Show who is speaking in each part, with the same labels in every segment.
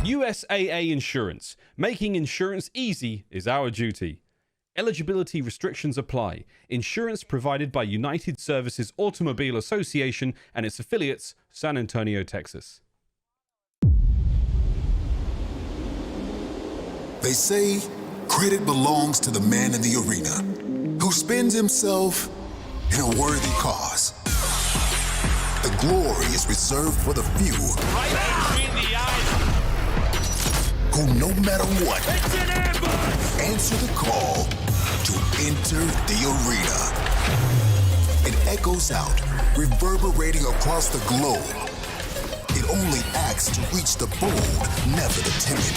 Speaker 1: USAA Insurance. Making insurance easy is our duty. Eligibility restrictions apply. Insurance provided by United Services Automobile Association and its affiliates, San Antonio, Texas.
Speaker 2: They say credit belongs to the man in the arena who spends himself in a worthy cause. The glory is reserved for the few who, no matter what, answer the call to enter the arena. It echoes out, reverberating across the globe. It only acts to reach the bold, never the timid.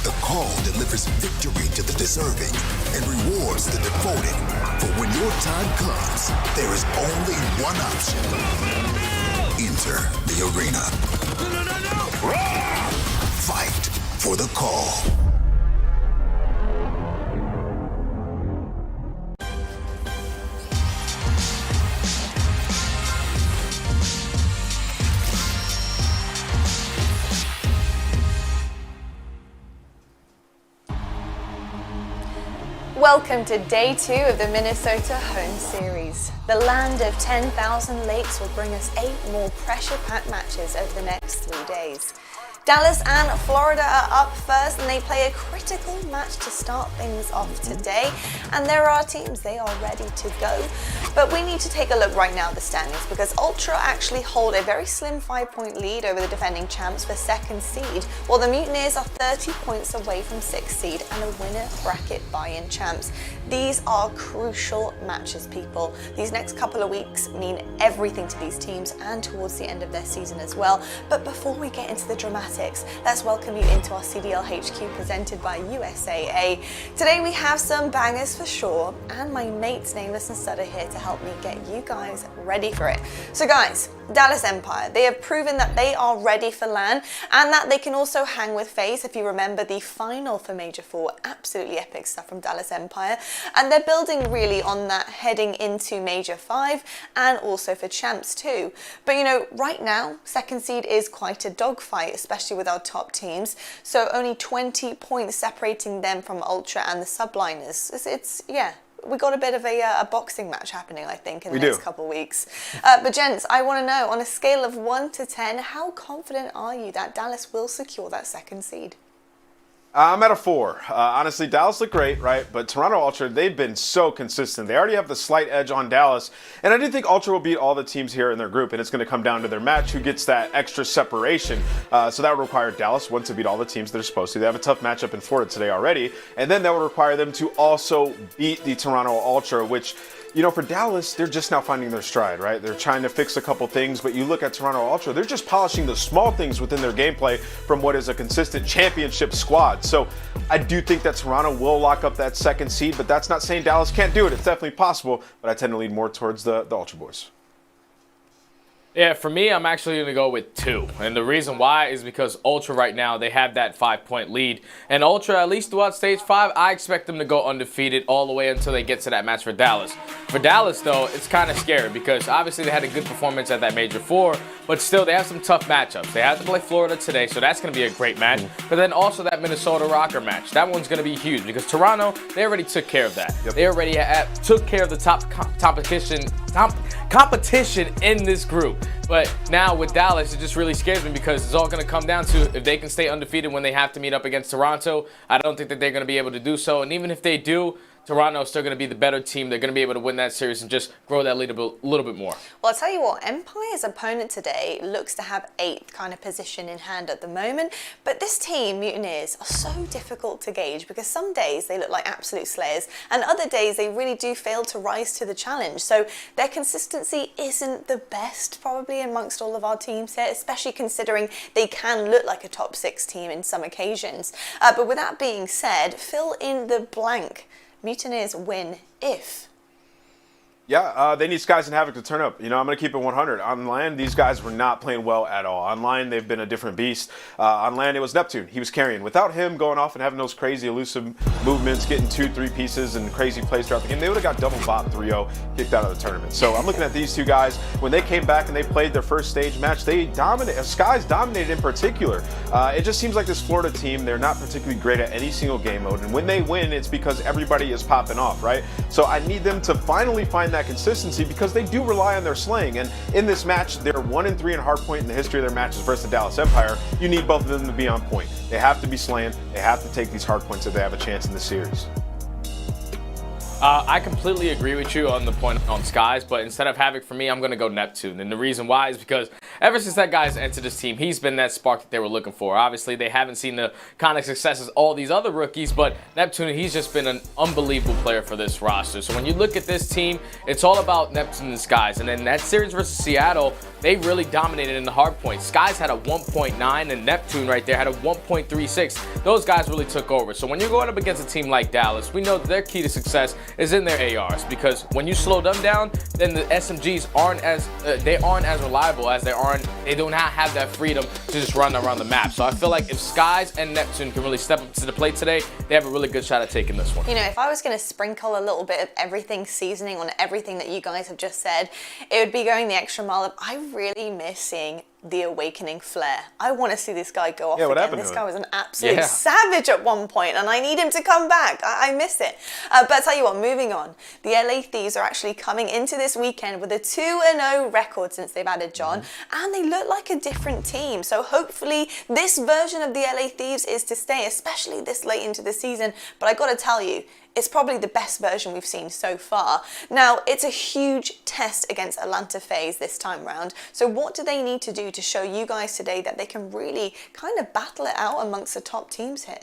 Speaker 2: The call delivers victory to the deserving and rewards the devoted. For when your time comes, there is only one option. Enter the arena. Fight for the call.
Speaker 3: Welcome to day 2 of the Minnesota Home Series. The land of 10,000 lakes will bring us 8 more pressure-packed matches over the next 3 days. Dallas and Florida are up first and they play a critical match to start things off today. And there are teams, they are ready to go. But we need to take a look right now at the standings because Ultra actually hold a very slim 5-point lead over the defending champs for 2nd seed, while the Mutineers are 30 points away from 6th seed and a winner bracket buy-in champs. These are crucial matches, people. These next couple of weeks mean everything to these teams and towards the end of their season as well. But before we get into the dramatics, let's welcome you into our CDL HQ presented by USAA. Today we have some bangers for sure, and my mates Nameless and Sutter here to help me get you guys ready for it. So guys, Dallas Empire, they have proven that they are ready for LAN and that they can also hang with FaZe. If you remember the final for Major 4, absolutely epic stuff from Dallas Empire, and they're building really on that heading into Major 5 and also for Champs too. But you know, right now 2nd seed is quite a dogfight, especially with our top teams, so only 20 points separating them from Ultra and the Subliners. It's yeah, we got a bit of a boxing match happening, I think, in the next couple of weeks. But gents, I want to know, on a scale of 1 to 10, how confident are you that Dallas will secure that 2nd seed?
Speaker 4: I'm at a 4. Honestly, Dallas looked great, right? But Toronto Ultra, they've been so consistent. They already have the slight edge on Dallas. And I do think Ultra will beat all the teams here in their group. And it's going to come down to their match, who gets that extra separation. So that would require Dallas, one, to beat all the teams they're supposed to. They have a tough matchup in Florida today already. And then that would require them to also beat the Toronto Ultra, which, you know, for Dallas, they're just now finding their stride, right? They're trying to fix a couple things, but you look at Toronto Ultra, they're just polishing the small things within their gameplay from what is a consistent championship squad. So I do think that Toronto will lock up that 2nd seed, but that's not saying Dallas can't do it. It's definitely possible, but I tend to lean more towards the Ultra boys.
Speaker 5: Yeah, for me, I'm actually going to go with 2. And the reason why is because Ultra right now, they have that 5-point lead. And Ultra, at least throughout Stage 5, I expect them to go undefeated all the way until they get to that match for Dallas. For Dallas, though, it's kind of scary because obviously they had a good performance at that Major 4, but still they have some tough matchups. They have to play Florida today, so that's going to be a great match. But then also that Minnesota Røkkr match. That one's going to be huge because Toronto, they already took care of that. They already took care of the top competition in this group. But now with Dallas, it just really scares me because it's all going to come down to if they can stay undefeated when they have to meet up against Toronto. I don't think that they're going to be able to do so. And even if they do, Toronto is still going to be the better team. They're going to be able to win that series and just grow that lead a little bit more.
Speaker 3: Well, I'll tell you what, Empire's opponent today looks to have 8th kind of position in hand at the moment. But this team, Mutineers, are so difficult to gauge because some days they look like absolute slayers and other days they really do fail to rise to the challenge. So their consistency isn't the best probably amongst all of our teams here, especially considering they can look like a top 6 team in some occasions. But with that being said, fill in the blank. Mutineers win if
Speaker 4: Yeah, they need Skies and Havoc to turn up. You know, I'm going to keep it 100. On land, these guys were not playing well at all. On line, they've been a different beast. On land, it was Neptune. He was carrying. Without him going off and having those crazy elusive movements, getting 2-3 pieces and crazy plays throughout the game, they would have got double bot 3-0 kicked out of the tournament. So I'm looking at these two guys. When they came back and they played their first stage match, they dominated. Skies dominated in particular. It just seems like this Florida team, they're not particularly great at any single game mode. And when they win, it's because everybody is popping off, right? So I need them to finally find that consistency because they do rely on their slaying. And in this match, they're 1-3 in hardpoint in the history of their matches versus the Dallas Empire. You need both of them to be on point. They have to be slaying. They have to take these hardpoints if they have a chance in the series.
Speaker 5: I completely agree with you on the point on Skies, but instead of Havoc, for me, I'm going to go Neptune. And the reason why is because ever since that guy's entered this team, he's been that spark that they were looking for. Obviously, they haven't seen the kind of success as all these other rookies, but Neptune, he's just been an unbelievable player for this roster. So when you look at this team, it's all about Neptune and Skies. And then that series versus Seattle, they really dominated in the hard point. Skies had a 1.9 and Neptune right there had a 1.36. Those guys really took over. So when you're going up against a team like Dallas, we know that their key to success is in their ARs, because when you slow them down, then the SMGs aren't as reliable as they do not have that freedom to just run around the map. So I feel like if Skies and Neptune can really step up to the plate today, they have a really good shot at taking this one.
Speaker 3: You know, if I was going to sprinkle a little bit of everything seasoning on everything that you guys have just said, it would be going the extra mile of, I really miss seeing the Awakening Flare. I want to see this guy go off again. This guy was an absolute savage at one point, and I need him to come back. I miss it. But I'll tell you what, moving on, the LA Thieves are actually coming into this weekend with a 2-0 record since they've added John, and they look like a different team. So hopefully this version of the LA Thieves is to stay, especially this late into the season. But I got to tell you, it's probably the best version we've seen so far. Now, it's a huge test against Atlanta FaZe this time round. So what do they need to do to show you guys today that they can really kind of battle it out amongst the top teams here?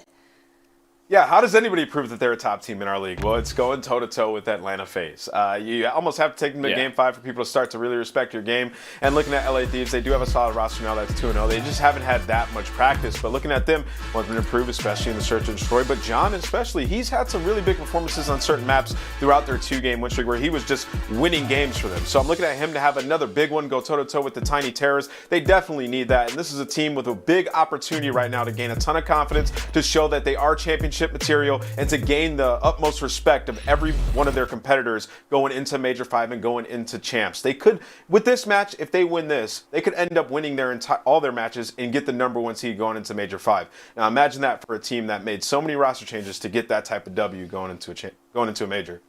Speaker 4: Yeah, how does anybody prove that they're a top team in our league? Well, it's going toe-to-toe with Atlanta FaZe. You almost have to take them to Game 5 for people to start to really respect your game. And looking at LA Thieves, they do have a solid roster now that's 2-0. They just haven't had that much practice. But looking at them, want them to improve, especially in the Search and Destroy. But John especially, he's had some really big performances on certain maps throughout their 2-game win streak where he was just winning games for them. So I'm looking at him to have another big one, go toe-to-toe with the Tiny Terrors. They definitely need that. And this is a team with a big opportunity right now to gain a ton of confidence, to show that they are championship material, and to gain the utmost respect of every one of their competitors going into Major 5 and going into Champs. They could, with this match, if they win this, they could end up winning all their matches and get the #1 seed going into Major 5. Now imagine that for a team that made so many roster changes to get that type of W going into a major.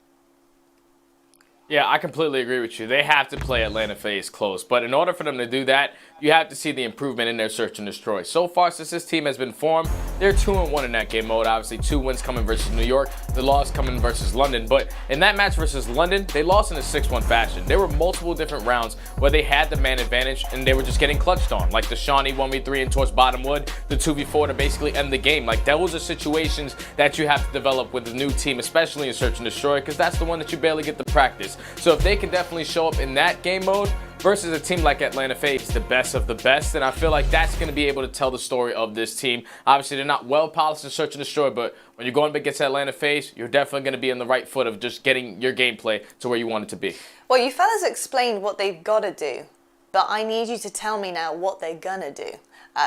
Speaker 5: Yeah, I completely agree with you. They have to play Atlanta FaZe close. But in order for them to do that, you have to see the improvement in their Search and Destroy. So far, since this team has been formed, they're 2-1 in that game mode. Obviously, 2 wins coming versus New York, the loss coming versus London. But in that match versus London, they lost in a 6-1 fashion. There were multiple different rounds where they had the man advantage and they were just getting clutched on. Like the Seany 1v3 and towards bottom wood, the 2v4 to basically end the game. Like those are situations that you have to develop with a new team, especially in Search and Destroy, because that's the one that you barely get to practice. So if they can definitely show up in that game mode versus a team like Atlanta FaZe, the best of the best, and I feel like that's going to be able to tell the story of this team. Obviously, they're not well polished in Search and Destroy, but when you're going up against Atlanta FaZe, you're definitely going to be in the right foot of just getting your gameplay to where you want it to be.
Speaker 3: Well, you fellas explained what they've got to do, but I need you to tell me now what they're going to do.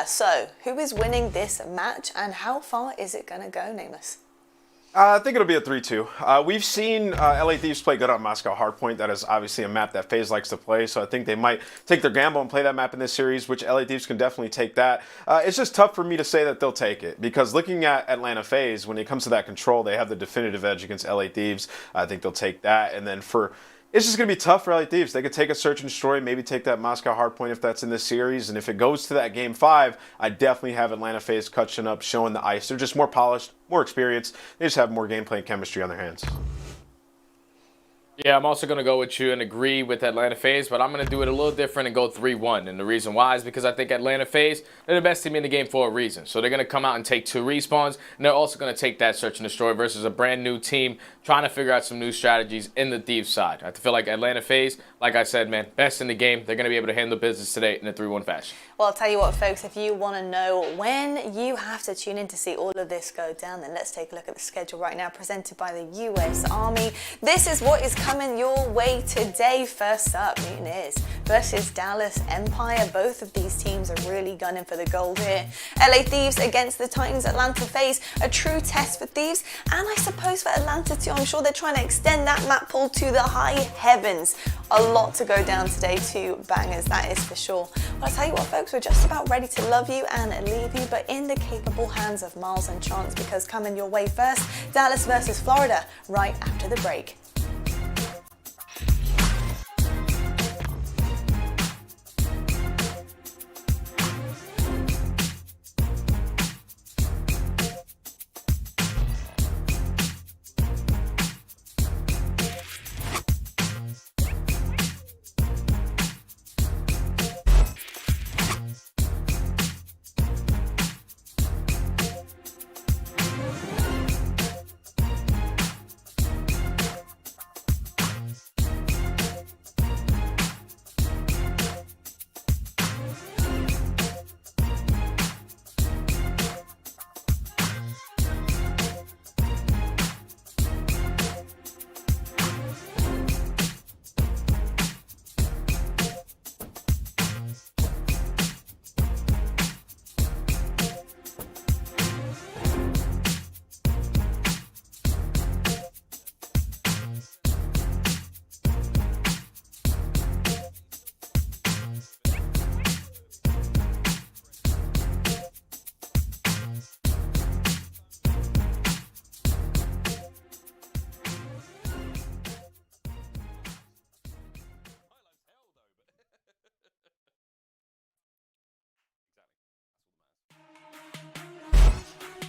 Speaker 3: So, who is winning this match, and how far is it going to go, Nameless?
Speaker 4: I think it'll be a 3-2. We've seen LA Thieves play good on Moscow Hardpoint. That is obviously a map that FaZe likes to play, so I think they might take their gamble and play that map in this series, which LA Thieves can definitely take that. It's just tough for me to say that they'll take it, because looking at Atlanta FaZe, when it comes to that control, they have the definitive edge against LA Thieves. I think they'll take that, and then it's just going to be tough for LA Thieves. They could take a Search and Destroy, maybe take that Moscow Hardpoint if that's in this series. And if it goes to that Game 5, I definitely have Atlanta FaZe catching up, showing the ice. They're just more polished, more experienced. They just have more gameplay and chemistry on their hands.
Speaker 5: Yeah, I'm also going to go with you and agree with Atlanta FaZe, but I'm going to do it a little different and go 3-1. And the reason why is because I think Atlanta FaZe, they're the best team in the game for a reason. So they're going to come out and take 2 respawns, and they're also going to take that Search and Destroy versus a brand new team trying to figure out some new strategies in the Thieves side. I feel like Atlanta FaZe, like I said, man, best in the game. They're going to be able to handle business today in a 3-1 fashion.
Speaker 3: Well, I'll tell you what, folks, if you want to know when you have to tune in to see all of this go down, then let's take a look at the schedule right now presented by the US Army. This is what is coming your way today. First up, Mutineers versus Dallas Empire. Both of these teams are really gunning for the gold here. LA Thieves against the Titans Atlanta FaZe, a true test for Thieves, and I suppose for Atlanta too. I'm sure they're trying to extend that map pool to the high heavens. A lot to go down today, two bangers, that is for sure. But I'll tell you what, folks, we're just about ready to love you and leave you, but in the capable hands of Miles and Chance, because coming your way first, Dallas versus Florida, right after the break.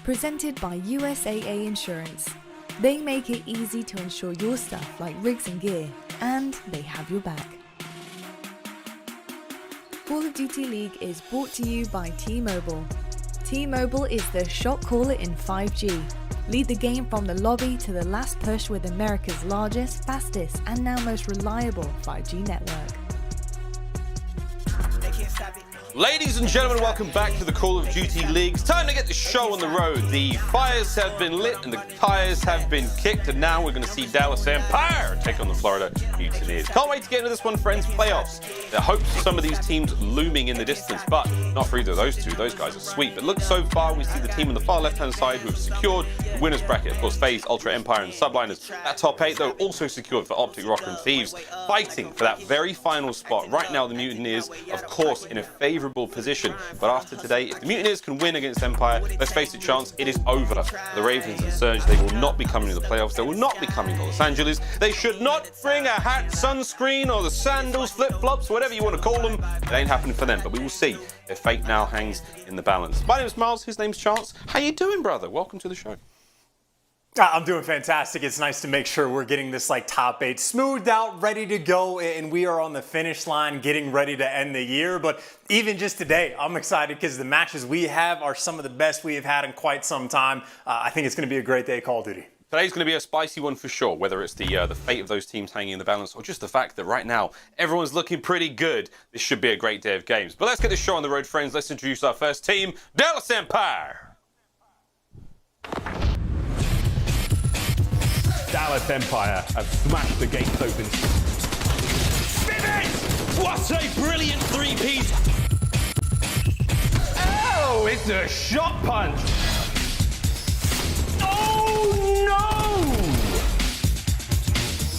Speaker 6: Presented by USAA Insurance. They make it easy to insure your stuff like rigs and gear, and they have your back. Call of Duty League is brought to you by T-Mobile. T-Mobile is the shot caller in 5G. Lead the game from the lobby to the last push with America's largest, fastest, and now most reliable 5G network.
Speaker 1: Ladies and gentlemen, welcome back to the Call of Duty League. It's time to get the show on the road. The fires have been lit and the tires have been kicked, and now we're going to see Dallas Empire take on the Florida Mutineers. Can't wait to get into this one, friends. Playoffs. There are hopes for some of these teams looming in the distance, but not for either of those two. Those guys are sweet. But look, so far we see the team on the far left-hand side who have secured the winner's bracket. Of course, FaZe, Ultra Empire, and Subliners. That top 8, though, also secured for OpTic, Røkkr, and Thieves, fighting for that very final spot. Right now, the Mutineers, of course, in a favourable position. But after today, if the Mutineers can win against Empire, let's face it, Chance, it is over. The Ravens and Surge, they will not be coming to the playoffs. They will not be coming to Los Angeles. They should not bring a hat, sunscreen, or the sandals, flip-flops, whatever you want to call them. It ain't happening for them, but we will see. Their fate now hangs in the balance. My name is Miles, his name's Chance. How you doing, brother? Welcome to the show.
Speaker 7: I'm doing fantastic. It's nice to make sure we're getting this like top 8 smoothed out, ready to go, and we are on the finish line getting ready to end the year. But even just today, I'm excited because the matches we have are some of the best we have had in quite some time. I think it's going to be a great day of Call of Duty.
Speaker 1: Today's going to be a spicy one for sure, whether it's the fate of those teams hanging in the balance or just the fact that right now everyone's looking pretty good. This should be a great day of games. But let's get this show on the road, friends. Let's introduce our first team, Dallas Empire. Dallas Empire have smashed the gates open. Spivot! What a brilliant three-piece! Oh, it's a shot punch! Oh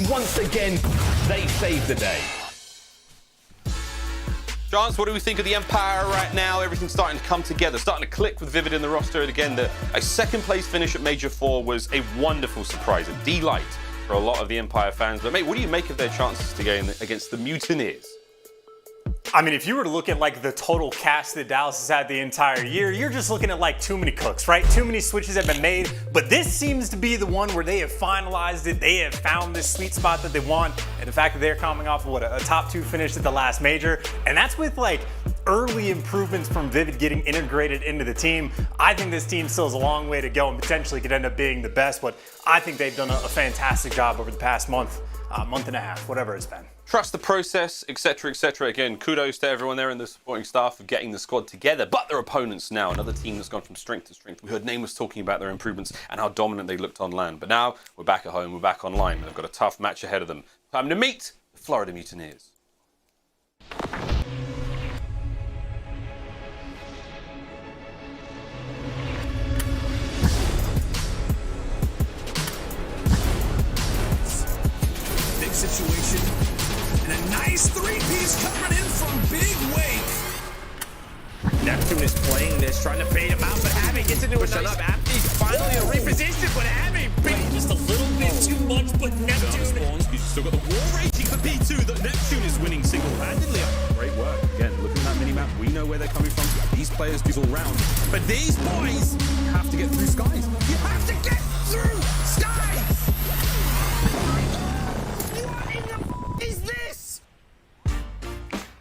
Speaker 1: no! Once again, they saved the day. Chance, what do we think of the Empire right now? Everything's starting to come together, starting to click with Vivid in the roster. And again, a second place finish at Major 4 was a wonderful surprise, a delight for a lot of the Empire fans. But mate, what do you make of their chances to go against the Mutineers?
Speaker 7: I mean, if you were to look at like the total cast that Dallas has had the entire year, you're just looking at like too many cooks, right? Too many switches have been made, but this seems to be the one where they have finalized it. They have found this sweet spot that they want, and the fact that they're coming off of a top 2 finish at the last major, and that's with like early improvements from Vivid getting integrated into the team. I think this team still has a long way to go and potentially could end up being the best, but I think they've done a fantastic job over the past month and a half, whatever it's been.
Speaker 1: trust the process, etc., etc. Again, kudos to everyone there in the supporting staff for getting the squad together. But their opponents now, another team that's gone from strength to strength. We heard Nameless talking about their improvements and how dominant they looked on land. But now we're back at home, we're back online. They've got a tough match ahead of them. Time to meet the Florida Mutineers.
Speaker 2: Big situation. And a nice three-piece coming in from Big Wake.
Speaker 8: Neptune is playing this, trying to bait him out, but aBeZy gets into a nice aBeZy finally a reposition, but aBeZy beat just a little bit too much, but Neptune
Speaker 9: spawns. You've still got the war raging for P2 that Neptune is winning single-handedly. Great work. Again, looking at that mini-map, we know where they're coming from. These players do all round. But these boys have to get through skies. You have to get through skies! What in the is this?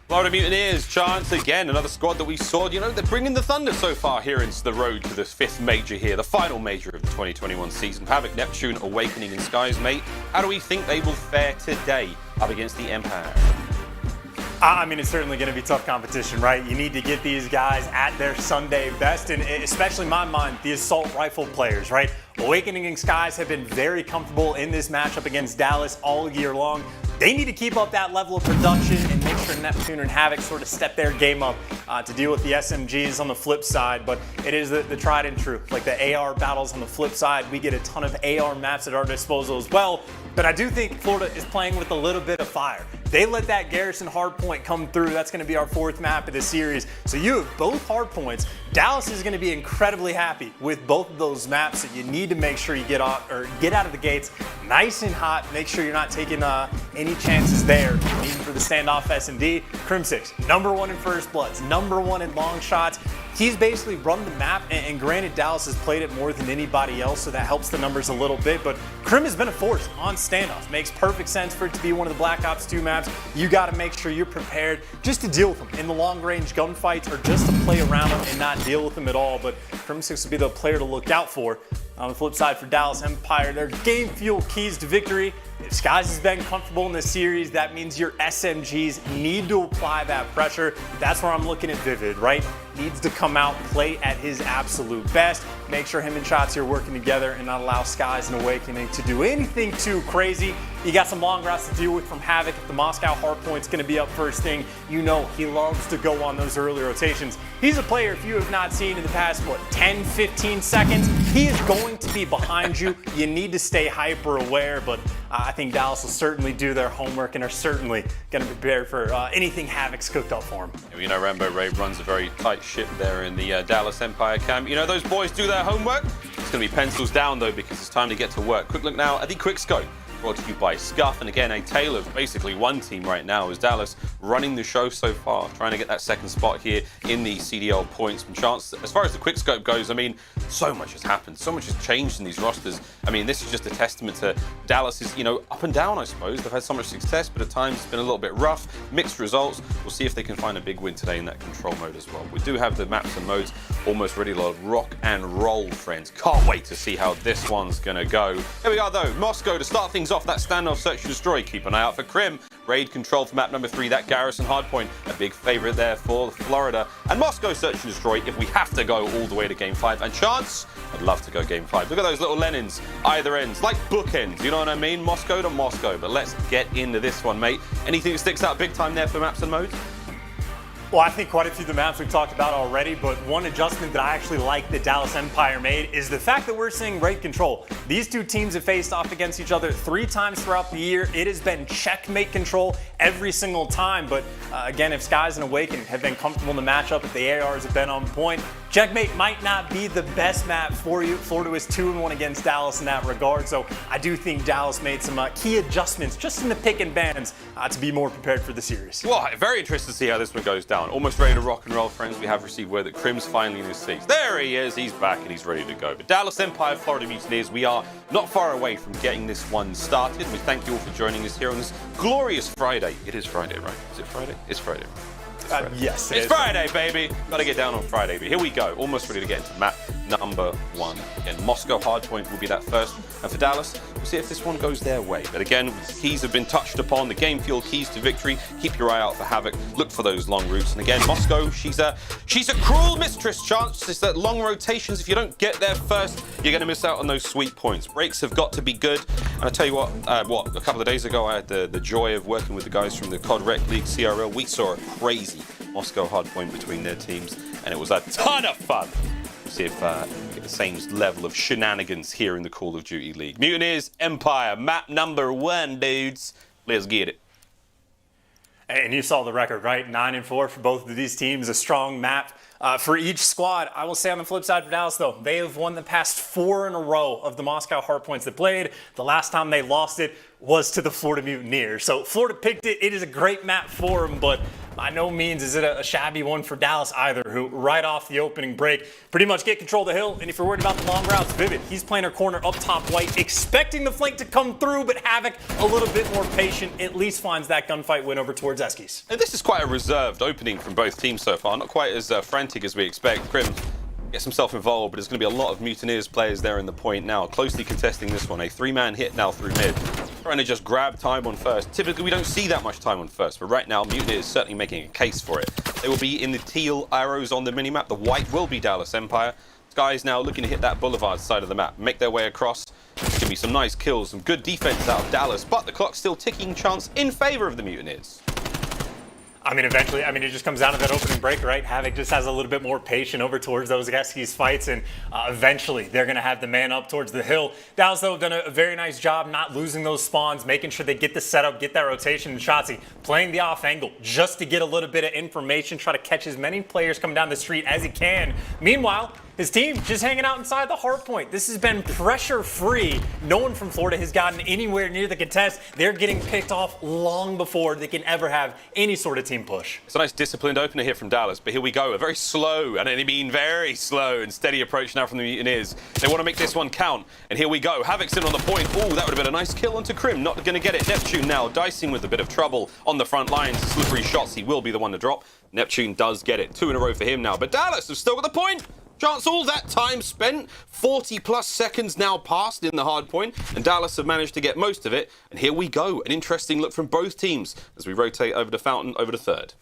Speaker 1: Florida Mutineers chance again, another squad that we saw. You know, they're bringing the thunder so far here into the road to the 5th major here, the final major of the 2021 season. Havoc, Neptune, Awakening in Skies, mate. How do we think they will fare today up against the Empire?
Speaker 7: I mean, it's certainly going to be tough competition, right? You need to get these guys at their Sunday best, and especially in my mind, the assault rifle players, right? Awakening and Skies have been very comfortable in this matchup against Dallas all year long. They need to keep up that level of production and make sure Neptune and Havoc sort of step their game up to deal with the SMGs on the flip side. But it is the tried and true. Like the AR battles on the flip side, we get a ton of AR maps at our disposal as well. But I do think Florida is playing with a little bit of fire. They let that Garrison hardpoint come through. That's going to be our 4th map of the series. So you have both hardpoints. Dallas is going to be incredibly happy with both of those maps. So you need to make sure you get out of the gates nice and hot. Make sure you're not taking any chances there. Even for the standoff S&D, Crimsix, #1 in first bloods, #1 in long shots. He's basically run the map, and granted, Dallas has played it more than anybody else, so that helps the numbers a little bit, but Crim has been a force on standoff. Makes perfect sense for it to be one of the Black Ops 2 maps. You got to make sure you're prepared just to deal with them in the long-range gunfights or just to play around them and not deal with them at all, but Crimsix will be the player to look out for. On the flip side for Dallas Empire, their game fuel keys to victory. If Skies has been comfortable in this series, that means your SMGs need to apply that pressure. That's where I'm looking at Vivid, right? Needs to come out, play at his absolute best, make sure him and Shotzzy are working together and not allow Skies and Awakening to do anything too crazy. You got some long routes to deal with from Havoc. If the Moscow hardpoint's going to be up first thing, you know he loves to go on those early rotations. He's a player, if you have not seen in the past, 10, 15 seconds, he is going to be behind you. You need to stay hyper aware, but I think Dallas will certainly do their homework and are certainly going to prepare for anything Havoc's cooked up for him.
Speaker 1: You know, Rambo Ray runs a very tight ship there in the Dallas Empire camp. You know, those boys do their homework. It's going to be pencils down, though, because it's time to get to work. Quick look now at the quick scope. Brought to you by Scuff, and again, a tale of basically one team right now is Dallas running the show so far, trying to get that 2nd spot here in the CDL points from chance. As far as the quick scope goes, I mean, so much has happened, so much has changed in these rosters. I mean, this is just a testament to Dallas's, you know, up and down, I suppose. They've had so much success, but at times it's been a little bit rough, mixed results. We'll see if they can find a big win today in that control mode as well. We do have the maps and modes almost ready to rock and roll, friends. Can't wait to see how this one's gonna go. Here we are, though. Moscow to start things off. That standoff search and destroy. Keep an eye out for Crim. Raid control for map number 3, that Garrison hardpoint. A big favorite there for Florida. And Moscow search and destroy if we have to go all the way to game 5. And chance, I'd love to go game 5. Look at those little Lenins, either ends, like bookends, you know what I mean? Moscow to Moscow. But let's get into this one, mate. Anything that sticks out big time there for maps and modes?
Speaker 7: Well, I think quite a few of the maps we've talked about already, but one adjustment that I actually like that Dallas Empire made is the fact that we're seeing raid control. These two teams have faced off against each other 3 times throughout the year. It has been checkmate control every single time, but again, if Skies and Awakening have been comfortable in the matchup, if the ARs have been on point, checkmate might not be the best map for you. Florida was 2-1 against Dallas in that regard, so I do think Dallas made some key adjustments just in the pick and bans to be more prepared for the series.
Speaker 1: Well, very interested to see how this one goes down. Almost ready to rock and roll, friends. We have received word that Crim's finally in his seats. There he is, he's back and he's ready to go. But Dallas Empire, Florida Mutineers, we are not far away from getting this one started. We thank you all for joining us here on this glorious Friday. It is Friday, right? Is it Friday? It's Friday.
Speaker 7: Yes,
Speaker 1: it's Friday, baby. Gotta get down on Friday, but here we go. Almost ready to get into map number 1. Again, Moscow hardpoint will be that first. And for Dallas, we'll
Speaker 10: see if this one goes their way. But again, keys have been touched upon, the game fuel keys to victory. Keep your eye out for Havoc, look for those long routes. And again, Moscow, she's a cruel mistress, Chance. It's that long rotations. If you don't get there first, you're going to miss out on those sweet points. Breaks have got to be good. And I tell you what, a couple of days ago, I had the joy of working with the guys from the COD Rec League CRL. We saw a crazy Moscow hardpoint between their teams, and it was a ton of fun. See if we get the same level of shenanigans here in the Call of Duty League. Mutineers, Empire, map number 1, dudes. Let's get it.
Speaker 7: And you saw the record, right? 9-4 for both of these teams, a strong map for each squad. I will say on the flip side for Dallas, though, they have won the past 4 in a row of the Moscow hardpoints they played. The last time they lost it was to the Florida Mutineers. So Florida picked it. It is a great map for them, but by no means is it a shabby one for Dallas either, who right off the opening break pretty much get control of the hill. And if you're worried about the long routes, Vivid, he's playing her corner up top white, expecting the flank to come through, but Havoc a little bit more patient, at least finds that gunfight win over towards Eskies.
Speaker 10: And this is quite a reserved opening from both teams so far, not quite as frantic as we expect. Crim gets himself involved, but there's going to be a lot of Mutineers players there in the point now, closely contesting this one. A 3-man hit now through mid, trying to just grab time on first. Typically, we don't see that much time on first, but right now, Mutineers is certainly making a case for it. They will be in the teal arrows on the minimap. The white will be Dallas Empire. Guys now looking to hit that boulevard side of the map, make their way across. There's going to be some nice kills, some good defense out of Dallas, but the clock's still ticking, Chance in favor of the Mutineers.
Speaker 7: I mean, eventually, it just comes down to that opening break, right? Havoc just has a little bit more patience over towards those Eskies fights, and eventually they're going to have the man up towards the hill. Dallas, though, have done a very nice job not losing those spawns, making sure they get the setup, get that rotation, and Shotzzy playing the off angle just to get a little bit of information, try to catch as many players coming down the street as he can. Meanwhile, his team just hanging out inside the hard point. This has been pressure-free. No one from Florida has gotten anywhere near the contest. They're getting picked off long before they can ever have any sort of team push.
Speaker 10: It's a nice disciplined opener here from Dallas, but here we go. A very slow, and I mean very slow and steady approach now from the Mutineers. They want to make this one count, and here we go. Havoc's in on the point. Oh, that would have been a nice kill onto Crim. Not going to get it. Neptune now dicing with a bit of trouble on the front lines. Slippery shots. He will be the one to drop. Neptune does get it. 2 in a row for him now, but Dallas have still got the point. Chance, all that time spent, 40+ seconds now passed in the hard point, and Dallas have managed to get most of it. And here we go, an interesting look from both teams as we rotate over to Fountain, over to third.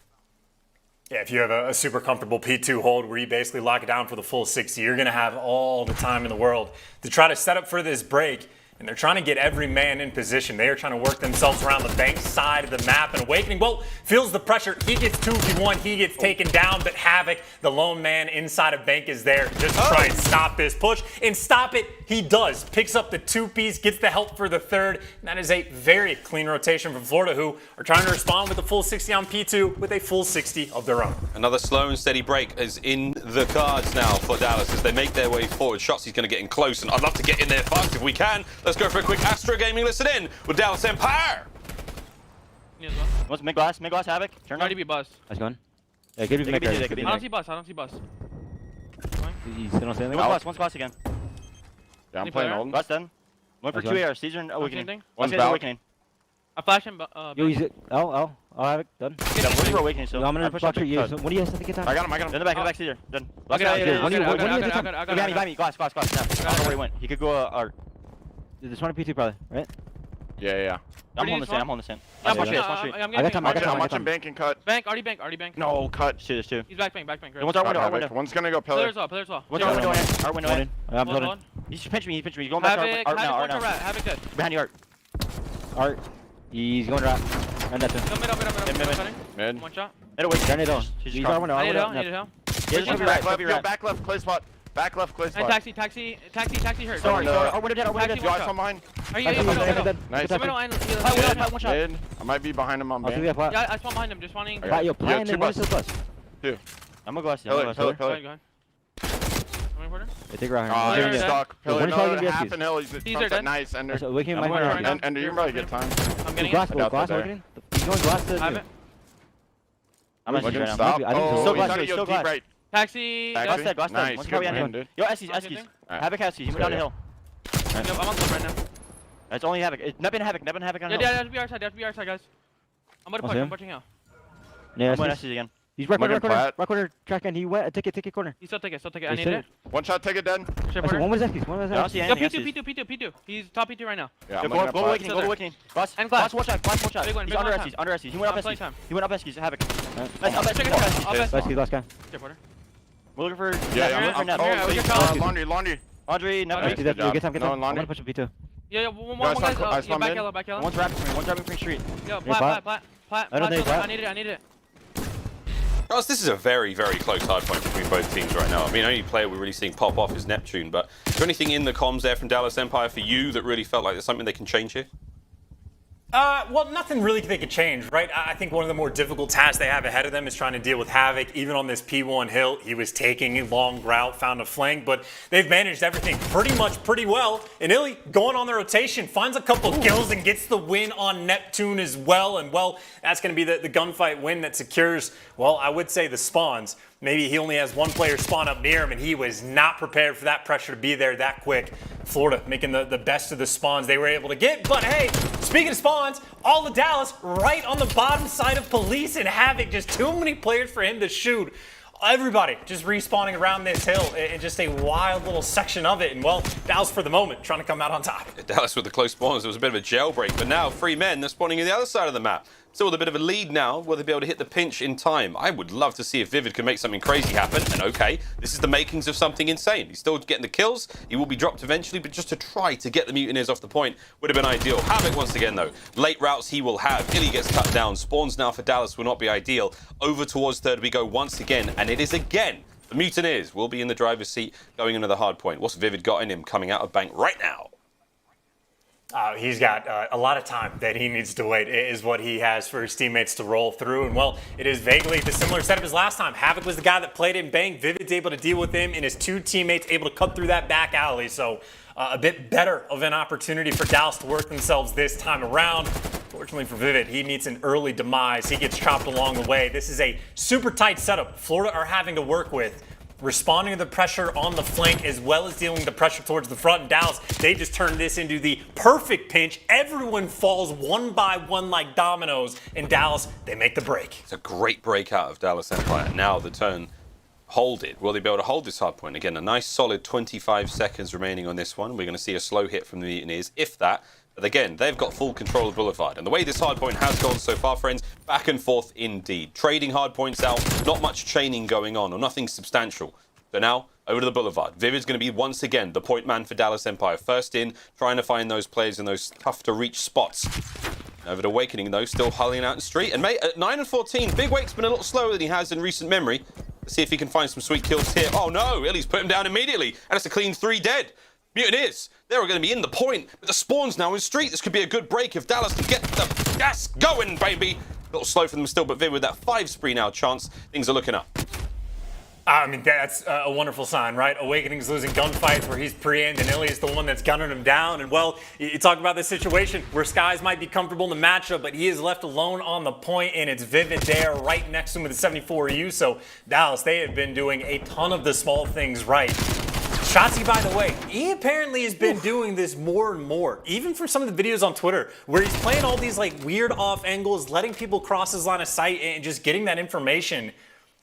Speaker 7: Yeah, if you have a super comfortable P2 hold where you basically lock it down for the full 60, you're going to have all the time in the world to try to set up for this break. And they're trying to get every man in position. They are trying to work themselves around the bank side of the map. And Awakening, well, feels the pressure. He gets 2v1. He gets taken down. But Havoc, the lone man inside of bank, is there just to try and stop this push. And stop it, he does. Picks up the 2-piece, gets the help for the third. And that is a very clean rotation from Florida, who are trying to respond with a full 60 on P2 with a full 60 of their own.
Speaker 10: Another slow and steady break is in the cards now for Dallas as they make their way forward. Shotzzy's going to get in close, and I'd love to get in there fast if we can. Let's go for a quick Astro Gaming listen in with Dallas Empire.
Speaker 11: What's mid glass, Havoc? Turn on.
Speaker 12: Be buzzed.
Speaker 11: Nice going. Yeah, give me the
Speaker 12: I don't see bus.
Speaker 11: You still don't see anything? One's glass again.
Speaker 9: Yeah, I'm playing Olden.
Speaker 11: Glass done. One for 2 AR, Caesar and Awakening.
Speaker 9: One's
Speaker 11: Awakening.
Speaker 12: I flash him.
Speaker 11: Yo, he's I'll have it done. Yeah, we're Awakening, so I'm gonna push up you. What do you have to get down?
Speaker 9: I got him.
Speaker 11: In the back, Caesar. Done.
Speaker 12: I got it.
Speaker 11: Behind me. Glass. Snap. I don't know where he went. He could go there's one P2 probably, right?
Speaker 9: Yeah.
Speaker 11: I'm holding the sand.
Speaker 12: I
Speaker 11: got time.
Speaker 9: I'm watching bank and cut.
Speaker 12: Already bank.
Speaker 9: No, cut.
Speaker 11: There's 2.
Speaker 12: He's back bank.
Speaker 11: One's our window.
Speaker 9: One's gonna go pillar.
Speaker 12: Pillars wall.
Speaker 11: One's our window in. I'm holding. He's pinching me. He's going back to Art now.
Speaker 12: Havoc good.
Speaker 11: Behind you, Art. He's going to Art. And that's
Speaker 12: Mid.
Speaker 9: Mid.
Speaker 12: One shot.
Speaker 11: Mid away. He's our window.
Speaker 12: I need help.
Speaker 9: Yo, back left, clay spot. Back left, clay spot.
Speaker 12: Taxi hurt.
Speaker 11: Sorry. Our window dead.
Speaker 9: Yo, I saw behind. Nice.
Speaker 11: One shot.
Speaker 9: Mid. I might be behind him on bank.
Speaker 12: Yeah, I spawned behind him. Just spawning.
Speaker 11: Yo, plan and what's the plus?
Speaker 9: 2.
Speaker 11: I'm gonna glass.
Speaker 9: Pillar.
Speaker 12: Go ahead.
Speaker 11: I think around
Speaker 9: Oh,
Speaker 12: Pillar
Speaker 9: you're
Speaker 12: dead.
Speaker 9: stuck. Pillar,
Speaker 11: One
Speaker 9: no, half an hill. He's
Speaker 12: dead.
Speaker 9: nice. Ender.
Speaker 11: So Awakening might
Speaker 9: Ender, you can probably get time.
Speaker 12: I'm getting
Speaker 11: glass.
Speaker 12: it.
Speaker 11: Glass Awakening. He's going glass to.
Speaker 12: I have it.
Speaker 11: I'm not sure
Speaker 9: Stop.
Speaker 11: now. I think
Speaker 9: Oh,
Speaker 11: still
Speaker 9: he's
Speaker 11: glass.
Speaker 9: gotta go
Speaker 11: Still
Speaker 9: deep
Speaker 11: glass.
Speaker 9: right.
Speaker 12: Taxi.
Speaker 11: Glass dead.
Speaker 9: Nice.
Speaker 11: One's
Speaker 9: Good
Speaker 11: probably
Speaker 9: win,
Speaker 11: on
Speaker 9: dude.
Speaker 11: Yo, Estes. Havoc has you. He went down the hill.
Speaker 12: Yep, I'm on top right now.
Speaker 11: It's only Havoc. Nothing Havoc on hill.
Speaker 12: Yeah, that's be our side, guys. I'm about to push, I'm pushing out.
Speaker 11: Yeah, I'm going Estes again. He's Røkkr track and he went ticket corner.
Speaker 12: He's still ticket. I need it.
Speaker 13: One shot, take it dead.
Speaker 11: One was F-piece.
Speaker 12: Yo, P2. He's top P2 right now.
Speaker 13: Yeah,
Speaker 11: go awakening. Glass, watch out.
Speaker 12: Big one.
Speaker 11: He's under S-piece. He went up S-piece. Havoc. Nice, up S-piece. Last guy. We're looking for...
Speaker 13: Laundry.
Speaker 11: Get time. I'm gonna push him P2.
Speaker 12: Yeah, one guy's back yellow.
Speaker 11: One's rapping for street.
Speaker 12: Yo, plat. I need it.
Speaker 10: Guys, this is a very, very close hard point between both teams right now. I mean, only player we're really seeing pop off is Neptune, but is there anything in the comms there from Dallas Empire for you that really felt like there's something they can change here?
Speaker 7: Well, nothing really they could change, right? I think one of the more difficult tasks they have ahead of them is trying to deal with Havoc. Even on this P1 hill, he was taking a long route, found a flank, but they've managed everything pretty well. And iLLeY going on the rotation, finds a couple of kills and gets the win on Neptune as well. And well, that's going to be the gunfight win that secures, well, I would say the spawns. Maybe he only has one player spawn up near him, and he was not prepared for that pressure to be there that quick. Florida making the best of the spawns they were able to get. But hey, speaking of spawns, all of Dallas right on the bottom side of Police and Havoc. Just too many players for him to shoot. Everybody just respawning around this hill in just a wild little section of it. And well, Dallas for the moment trying to come out on top.
Speaker 10: Dallas with the close spawns, it was a bit of a jailbreak, but now 3 men, they're spawning in the other side of the map. Still with a bit of a lead now, will they be able to hit the pinch in time? I would love to see if Vivid can make something crazy happen, and okay, this is the makings of something insane. He's still getting the kills, he will be dropped eventually, but just to try to get the Mutineers off the point would have been ideal. Havoc once again though, late routes he will have, iLLeY gets cut down, spawns now for Dallas will not be ideal. Over towards third we go once again, and it is again, the Mutineers will be in the driver's seat going into the hard point. What's Vivid got in him coming out of bank right now?
Speaker 7: He's got a lot of time that he needs to wait, is what he has for his teammates to roll through. And well, it is vaguely the similar setup as last time. Havoc was the guy that played in bang. Vivid's able to deal with him, and his 2 teammates able to cut through that back alley. So a bit better of an opportunity for Dallas to work themselves this time around. Fortunately for Vivid, he meets an early demise. He gets chopped along the way. This is a super tight setup Florida are having to work with. Responding to the pressure on the flank as well as dealing with the pressure towards the front. And Dallas, they just turned this into the perfect pinch. Everyone falls one by one like dominoes. And Dallas, they make the break.
Speaker 10: It's a great break out of Dallas Empire. Now the turn, hold it. Will they be able to hold this hard point? Again, a nice solid 25 seconds remaining on this one. We're going to see a slow hit from the Mutineers, if that. But again, they've got full control of Boulevard. And the way this hardpoint has gone so far, friends, back and forth indeed. Trading hardpoints out, not much chaining going on, or nothing substantial. So now, over to the Boulevard. Vivid's going to be once again the point man for Dallas Empire. First in, trying to find those players in those tough-to-reach spots. Over to Awakening, though, still hulling out in the street. And mate, at 9 and 14, Big Wake's been a little slower than he has in recent memory. Let's see if he can find some sweet kills here. Oh no, iLLeY's put him down immediately. And it's a clean 3 dead. Mutineers, they're going to be in the point, but the spawns now in street. This could be a good break if Dallas can get the gas going, baby. A little slow for them still, but Vivid with that 5 spree now chance, things are looking up.
Speaker 7: I mean, that's a wonderful sign, right? Awakening's losing gunfights where he's pre-aimed and iLLeY is the one that's gunning him down. And well, you talk about this situation where Skies might be comfortable in the matchup, but he is left alone on the point, and it's Vivid there right next to him with the 74U. So Dallas, they have been doing a ton of the small things right. Shotzzy, by the way, he apparently has been doing this more and more, even from some of the videos on Twitter, where he's playing all these like weird off angles, letting people cross his line of sight and just getting that information.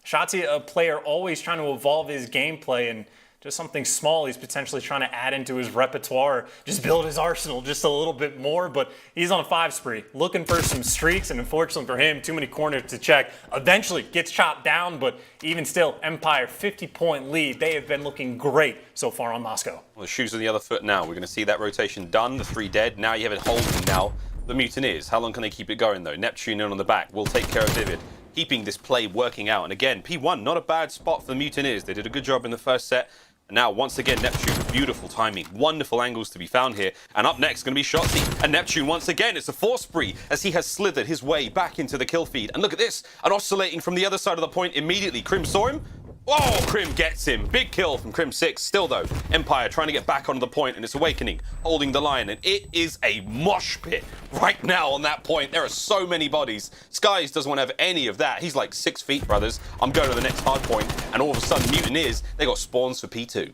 Speaker 7: Shotzzy, a player always trying to evolve his gameplay, and just something small he's potentially trying to add into his repertoire, just build his arsenal just a little bit more. But he's on a 5 spree, looking for some streaks, and unfortunately for him, too many corners to check. Eventually gets chopped down, but even still, Empire 50-point lead. They have been looking great so far on Moscow.
Speaker 10: Well, the shoes on the other foot now. We're going to see that rotation done, the 3 dead. Now you have it holding now. The Mutineers, how long can they keep it going though? Neptune in on the back will take care of Vivid, keeping this play working out. And again, P1, not a bad spot for the Mutineers. They did a good job in the first set. And now, once again, Neptune, beautiful timing. Wonderful angles to be found here. And up next, going to be Shotzzy. And Neptune, once again, it's a 4 spree as he has slithered his way back into the kill feed. And look at this, and oscillating from the other side of the point immediately. Crim saw him. Oh, Crim gets him. Big kill from Crimsix. Still, though, Empire trying to get back onto the point, and it's Awakening holding the line. And it is a mosh pit right now on that point. There are so many bodies. Skies doesn't want to have any of that. He's like 6 feet, brothers. I'm going to the next hard point, and all of a sudden, Mutineers, they got spawns for P2.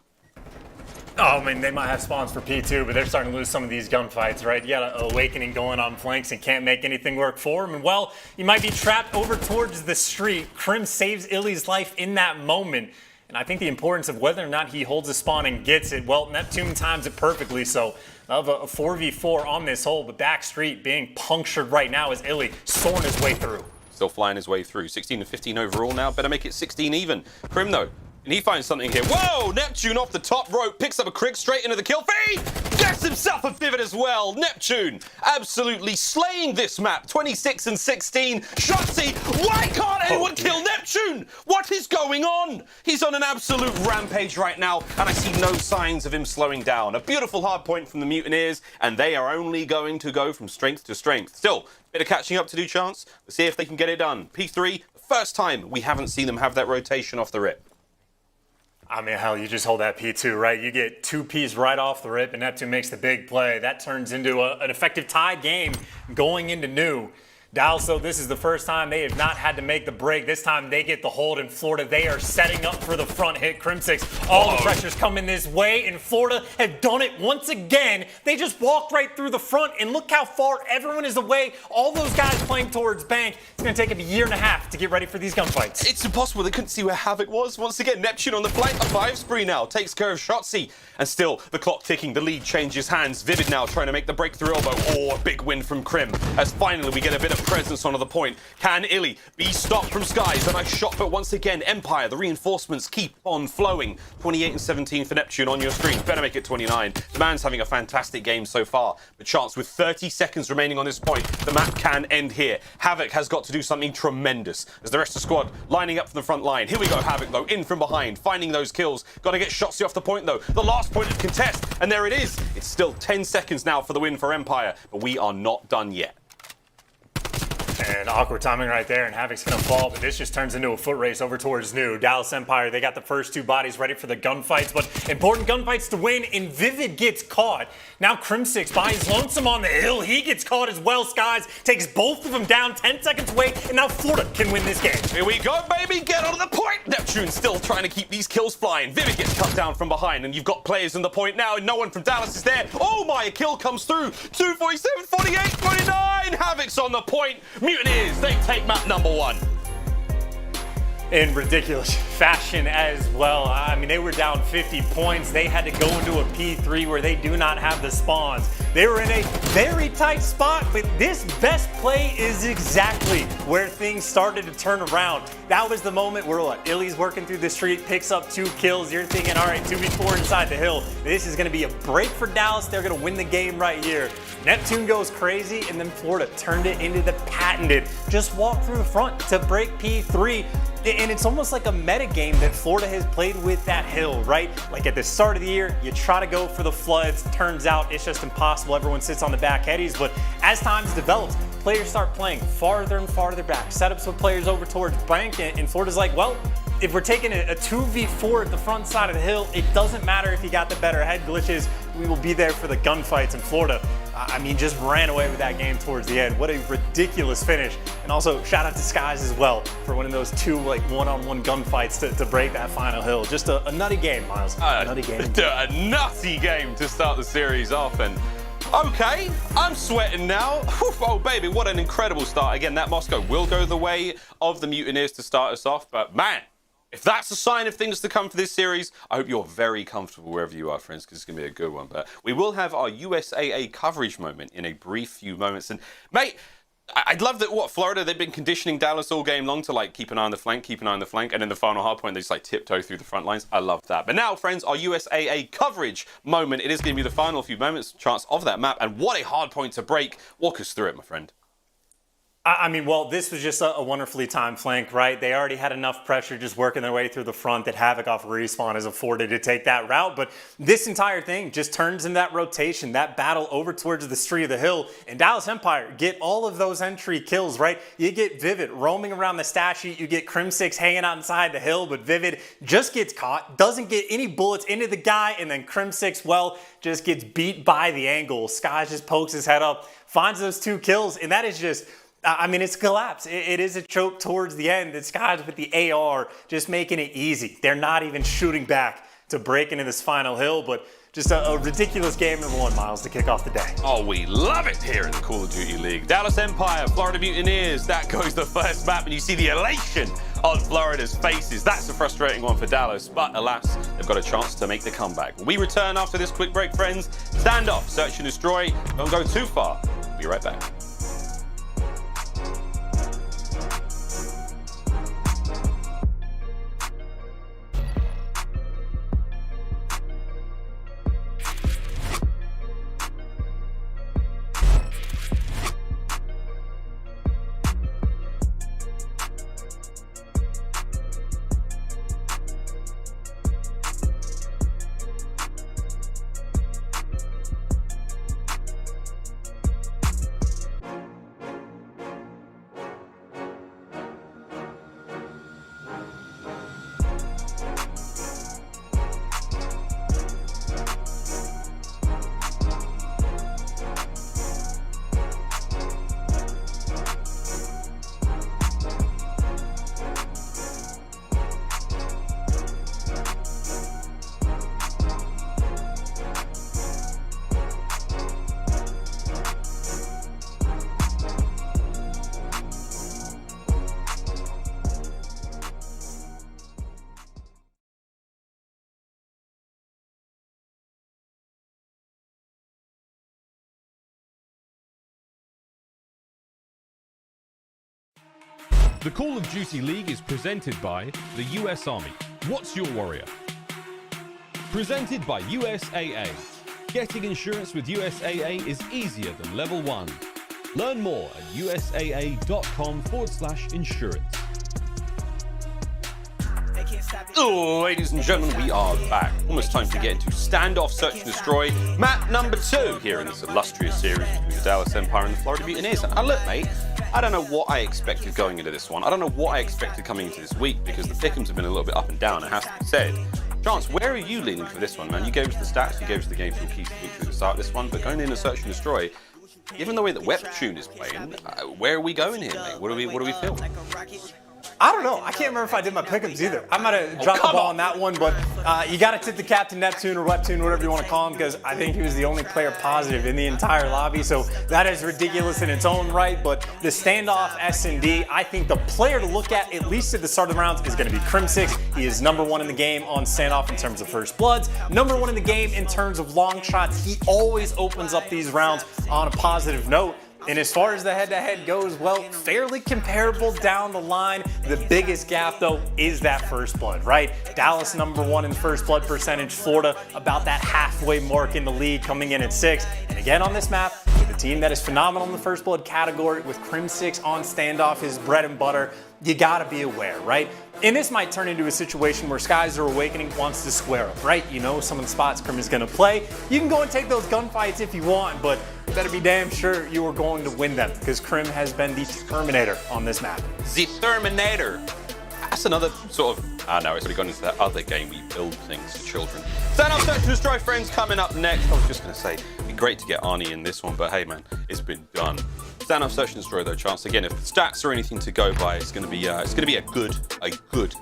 Speaker 7: Oh, man, they might have spawns for P2, but they're starting to lose some of these gunfights, right? You got an Awakening going on flanks and can't make anything work for him. And, well, you might be trapped over towards the street. Crim saves iLLeY's life in that moment. And I think the importance of whether or not he holds a spawn and gets it, well, Neptune times it perfectly. So, of a 4v4 on this hole, but back street being punctured right now as iLLeY soaring his way through.
Speaker 10: Still flying his way through. 16 and 15 overall now. Better make it 16 even. Crim, though. And he finds something here. Whoa! Neptune off the top rope. Picks up a Crick straight into the kill feed. Gets himself a Vivid as well. Neptune absolutely slaying this map. 26 and 16. Shotzzy. Why can't anyone kill Neptune? What is going on? He's on an absolute rampage right now. And I see no signs of him slowing down. A beautiful hard point from the Mutineers. And they are only going to go from strength to strength. Still, a bit of catching up to do, Chance. Let's see if they can get it done. P3, the first time we haven't seen them have that rotation off the rip.
Speaker 7: I mean, hell, you just hold that P2, right? You get 2 Ps right off the rip, and Neptune makes the big play. That turns into an effective tie game going into new. Dallas, though, this is the first time they have not had to make the break. This time they get the hold in Florida. They are setting up for the front hit. Crimsix, all the pressure's coming this way, and Florida have done it once again. They just walked right through the front, and look how far everyone is away. All those guys playing towards bank. It's going to take them a year and a half to get ready for these gunfights.
Speaker 10: It's impossible. They couldn't see where Havoc was. Once again, Neptune on the flank. A 5 spree now. Takes care of Shotzzy. And still, the clock ticking. The lead changes hands. Vivid now trying to make the breakthrough elbow. Oh, a big win from Crim. As finally we get a bit of presence onto the point. Can iLLeY be stopped from Skies? A nice shot, but once again, Empire, the reinforcements keep on flowing. 28 and 17 for Neptune on your screen. Better make it 29. The man's having a fantastic game so far. But Chance, with 30 seconds remaining on this point, the map can end here. Havoc has got to do something tremendous as the rest of the squad lining up from the front line. Here we go, Havoc, though, in from behind, finding those kills. Got to get Shotzzy off the point, though. The last point of contest, and there it is. It's still 10 seconds now for the win for Empire, but we are not done yet.
Speaker 7: And awkward timing right there, and Havoc's going to fall, but this just turns into a foot race over towards new. Dallas Empire, they got the first 2 bodies ready for the gunfights, but important gunfights to win, and Vivid gets caught. Now Crimsix by his lonesome on the hill. He gets caught as well. Skies takes both of them down, 10 seconds away, and now Florida can win this game.
Speaker 10: Here we go, baby. Get onto the point. Neptune still trying to keep these kills flying. Vivid gets cut down from behind, and you've got players in the point now, and no one from Dallas is there. Oh my, a kill comes through. 247, 48, 49. Havoc's on the point. Mutineers, they take map number 1.
Speaker 7: In ridiculous fashion as well. I mean, they were down 50 points. They had to go into a P3 where they do not have the spawns. They were in a very tight spot, but this best play is exactly where things started to turn around. That was the moment where iLLeY's working through the street, picks up 2 kills. You're thinking, all right, 2v4 inside the hill. This is going to be a break for Dallas. They're going to win the game right here. Neptune goes crazy, and then Florida turned it into the patented. Just walk through the front to break P3. And it's almost like a meta game that Florida has played with that hill, right? Like at the start of the year, you try to go for the floods. Turns out it's just impossible. Everyone sits on the back headies. But as time develops, players start playing farther and farther back. Setups with players over towards bank. And Florida's like, well, if we're taking a 2v4 at the front side of the hill, it doesn't matter if you got the better head glitches. We will be there for the gunfights. And Florida, I mean, just ran away with that game towards the end. What a ridiculous finish. And also, shout out to Skies as well for winning those 2 one-on-one gunfights to break that final hill. Just a nutty game, Miles. A nutty game.
Speaker 10: A nutty game to start the series off. And okay, I'm sweating now. Oh, baby, what an incredible start. Again, that Moscow will go the way of the Mutineers to start us off. But man, if that's a sign of things to come for this series, I hope you're very comfortable wherever you are, friends, because it's going to be a good one. But we will have our USAA coverage moment in a brief few moments. And, mate, I'd love that, Florida, they've been conditioning Dallas all game long to, like, keep an eye on the flank, and in the final hard point, they just, like, tiptoe through the front lines. I love that. But now, friends, our USAA coverage moment. It is going to be the final few moments, chance of that map. And what a hard point to break. Walk us through it, my friend.
Speaker 7: I mean, well, this was just a wonderfully timed flank, right? They already had enough pressure just working their way through the front that Havoc off respawn is afforded to take that route. But this entire thing just turns into that rotation, that battle over towards the street of the hill. And Dallas Empire get all of those entry kills, right? You get Vivid roaming around the stat sheet. You get Crimsix hanging out inside the hill, but Vivid just gets caught, doesn't get any bullets into the guy, and then Crimsix, well, just gets beat by the angle. Skies just pokes his head up, finds those 2 kills, and that is just... I mean, it's collapse. It is a choke towards the end. It's guys with the AR just making it easy. They're not even shooting back to break into this final hill, but Just a ridiculous game, number one, Miles, to kick off the day.
Speaker 10: Oh, we love it here in the Call of Duty League. Dallas Empire, Florida Mutineers, that goes the first map, and you see the elation on Florida's faces. That's a frustrating one for Dallas, but alas, they've got a chance to make the comeback. We return after this quick break, friends. Stand off, search and destroy. Don't go too far. Be right back.
Speaker 1: The Call of Duty League is presented by the US Army. What's your warrior? Presented by USAA. Getting insurance with USAA is easier than level 1. Learn more at usaa.com/insurance.
Speaker 10: Oh, ladies and gentlemen, we are back. Almost time to get into Standoff, Search and Destroy, map number 2 here in this illustrious series between the Dallas Empire and the Florida Mutineers. And look, mate, I don't know what I expected going into this one. I don't know what I expected coming into this week because the pick'ems have been a little bit up and down, it has to be said. Chance, where are you leaning for this one, man? You gave us the stats, you gave us the game from keys to victory to start this one, but going in to Search and Destroy, given the way that Webtune is playing, where are we going here, mate? What do we feel?
Speaker 7: I don't know. I can't remember if I did my pick'ems either. I might have dropped the ball on that one, but you got to tip the captain, Neptune or Webtune, whatever you want to call him, because I think he was the only player positive in the entire lobby. So that is ridiculous in its own right. But the standoff S&D, I think the player to look at least at the start of the rounds, is going to be Crimsix. He is #1 in the game on standoff in terms of first bloods. #1 in the game in terms of long shots. He always opens up these rounds on a positive note. And as far as the head-to-head goes, well, fairly comparable down the line. The biggest gap, though, is that first blood, right? Dallas #1 in first blood percentage. Florida about that halfway mark in the league, coming in at 6. And again on this map, with a team that is phenomenal in the first blood category, with Crimsix on standoff, his bread and butter, you gotta be aware, right? And this might turn into a situation where Skies Are Awakening wants to square up, right? You know some of the spots Crim is gonna play. You can go and take those gunfights if you want, but better be damn sure you are going to win them, because Crim has been the Terminator on this map.
Speaker 10: The Terminator. That's another sort of, I know, it's already gone into that other game, we build things for children. Stand Up, Search and Destroy, friends, coming up next. I was just gonna say, it'd be great to get Arnie in this one, but hey man, it's been done. Stand Up, Search and Destroy though, Chance. Again, if the stats are anything to go by, it's gonna be a good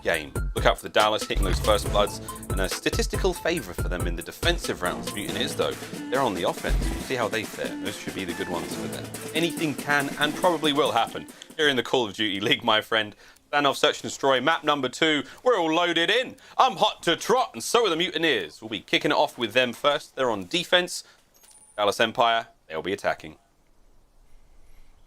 Speaker 10: game. Look out for the Dallas hitting those first bloods, and a statistical favor for them in the defensive rounds. Mutineers though, they're on the offense. We'll see how they fare. Those should be the good ones for them. Anything can and probably will happen here in the Call of Duty League, my friend. Standoff, Search and Destroy, map number 2. We're all loaded in. I'm hot to trot, and so are the Mutineers. We'll be kicking it off with them first. They're on defense. Dallas Empire, they'll be attacking.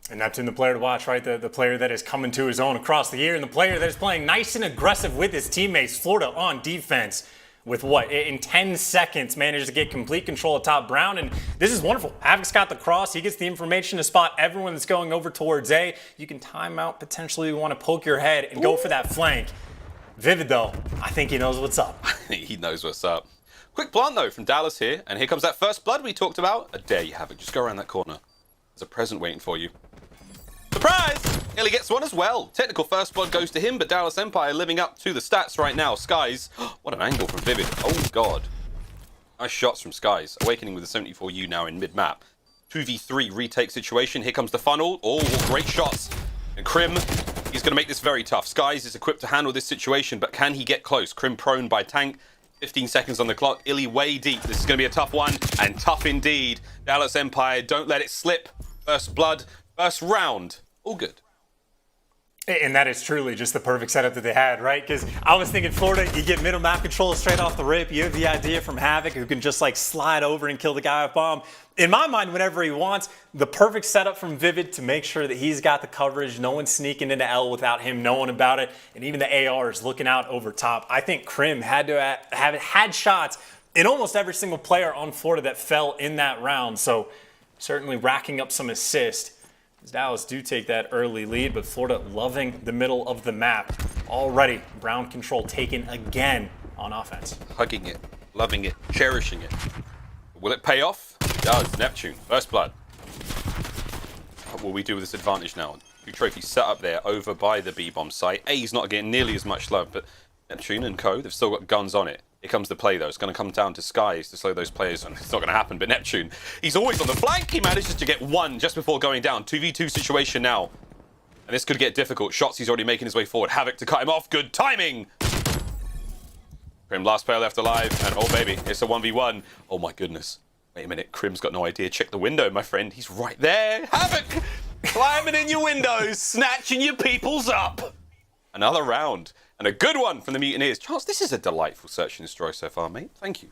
Speaker 7: And Neptune, the player to watch, right? The player that is coming to his own across the year, and the player that is playing nice and aggressive with his teammates. Florida on defense with what? In 10 seconds, managed to get complete control of top Brown, and this is wonderful. Havoc's got the cross. He gets the information to spot everyone that's going over towards A. You can time out, potentially want to poke your head and go for that flank. Vivid, though, I think he knows what's up.
Speaker 10: He knows what's up. Quick plant, though, from Dallas here, and here comes that first blood we talked about. There you have it. Just go around that corner. There's a present waiting for you. Surprise! Nearly gets one as well. Technical first blood goes to him, but Dallas Empire living up to the stats right now. Skies, what an angle from Vivid. Oh God. Nice shots from Skies. Awakening with the 74U now in mid-map. 2v3 retake situation. Here comes the funnel. Oh, great shots. And Crim, he's going to make this very tough. Skies is equipped to handle this situation, but can he get close? Crim prone by tank. 15 seconds on the clock. iLLeY way deep. This is going to be a tough one, and tough indeed. Dallas Empire, don't let it slip. First blood, first round. All good.
Speaker 7: And that is truly just the perfect setup that they had, right? Because I was thinking Florida, you get middle map control straight off the rip. You have the idea from Havoc who can just like slide over and kill the guy with bomb. In my mind, whenever he wants, the perfect setup from Vivid to make sure that he's got the coverage. No one's sneaking into L without him knowing about it. And even the AR is looking out over top. I think Crim had to have had shots in almost every single player on Florida that fell in that round. So certainly racking up some assists. Dallas do take that early lead, but Florida loving the middle of the map. Already, ground control taken again on offense.
Speaker 10: Hugging it, loving it, cherishing it. Will it pay off? It does. Neptune, first blood. What will we do with this advantage now? 2 trophies set up there over by the B-bomb site. A's not getting nearly as much love, but Neptune and co, they've still got guns on it. Here comes the play, though. It's going to come down to Skies to slow those players on. It's not going to happen, but Neptune, he's always on the flank. He manages to get one just before going down. 2v2 situation now. And this could get difficult. Shotzzy's already making his way forward. Havoc to cut him off. Good timing. Crim, last player left alive. And oh, baby, it's a 1v1. Oh, my goodness. Wait a minute. Crim's got no idea. Check the window, my friend. He's right there. Havoc climbing in your windows, snatching your peoples up. Another round. And a good one from the Mutineers. Charles, this is a delightful search and destroy so far, mate. Thank you.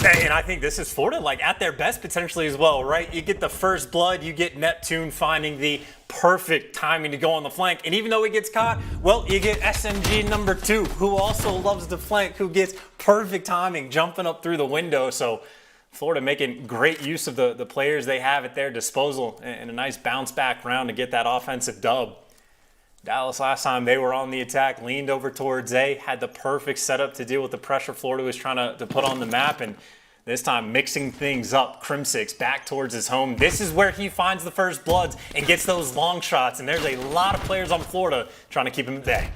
Speaker 7: And I think this is Florida, like, at their best potentially as well, right? You get the first blood, you get Neptune finding the perfect timing to go on the flank. And even though he gets caught, well, you get SMG number 2, who also loves the flank, who gets perfect timing, jumping up through the window. So Florida making great use of the players they have at their disposal, and a nice bounce back round to get that offensive dub. Dallas last time they were on the attack, leaned over towards A, had the perfect setup to deal with the pressure Florida was trying to put on the map, and this time mixing things up. Crimsix back towards his home. This is where he finds the first bloods and gets those long shots, and there's a lot of players on Florida trying to keep him at bay.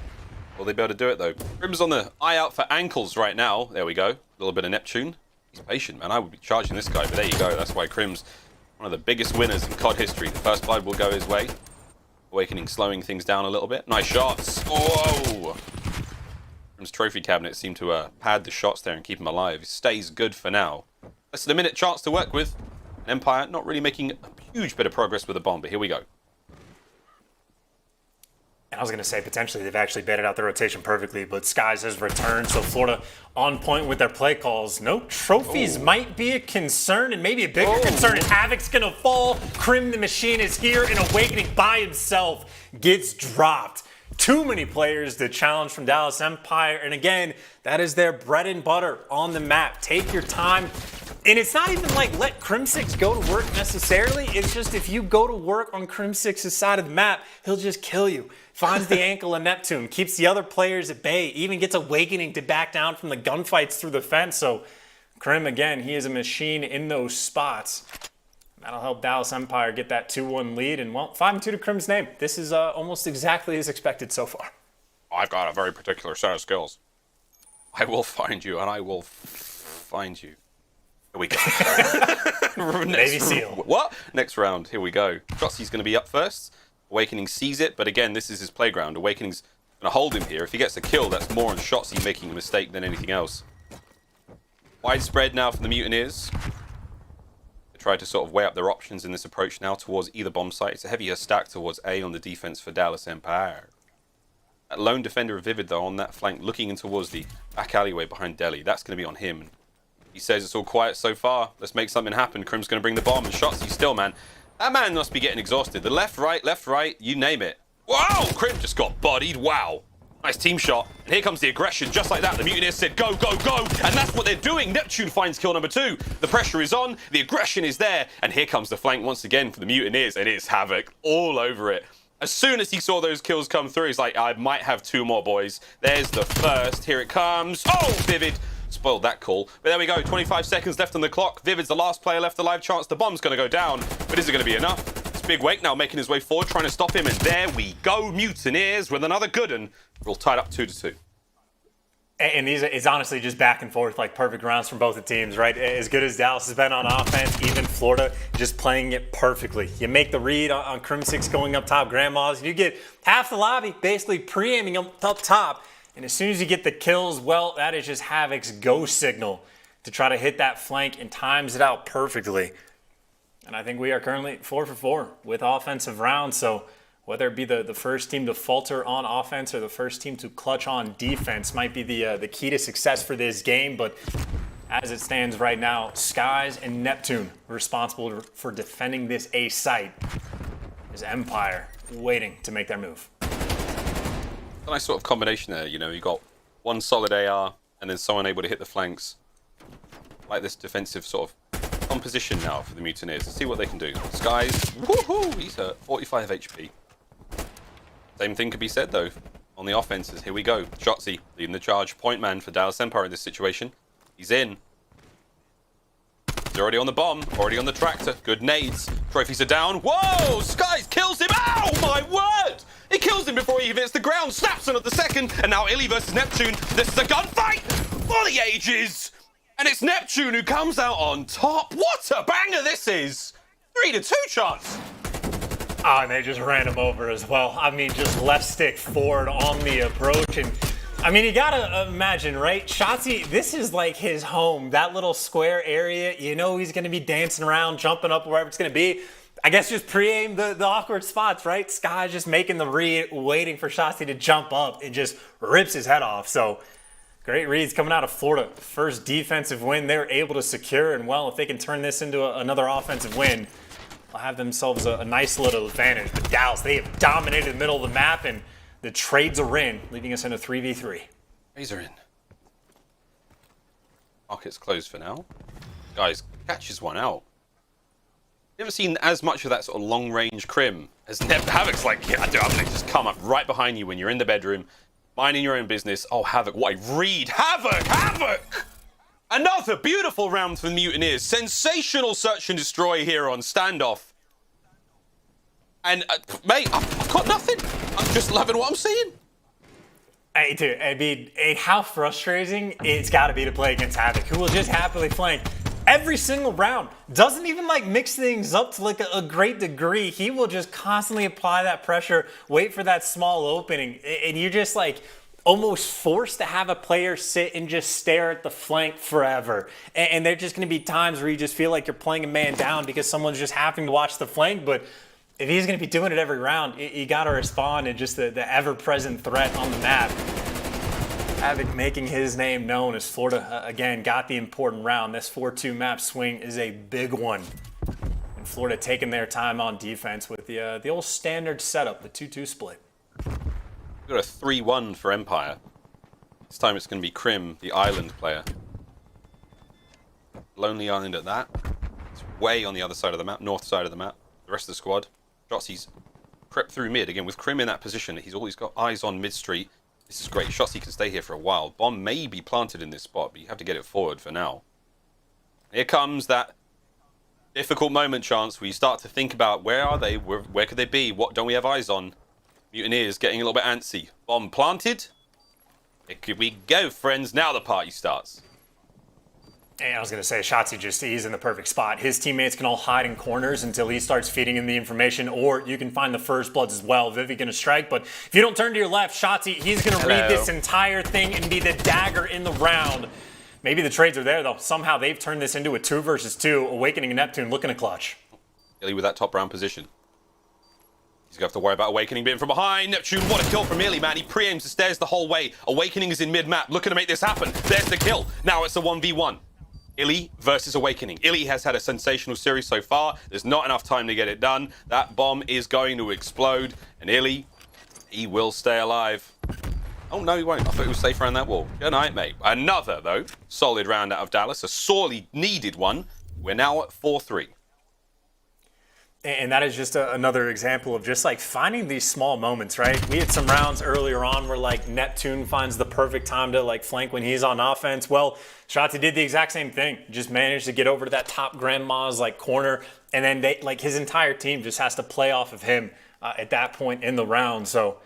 Speaker 10: Will they be able to do it, though? Crim's on the eye out for ankles right now. There we go. A little bit of Neptune. He's patient, man. I would be charging this guy, but there you go. That's why Crim's one of the biggest winners in COD history. The first blood will go his way. Awakening slowing things down a little bit. Nice shots. Whoa! Crim's trophy cabinet seemed to pad the shots there and keep him alive. He stays good for now. Less than a minute chance to work with. Empire not really making a huge bit of progress with the bomb, but here we go.
Speaker 7: I was going to say potentially they've actually baited out the rotation perfectly, but Skies has returned, so Florida on point with their play calls. No trophies might be a concern, and maybe a bigger concern is Havoc's going to fall. Crim the Machine is here, and Awakening by himself gets dropped. Too many players to challenge from Dallas Empire, and again, that is their bread and butter on the map. Take your time. And it's not even like let Crimsix go to work necessarily. It's just if you go to work on Crimsix's side of the map, he'll just kill you. Finds the ankle of Neptune, keeps the other players at bay, even gets Awakening to back down from the gunfights through the fence. So Crim, again, he is a machine in those spots. That'll help Dallas Empire get that 2-1 lead. And, well, 5-2 to Crim's name. This is almost exactly as expected so far.
Speaker 10: I've got a very particular set of skills. I will find you, and I will find you. Here we go.
Speaker 7: Navy SEAL.
Speaker 10: What? Next round. Here we go. Shotzy's going to be up first. Awakening sees it, but again, this is his playground. Awakening's going to hold him here. If he gets a kill, that's more on Shotzzy making a mistake than anything else. Widespread now from the Mutineers. They try to sort of weigh up their options in this approach now towards either bomb site. It's a heavier stack towards A on the defense for Dallas Empire. That lone defender of Vivid, though, on that flank, looking in towards the back alleyway behind Delhi. That's going to be on him. He says it's all quiet so far. Let's make something happen. Crim's going to bring the bomb, and Shotzzy still, man. That man must be getting exhausted. The left, right, you name it. Wow, Crim just got bodied. Wow. Nice team shot. And here comes the aggression. Just like that, the Mutineers said, go, go, go. And that's what they're doing. Neptune finds kill number 2. The pressure is on. The aggression is there. And here comes the flank once again for the Mutineers. And it's Havoc all over it. As soon as he saw those kills come through, he's like, I might have 2 more, boys. There's the first. Here it comes. Oh, Vivid. Spoiled that call. But there we go. 25 seconds left on the clock. Vivid's the last player left alive. Chance the bomb's going to go down. But is it going to be enough? It's Big Wake now making his way forward, trying to stop him. And there we go. Mutineers with another good one. We're all tied up 2-2.
Speaker 7: And these it's honestly just back and forth, like perfect rounds from both the teams, right? As good as Dallas has been on offense, even Florida just playing it perfectly. You make the read on Crimsix going up top, Grandmas, and you get half the lobby basically pre-aiming up top. And as soon as you get the kills, well, that is just Havoc's go signal to try to hit that flank and times it out perfectly. And I think we are currently 4 for 4 with offensive rounds. So whether it be the first team to falter on offense or the first team to clutch on defense might be the key to success for this game. But as it stands right now, Skies and Neptune responsible for defending this A site. Is Empire waiting to make their move.
Speaker 10: A nice sort of combination there, you know, you got one solid AR and then someone able to hit the flanks. Like this defensive sort of composition now for the Mutineers. Let's see what they can do. Skies, woohoo, he's hurt, 45 HP. Same thing could be said though on the offenses. Here we go. Shotzzy leading the charge. Point man for Dallas Empire in this situation. He's in. He's already on the bomb, already on the tractor. Good nades. Trophies are down. Whoa! Skies kills him. Ow! My word! He kills him before he even hits the ground. Snaps on at the second. And now iLLeY versus Neptune. This is a gunfight for the ages. And it's Neptune who comes out on top. What a banger this is. 3-2 chance.
Speaker 7: Oh, and they just ran him over as well. I mean, just left stick forward on the approach. And I mean, you gotta imagine, right? Shotzzy, this is like his home. That little square area, you know he's gonna be dancing around, jumping up wherever it's gonna be. I guess just pre-aim the awkward spots, right? Sky's just making the read, waiting for Shotzzy to jump up and just rips his head off. So great reads coming out of Florida. First defensive win they're able to secure. And well, if they can turn this into another offensive win, they'll have themselves a nice little advantage. But Dallas, they have dominated the middle of the map, and the trades are in, leaving us in a 3v3.
Speaker 10: Trades are in. Market's closed for now. Guys, catches one out. Never seen as much of that sort of long-range crim as Havoc's like, yeah, dude, I'm gonna just come up right behind you when you're in the bedroom, minding your own business. Oh, Havoc, what a read. Havoc! Another beautiful round for the Mutineers. Sensational search and destroy here on standoff. And, mate, I've got nothing. I'm just loving what I'm seeing.
Speaker 7: Hey, dude, I mean, how frustrating it's got to be to play against Havoc, who will just happily flank every single round. Doesn't even, like, mix things up to, like, a great degree. He will just constantly apply that pressure, wait for that small opening, and you're just, like, almost forced to have a player sit and just stare at the flank forever. And there's just going to be times where you just feel like you're playing a man down because someone's just having to watch the flank. But if he's going to be doing it every round, you got to respond and just the ever-present threat on the map. Havoc making his name known as Florida, again, got the important round. This 4-2 map swing is a big one. And Florida taking their time on defense with the old standard setup, the 2-2 split.
Speaker 10: We've got a 3-1 for Empire. This time it's going to be Crim, the island player. Lonely Island at that. It's way on the other side of the map, north side of the map. The rest of the squad. Shotzzy's crept through mid. Again, with Crim in that position, he's always got eyes on mid street. This is great. Shotzzy can stay here for a while. Bomb may be planted in this spot, but you have to get it forward for now. Here comes that difficult moment chance where you start to think about where are they? Where could they be? What don't we have eyes on? Mutineers getting a little bit antsy. Bomb planted. Here we go, friends. Now the party starts.
Speaker 7: And I was going to say, Shotzzy he's in the perfect spot. His teammates can all hide in corners until he starts feeding him the information, or you can find the first bloods as well. Vivi going to strike, but if you don't turn to your left, Shotzzy, he's going to read this entire thing and be the dagger in the round. Maybe the trades are there, though. Somehow they've turned this into a 2 versus 2. Awakening Neptune looking to clutch.
Speaker 10: iLLeY with that top round position. He's going to have to worry about Awakening being from behind. Neptune, what a kill from iLLeY, man. He pre-aims the stairs the whole way. Awakening is in mid-map, looking to make this happen. There's the kill. Now it's a 1v1. iLLeY versus Awakening. iLLeY has had a sensational series so far. There's not enough time to get it done. That bomb is going to explode. And iLLeY, he will stay alive. Oh, no, he won't. I thought he was safe around that wall. Good night, mate. Another, though, solid round out of Dallas. A sorely needed one. We're now at 4-3.
Speaker 7: And that is just another example of just like finding these small moments, right? We had some rounds earlier on where like Neptune finds the perfect time to like flank when he's on offense. Well, Shotzzy did the exact same thing. Just managed to get over to that top grandma's like corner, and then they like his entire team just has to play off of him at that point in the round. So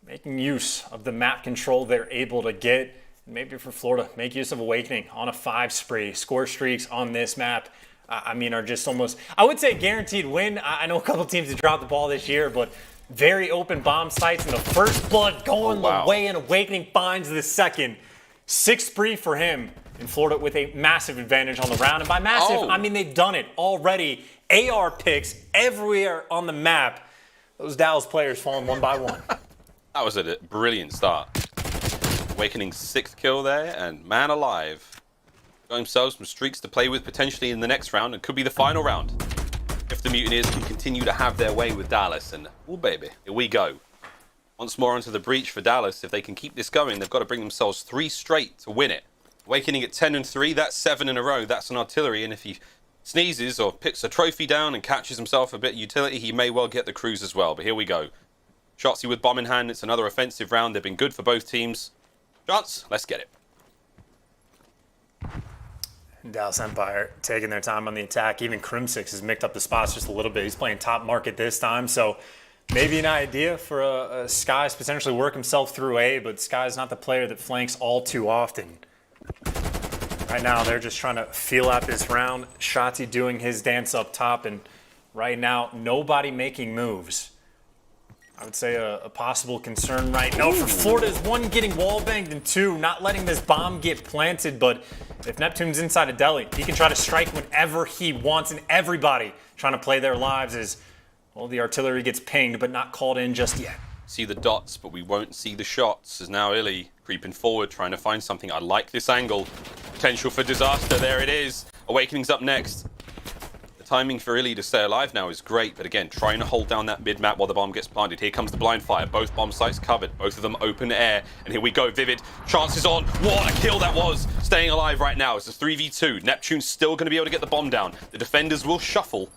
Speaker 7: making use of the map control they're able to get. Maybe for Florida, make use of Awakening on a 5 spree. Score streaks on this map, I mean, are just almost, I would say, guaranteed win. I know a couple teams have dropped the ball this year, but very open bomb sites, and the first blood going the way, and Awakening finds the second. 6th spree for him, and Florida with a massive advantage on the round. And by massive, I mean they've done it already. AR picks everywhere on the map. Those Dallas players falling one by one.
Speaker 10: That was a brilliant start. Awakening's 6th kill there, and man alive. Got themselves some streaks to play with potentially in the next round, and could be the final round. If the Mutineers can continue to have their way with Dallas, and oh baby, here we go. Once more onto the breach for Dallas. If they can keep this going, they've got to bring themselves 3 straight to win it. Awakening at 10-3, that's 7 in a row. That's an artillery, and if he sneezes or picks a trophy down and catches himself a bit of utility, he may well get the cruise as well. But here we go. Shotzzy with bomb in hand. It's another offensive round. They've been good for both teams. Chance, let's get it.
Speaker 7: Dallas Empire taking their time on the attack. Even Crimsix has mixed up the spots just a little bit. He's playing top market this time, so maybe an idea for a Sky's potentially work himself through A, but Sky's not the player that flanks all too often. Right now, they're just trying to feel out this round. Shotzzy doing his dance up top, and right now, nobody making moves. I would say a possible concern right now for Florida is 1, getting wall banged, and 2, not letting this bomb get planted. But if Neptune's inside of Delhi, he can try to strike whenever he wants, and everybody trying to play their lives as, well, the artillery gets pinged but not called in just yet.
Speaker 10: See the dots, but we won't see the shots, as now iLLeY creeping forward, trying to find something. I like this angle. Potential for disaster. There it is. Awakening's up next. The timing for iLLeY to stay alive now is great, but again, trying to hold down that mid-map while the bomb gets planted. Here comes the blind fire. Both bomb sites covered. Both of them open air. And here we go. Vivid. Chances on. What a kill that was. Staying alive right now. It's a 3v2. Neptune's still going to be able to get the bomb down. The defenders will shuffle.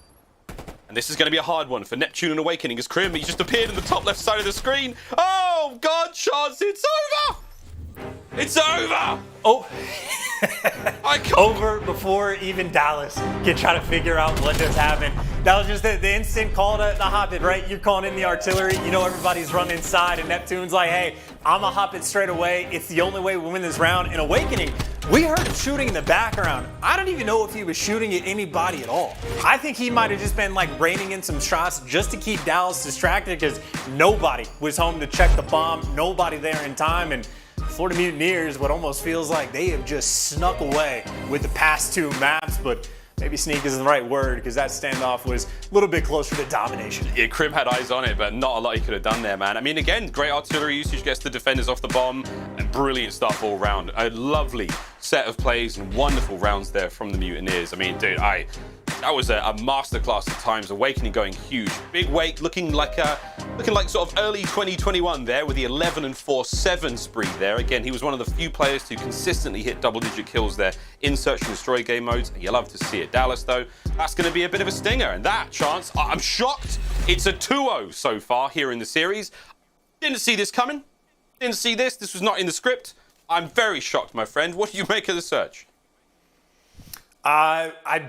Speaker 10: And this is going to be a hard one for Neptune and Awakening, as Crim, he just appeared in the top left side of the screen. Oh, God, Chance, it's over! It's over!
Speaker 7: Oh.
Speaker 10: I can't.
Speaker 7: Over before even Dallas can try to figure out what just happened. That was just the instant call to hop it, right? You're calling in the artillery. You know everybody's running inside, and Neptune's like, hey, I'm going to hop it straight away. It's the only way we win this round. And Awakening, we heard him shooting in the background. I don't even know if he was shooting at anybody at all. I think he might have just been like raining in some shots just to keep Dallas distracted, because nobody was home to check the bomb. Nobody there in time. And Florida Mutineers, what almost feels like they have just snuck away with the past 2 maps, but maybe sneak isn't the right word, because that standoff was a little bit closer to domination.
Speaker 10: Yeah, Crim had eyes on it, but not a lot he could have done there, man. I mean, again, great artillery usage gets the defenders off the bomb, and brilliant stuff all round. A lovely set of plays and wonderful rounds there from the Mutineers. I mean, dude, that was a masterclass at times. Awakening going huge. Big Wake looking like sort of early 2021 there, with the 11-4-7 spree there. Again, he was one of the few players to consistently hit double-digit kills there in search and destroy game modes. You love to see it. Dallas, though, that's going to be a bit of a stinger. And that, Chance, I'm shocked. It's a 2-0 so far here in the series. Didn't see this coming. Didn't see this. This was not in the script. I'm very shocked, my friend. What do you make of the search?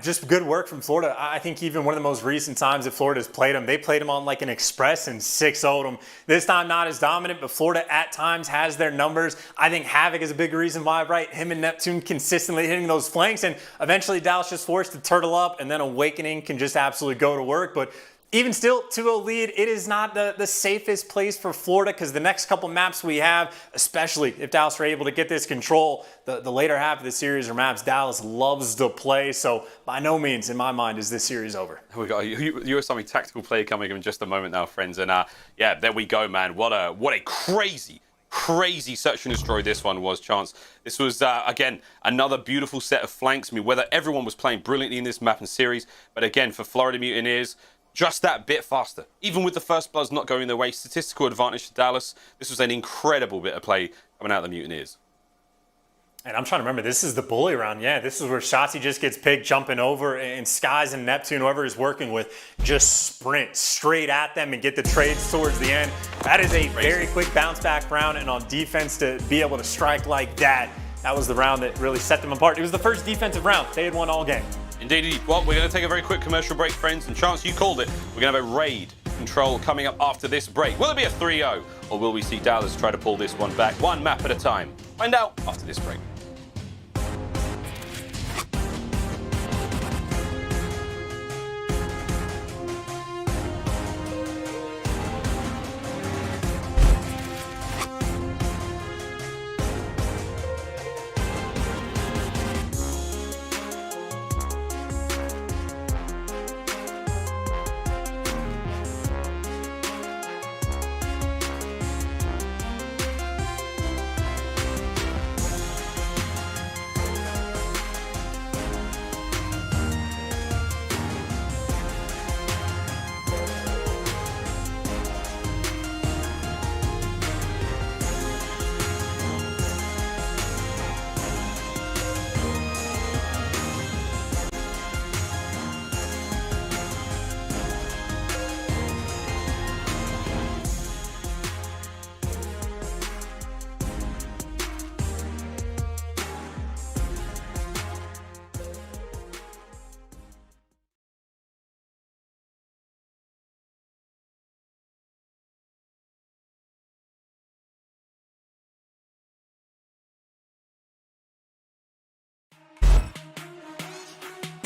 Speaker 7: Just good work from Florida. I think even one of the most recent times that Florida's played them, they played them on like an express and 6-0'd them. This time not as dominant, but Florida at times has their numbers. I think Havoc is a big reason why, right? Him and Neptune consistently hitting those flanks, and eventually Dallas just forced to turtle up, and then Awakening can just absolutely go to work. But even still, 2-0 lead, it is not the safest place for Florida, because the next couple maps we have, especially if Dallas are able to get this control, the later half of the series are maps Dallas loves to play. So by no means, in my mind, is this series over.
Speaker 10: We got you have something tactical play coming in just a moment now, friends. And yeah, there we go, man. What a crazy search and destroy this one was, Chance. This was, again, another beautiful set of flanks. I mean, whether everyone was playing brilliantly in this map and series, but again, for Florida Mutineers, just that bit faster. Even with the first bloods not going their way, statistical advantage to Dallas. This was an incredible bit of play coming out of the Mutineers.
Speaker 7: And I'm trying to remember, this is the bully round. Yeah, this is where Shotzzy just gets picked jumping over, and Skies and Neptune, whoever he's working with, just sprint straight at them and get the trades towards the end. That is a very quick bounce back round, and on defense to be able to strike like that, that was the round that really set them apart. It was the first defensive round. They had won all game.
Speaker 10: Indeed. Well, we're going to take a very quick commercial break, friends, and Chance, you called it. We're going to have a raid control coming up after this break. Will it be a 3-0, or will we see Dallas try to pull this one back, one map at a time? Find out after this break.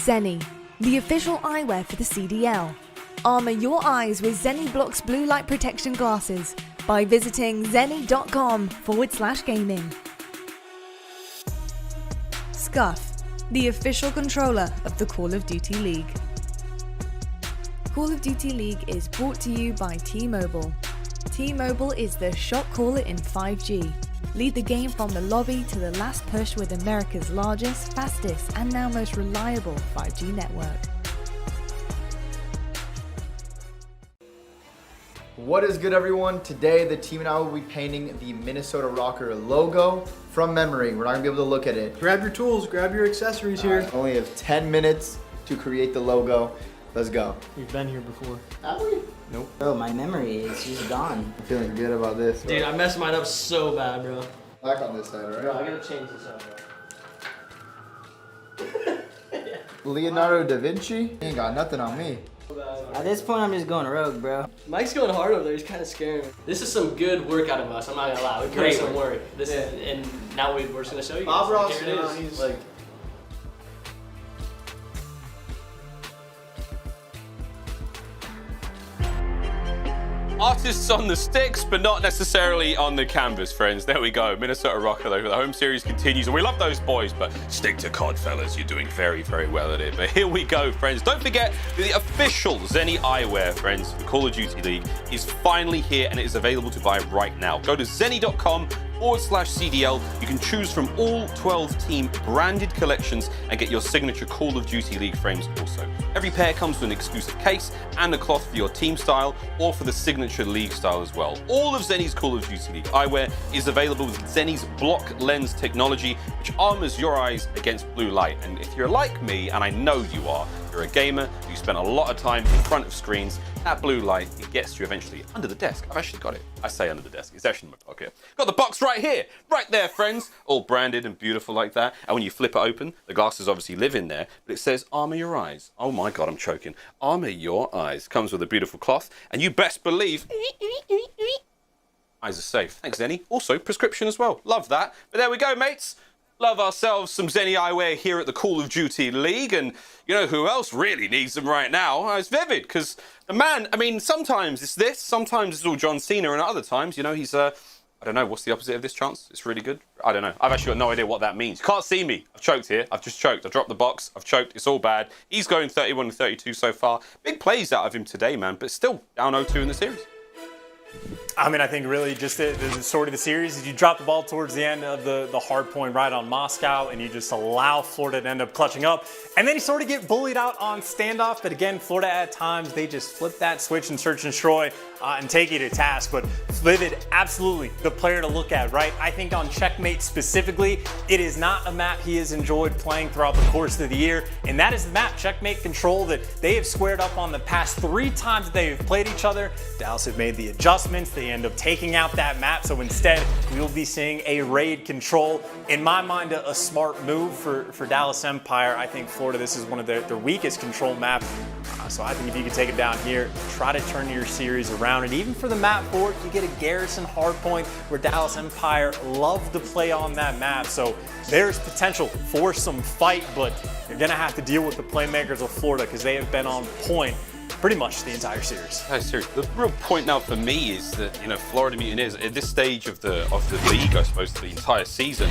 Speaker 6: Seany, the official eyewear for the CDL. Armor your eyes with Seany Blocks blue light protection glasses by visiting seany.com/gaming. Scuff, the official controller of the Call of Duty League. Call of Duty League is brought to you by T-Mobile. T-Mobile is the shot caller in 5G. Lead the game from the lobby to the last push with America's largest, fastest, and now most reliable 5G network.
Speaker 13: What is good, everyone? Today the team and I will be painting the Minnesota Røkkr logo from memory. We're not gonna be able to look at it.
Speaker 14: Grab your tools, grab your accessories here.
Speaker 13: Only have 10 minutes to create the logo. Let's go.
Speaker 14: We've been here before.
Speaker 13: Have we? Nope.
Speaker 15: Bro, my memory is just gone.
Speaker 13: I'm feeling good about this.
Speaker 14: Dude, I messed mine up so bad, bro.
Speaker 13: Black on this side, right?
Speaker 14: Bro, I gotta change this up, bro.
Speaker 13: Leonardo da Vinci? He ain't got nothing on me.
Speaker 15: At this point, I'm just going rogue, bro.
Speaker 14: Mike's going hard over there. He's kind of scaring me. This is some good work out of us. I'm not gonna lie. We put in some work. This is, and now we're just gonna show you guys.
Speaker 13: Bob
Speaker 14: Here it is.
Speaker 13: he's like.
Speaker 10: Artists on the sticks, but not necessarily on the canvas, friends. There we go. Minnesota Røkkr, though. The home series continues, and we love those boys, but stick to COD, fellas. You're doing very, very well at it. But here we go, friends. Don't forget, the official Seany eyewear, friends, for Call of Duty League is finally here, and it is available to buy right now. Go to seany.com/CDL. You can choose from all 12 team branded collections and get your signature Call of Duty League frames also. Every pair comes with an exclusive case and a cloth for your team style or for the signature league style as well. All of Seany's Call of Duty League eyewear is available with Seany's block lens technology, which armors your eyes against blue light. And if you're like me, and I know you are, you're a gamer, you spend a lot of time in front of screens, that blue light, it gets you eventually under the desk. I've actually got it. I say under the desk. It's actually in my pocket. Got the box right here. Right there, friends. All branded and beautiful like that. And when you flip it open, the glasses obviously live in there, but it says armor your eyes. Oh my God, I'm choking. Armor your eyes. Comes with a beautiful cloth, and you best believe eyes are safe. Thanks, Seany. Also, prescription as well. Love that. But there we go, mates. Love ourselves some Seany eyewear here at the Call of Duty League, and you know who else really needs them right now? It's Vivid, because the man, I mean, sometimes it's this, sometimes it's all John Cena, and other times, you know, he's, I don't know, what's the opposite of this, Chance? It's really good? I don't know. I've actually got no idea what that means. You can't see me. I've choked here. I've just choked. I dropped the box. I've choked. It's all bad. He's going 31 and 32 so far. Big plays out of him today, man, but still down 0-2 in the series.
Speaker 7: I mean, I think really just the story of the series is you drop the ball towards the end of the hard point right on Moscow, and you just allow Florida to end up clutching up. And then you sort of get bullied out on standoff. But again, Florida at times, they just flip that switch and search and destroy and take you to task. But Vivid, absolutely the player to look at, right? I think on Checkmate specifically, it is not a map he has enjoyed playing throughout the course of the year. And that is the map, Checkmate Control, that they have squared up on the past 3 times that they have played each other. Dallas have made the adjustments. They end up taking out that map, so instead we will be seeing a raid control. In my mind, a smart move for Dallas Empire. I think Florida, this is one of their weakest control maps, so I think if you can take it down here, try to turn your series around. And even for the map board, you get a Garrison hardpoint where Dallas Empire love to play on that map, so there's potential for some fight, but you're gonna have to deal with the playmakers of Florida because they have been on point pretty much the entire series.
Speaker 10: No, seriously. The real point now for me is that, you know, Florida Mutineers, at this stage of the league, I suppose, the entire season,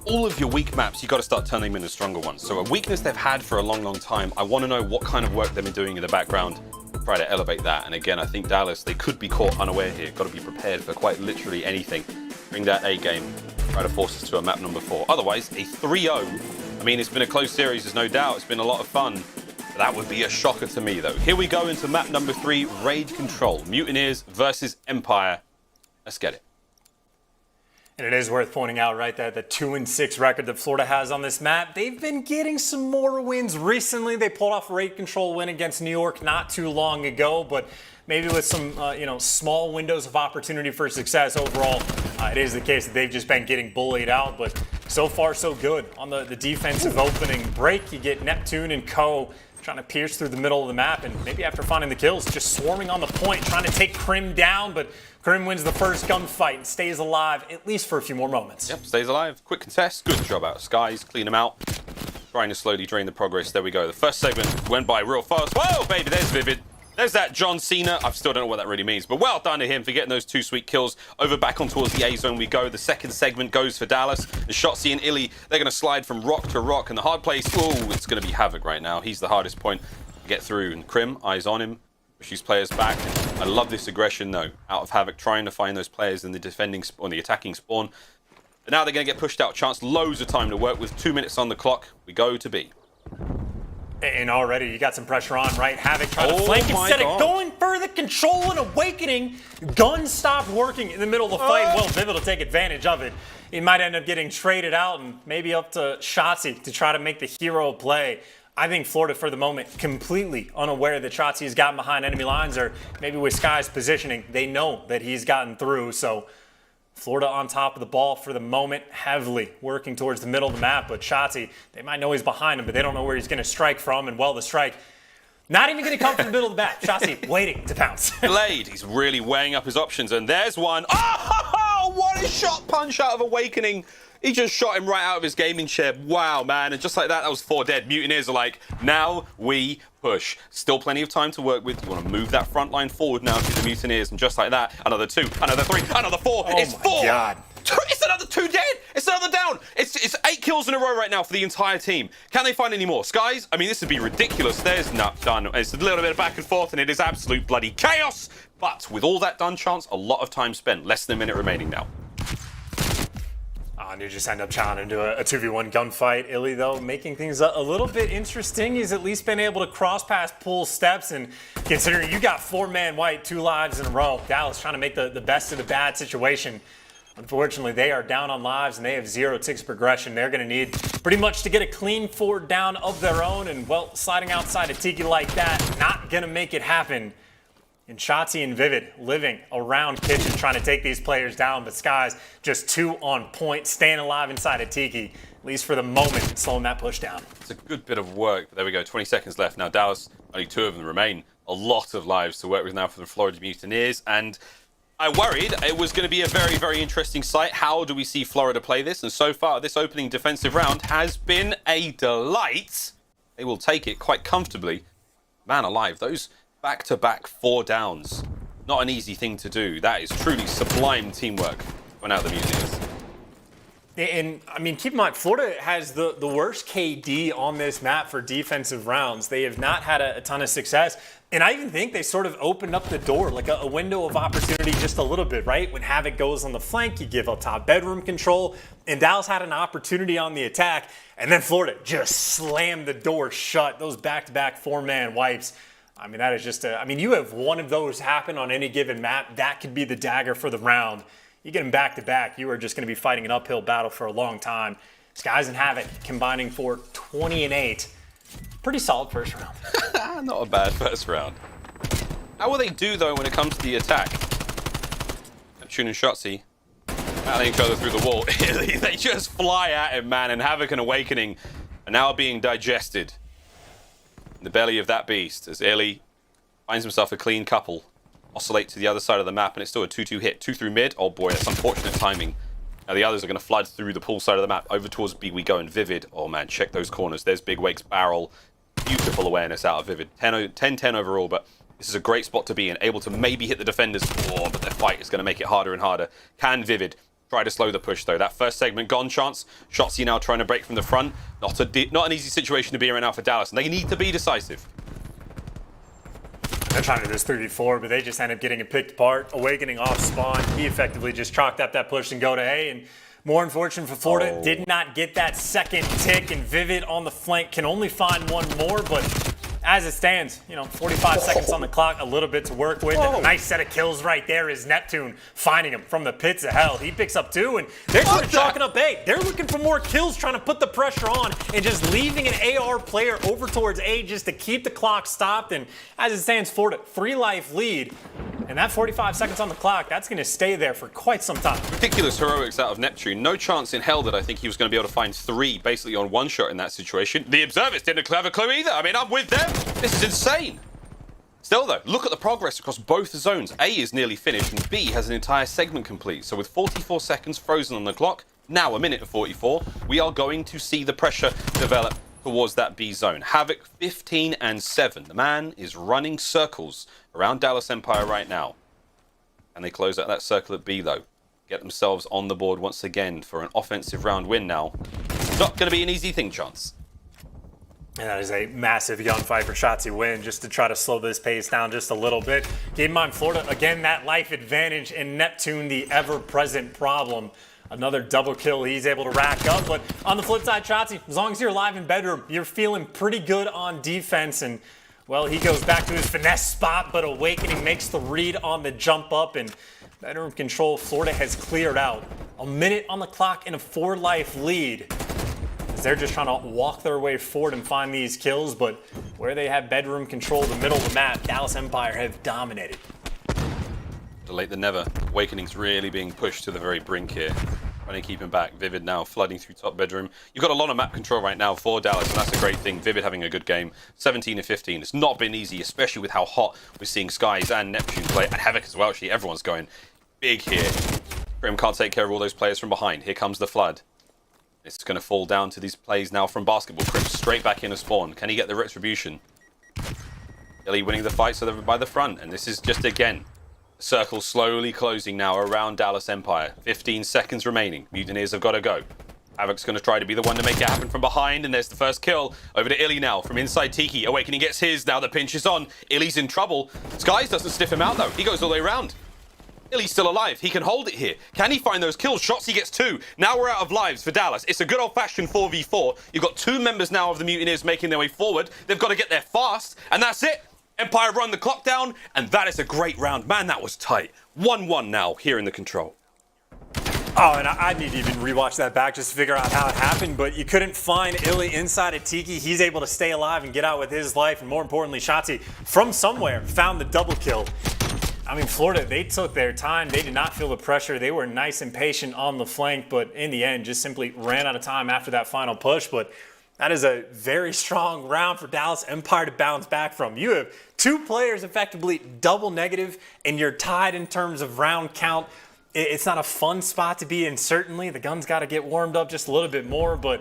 Speaker 10: all of your weak maps, you got to start turning them into stronger ones. So a weakness they've had for a long, long time, I want to know what kind of work they've been doing in the background, try to elevate that. And again, I think Dallas, they could be caught unaware here. Got to be prepared for quite literally anything. Bring that A game, try to force us to a map number 4. Otherwise, a 3-0. I mean, it's been a close series, there's no doubt. It's been a lot of fun. That would be a shocker to me, though. Here we go into map number 3, Raid Control. Mutineers versus Empire. Let's get it.
Speaker 7: And it is worth pointing out, right, that the 2-6 record that Florida has on this map, they've been getting some more wins recently. They pulled off a Raid Control win against New York not too long ago, but maybe with some, small windows of opportunity for success overall, it is the case that they've just been getting bullied out, but so far so good. On the defensive opening break, you get Neptune and Co. trying to pierce through the middle of the map, and maybe after finding the kills, just swarming on the point, trying to take Crim down, but Crim wins the first gunfight and stays alive, at least for a few more moments.
Speaker 10: Yep, stays alive. Quick contest. Good job out of Skies. Clean him out. trying to slowly drain the progress. There we go. The first segment went by real fast. Whoa, baby, there's Vivid. There's that John Cena. I still don't know what that really means, but well done to him for getting those 2 sweet kills. Over back on towards the A zone we go. The second segment goes for Dallas. And Shotzzy and iLLeY, they're going to slide from rock to rock. And the hard place, oh, it's going to be Havok right now. He's the hardest point to get through. And Crim, eyes on him. Pushes players back. I love this aggression, though, out of Havok, trying to find those players in the defending or the attacking spawn. But now they're going to get pushed out. Chance loads of time to work with. 2 minutes on the clock. We go to B.
Speaker 7: And already you got some pressure on, right? Havok trying to flank instead of going for the control and awakening. Gun stopped working in the middle of the fight. Well, Vivid will take advantage of it. He might end up getting traded out and maybe up to Shotzzy to try to make the hero play. I think Florida, for the moment, completely unaware that Shotzzy has gotten behind enemy lines, or maybe with Sky's positioning, they know that he's gotten through. So Florida on top of the ball for the moment, heavily working towards the middle of the map. But Shotzzy, they might know he's behind him, but they don't know where he's going to strike from. And well, the strike, not even going to come from the middle of the map. Shotzzy waiting to pounce.
Speaker 10: Delayed. He's really weighing up his options. And there's one. Oh, what a shot punch out of Awakening. He just shot him right out of his gaming chair. Wow, man. And just like that, that was 4 dead. Mutineers are like, now we push. Still plenty of time to work with. You want to move that front line forward now to the Mutineers. And just like that, another 2, another 3, another 4. It's 4.
Speaker 7: God.
Speaker 10: It's another 2 dead. It's another down. It's 8 kills in a row right now for the entire team. Can they find any more? Skies? I mean, this would be ridiculous. There's not done. It's a little bit of back and forth, and it is absolute bloody chaos. But with all that done, Chance, a lot of time spent. Less than a minute remaining now.
Speaker 7: And you just end up challenging into a 2v1 gunfight. iLLeY, though, making things a little bit interesting. He's at least been able to cross past pool steps, and considering you got 4-man white 2 lives in a row, Dallas trying to make the best of the bad situation. Unfortunately, they are down on lives, and they have 0 ticks progression. They're going to need pretty much to get a clean 4 down of their own, and, well, sliding outside a Tiki like that, not going to make it happen. And Shotzzy and Vivid living around Kitchen trying to take these players down, but Sky's just 2 on point, staying alive inside of Tiki, at least for the moment, slowing that push down.
Speaker 10: It's a good bit of work, but there we go, 20 seconds left. Now Dallas, only 2 of them remain. A lot of lives to work with now for the Florida Mutineers, and I worried it was going to be a very, very interesting sight. How do we see Florida play this? And so far, this opening defensive round has been a delight. They will take it quite comfortably. Man alive, those back-to-back 4 downs. Not an easy thing to do. That is truly sublime teamwork when out the Mutineers.
Speaker 7: And, I mean, keep in mind, Florida has the worst KD on this map for defensive rounds. They have not had a ton of success. And I even think they sort of opened up the door, like a window of opportunity just a little bit, right? When Havok goes on the flank, you give up top bedroom control. And Dallas had an opportunity on the attack. And then Florida just slammed the door shut. Those back-to-back 4-man wipes. I mean, that is just I mean, you have one of those happen on any given map. That could be the dagger for the round. You get them back-to-back, you are just going to be fighting an uphill battle for a long time. Skies and Havok combining for 20 and 8. Pretty solid first round.
Speaker 10: Not a bad first round. How will they do, though, when it comes to the attack? Neptune and Shotzzy battling each other through the wall. They just fly at him, man, and Havok and Awakening are now being digested in the belly of that beast as iLLeY finds himself a clean couple. Oscillate to the other side of the map, and it's still a 2-2 hit. 2 through mid. Oh boy, that's unfortunate timing. Now the others are going to flood through the pool side of the map. Over towards B we go, and Vivid. Oh man, check those corners. There's Big Wake's barrel. Beautiful awareness out of Vivid. 10-10 overall, but this is a great spot to be in. Able to maybe hit the defenders. Oh, but their fight is going to make it harder and harder. Can Vivid try to slow the push, though? That first segment gone, Chance. Shotzzy now trying to break from the front. Not an easy situation to be in right now for Dallas, and they need to be decisive.
Speaker 7: They're trying to do this 3v4, but they just end up getting it picked apart. Awakening off spawn. He effectively just chalked up that push and go to A. And more unfortunate for Florida, did not get that second tick. And Vivid on the flank can only find one more, but as it stands, 45 seconds on the clock, a little bit to work with. And a nice set of kills right there is Neptune finding him from the pits of hell. He picks up 2, and they're sort of chalking up A. They're looking for more kills, trying to put the pressure on, and just leaving an AR player over towards A just to keep the clock stopped. And as it stands, Florida, 3-life lead. And that 45 seconds on the clock, that's going to stay there for quite some time.
Speaker 10: Ridiculous heroics out of Neptune. No chance in hell that I think he was going to be able to find 3 basically on one shot in that situation. The observers didn't have a clue either. I mean, I'm with them. This is insane. Still, though, look at the progress across both the zones. A is nearly finished, and B has an entire segment complete. So with 44 seconds frozen on the clock, now a minute and 44, we are going to see the pressure develop towards that B zone. Havoc 15 and 7. The man is running circles around Dallas Empire right now. And they close out that circle at B though. Get themselves on the board once again for an offensive round win now. Not going to be an easy thing, Chance.
Speaker 7: And that is a massive gunfight for Shotzzy win, just to try to slow this pace down just a little bit. Keep in mind, Florida, again, that life advantage, and Neptune, the ever-present problem. Another double kill he's able to rack up. But on the flip side, Shotzzy, as long as you're alive in bedroom, you're feeling pretty good on defense. And, well, he goes back to his finesse spot, but Awakening makes the read on the jump up. And bedroom control, Florida has cleared out. A minute on the clock and a 4-life lead. They're just trying to walk their way forward and find these kills, but where they have bedroom control, the middle of the map, Dallas Empire have dominated.
Speaker 10: The late than never. Awakening's really being pushed to the very brink here. Trying to keep him back. Vivid now flooding through top bedroom. You've got a lot of map control right now for Dallas, and that's a great thing. Vivid having a good game. 17 and 15. It's not been easy, especially with how hot we're seeing Skies and Neptune play, and Havoc as well. Actually, everyone's going big here. Grim can't take care of all those players from behind. Here comes the flood. It's going to fall down to these plays now from Basketball. Crimp straight back in a spawn. Can he get the retribution? iLLeY winning the fight so they're by the front. And this is just, again, circle slowly closing now around Dallas Empire. 15 seconds remaining. Mutineers have got to go. Havoc's going to try to be the one to make it happen from behind. And there's the first kill. Over to iLLeY now from inside Tiki. Awakening gets his. Now the pinch is on. iLLeY's in trouble. Skies doesn't stiff him out, though. He goes all the way around. iLLeY's still alive. He can hold it here. Can he find those kills? Shotzzy gets 2. Now we're out of lives for Dallas. It's a good old-fashioned 4v4. You've got 2 members now of the Mutineers making their way forward. They've got to get there fast, and that's it. Empire run the clock down, and that is a great round. Man, that was tight. 1-1 now here in the control.
Speaker 7: Oh, and I need to even rewatch that back just to figure out how it happened, but you couldn't find iLLeY inside of Tiki. He's able to stay alive and get out with his life, and more importantly, Shotzzy, from somewhere, found the double kill. I mean, Florida, they took their time. They did not feel the pressure. They were nice and patient on the flank, but in the end, just simply ran out of time after that final push. But that is a very strong round for Dallas Empire to bounce back from. You have 2 players effectively double negative, and you're tied in terms of round count. It's not a fun spot to be in, certainly. The gun's got to get warmed up just a little bit more, but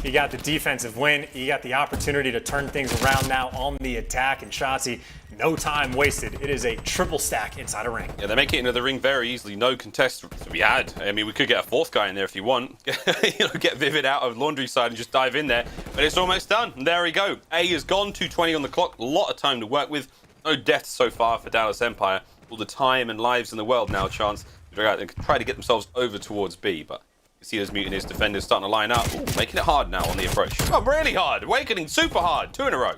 Speaker 7: you got the defensive win. You got the opportunity to turn things around now on the attack, and Shotzzy, no time wasted. It is a triple stack inside a ring.
Speaker 10: Yeah, they make it into the ring very easily. No contest to be had. I mean, we could get a 4th guy in there if you want. Get Vivid out of laundry side and just dive in there. But it's almost done. And there we go. A is gone. 2:20 on the clock. A lot of time to work with. No deaths so far for Dallas Empire. All the time and lives in the world now. Chance to try to get themselves over towards B, but you see those Mutineers defenders starting to line up. Ooh, making it hard now on the approach. Oh, really hard. Awakening super hard. 2 in a row.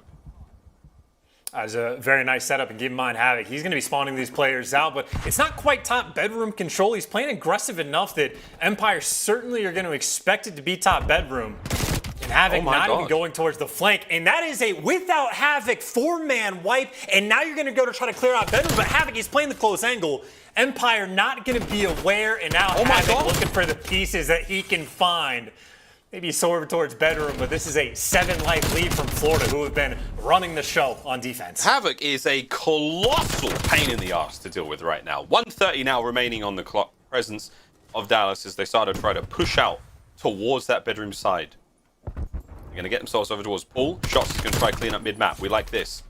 Speaker 7: That was a very nice setup, and keep in mind, Havoc, he's going to be spawning these players out, but it's not quite top bedroom control. He's playing aggressive enough that Empire certainly are going to expect it to be top bedroom. And Havoc not even going towards the flank, and that is a, without Havoc, 4-man wipe, and now you're going to go to try to clear out bedroom, but Havoc is playing the close angle. Empire not going to be aware, and now Havoc looking for the pieces that he can find. Maybe over towards bedroom, but this is a 7-life lead from Florida, who have been running the show on defense.
Speaker 10: Havoc is a colossal pain in the arse to deal with right now. 1:30 now remaining on the clock. Presence of Dallas as they start to try to push out towards that bedroom side. They're going to get themselves over towards Paul. Shotzzy is going to try clean up mid-map. We like this.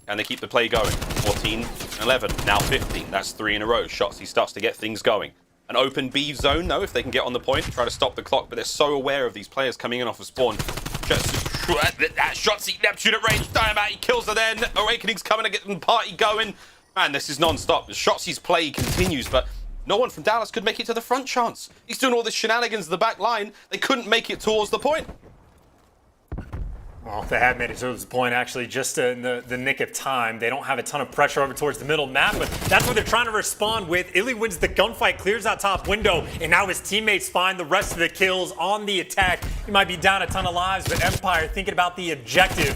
Speaker 10: And they keep the play going. 14, 11, now 15. That's 3 in a row. Shotzzy starts to get things going. An open B zone, though, if they can get on the point, try to stop the clock, but they're so aware of these players coming in off of spawn. Shotzzy, Neptune at range, Dynamite, he kills her then. Awakening's coming to get the party going. Man, this is non-stop. Shotzzy's play continues, but no one from Dallas could make it to the front. Chance. He's doing all the shenanigans in the back line. They couldn't make it towards the point.
Speaker 7: Well, they have made it towards the point, actually, just in the nick of time. They don't have a ton of pressure over towards the middle map, but that's what they're trying to respond with. iLLeY wins the gunfight, clears that top window, and now his teammates find the rest of the kills on the attack. He might be down a ton of lives, but Empire thinking about the objective.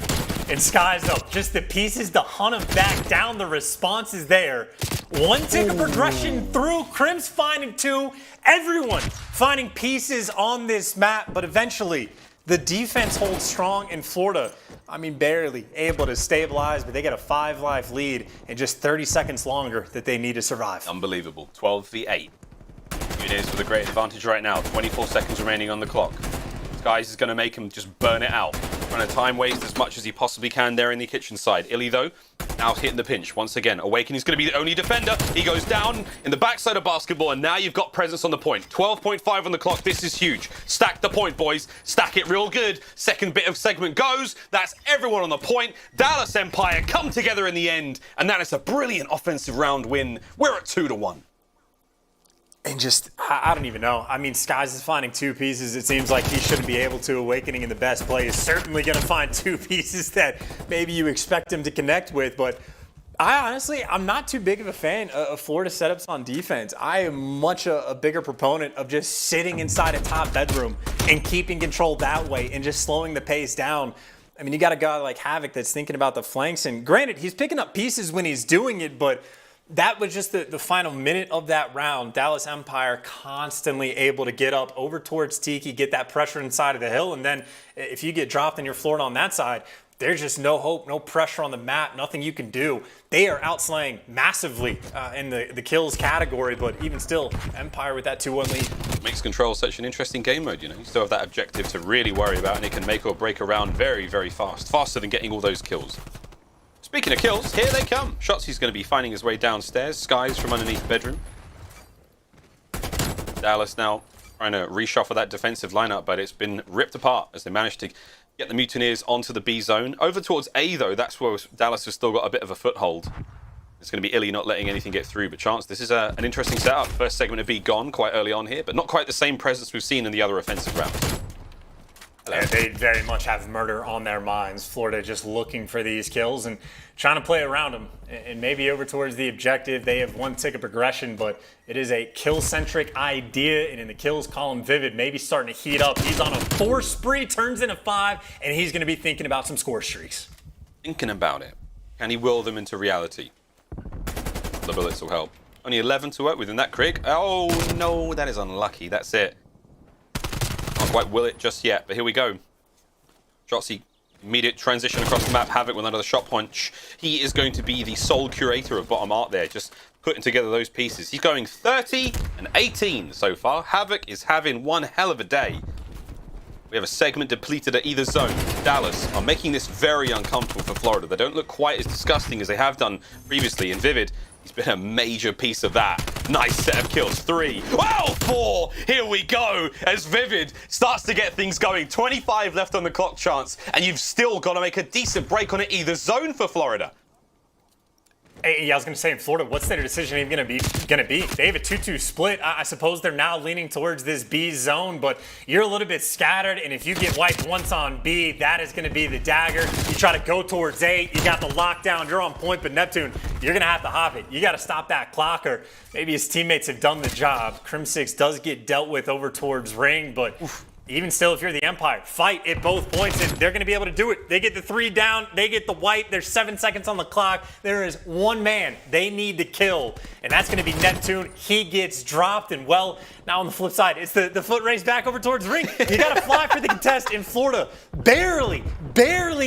Speaker 7: And Skies, though, just the pieces to hunt him back down. The response is there. 1 tick of progression through. Crim's finding 2. Everyone finding pieces on this map, but eventually the defense holds strong in Florida. I mean, barely able to stabilize, but they get a 5-life lead in just 30 seconds longer that they need to survive.
Speaker 10: Unbelievable. 12v8. Mutineers with a great advantage right now. 24 seconds remaining on the clock. Guys is going to make him just burn it out. Trying to time waste as much as he possibly can there in the kitchen side. iLLeY, though, now hitting the pinch once again. Awakening's going to be the only defender. He goes down in the backside of basketball, and now you've got presence on the point. 12.5 on the clock. This is huge. Stack the point, boys. Stack it real good. Second bit of segment goes. That's everyone on the point. Dallas Empire come together in the end, and that is a brilliant offensive round win. We're at 2-1.
Speaker 7: And just, I don't even know. I mean, Skies is finding two pieces. It seems like he shouldn't be able to. Awakening in the best play is certainly going to find two pieces that maybe you expect him to connect with. But I'm not too big of a fan of Florida setups on defense. I am much a bigger proponent of just sitting inside a top bedroom and keeping control that way and just slowing the pace down. I mean, you got a guy like Havoc that's thinking about the flanks. And granted, he's picking up pieces when he's doing it, but that was just the final minute of that round. Dallas Empire constantly able to get up over towards Tiki, get that pressure inside of the hill, and then if you get dropped and you're Florida on that side, there's just no hope, no pressure on the map, nothing you can do. They are outslaying massively in the kills category, but even still, Empire with that 2-1 lead.
Speaker 10: Makes Control such an interesting game mode, you know. You still have that objective to really worry about, and it can make or break a round very, very fast. Faster than getting all those kills. Speaking of kills, here they come. Shotzzy's going to be finding his way downstairs. Skies from underneath bedroom. Dallas now trying to reshuffle that defensive lineup, but it's been ripped apart as they managed to get the Mutineers onto the B zone. Over towards A, though, that's where Dallas has still got a bit of a foothold. It's going to be iLLeY not letting anything get through, but Chance, this is an interesting setup. First segment of B gone quite early on here, but not quite the same presence we've seen in the other offensive rounds.
Speaker 7: Yeah, they very much have murder on their minds. Florida just looking for these kills and trying to play around them. And maybe over towards the objective, they have one tick of progression, but it is a kill-centric idea. And in the kills column, Vivid maybe starting to heat up. He's on a 4 spree, turns into 5, and he's going to be thinking about some score streaks.
Speaker 10: Thinking about it. Can he will them into reality? The bullets will help. Only 11 to work with in that Krig. Oh, no, that is unlucky. That's it. Not quite will it just yet, but here we go. Shotzzy, immediate transition across the map. Havoc with another shot punch. He is going to be the sole curator of bottom art there, just putting together those pieces. He's going 30 and 18 so far. Havoc is having one hell of a day. We have a segment depleted at either zone. Dallas are making this very uncomfortable for Florida. They don't look quite as disgusting as they have done previously. And Vivid, he's been a major piece of that. Nice set of kills. 3. Wow, 4. Here we go. As Vivid starts to get things going. 25 left on the clock, Chance. And you've still got to make a decent break on it either zone for Florida.
Speaker 7: Hey, yeah, I was going to say, in Florida, what's their decision even going to be? They have a 2-2 split. I suppose they're now leaning towards this B zone, but you're a little bit scattered, and if you get wiped once on B, that is going to be the dagger. You try to go towards A, you got the lockdown, you're on point, but Neptune, you're going to have to hop it. You got to stop that clock, or maybe his teammates have done the job. Crimsix does get dealt with over towards Ring, but even still, if you're the Empire, fight at both points, and they're going to be able to do it. They get the 3 down, they get the wipe, there's 7 seconds on the clock. There is one man they need to kill, and that's going to be Neptune. He gets dropped, and well, now on the flip side, it's the foot race back over towards Ring. You got to fly for the contest in Florida. Barely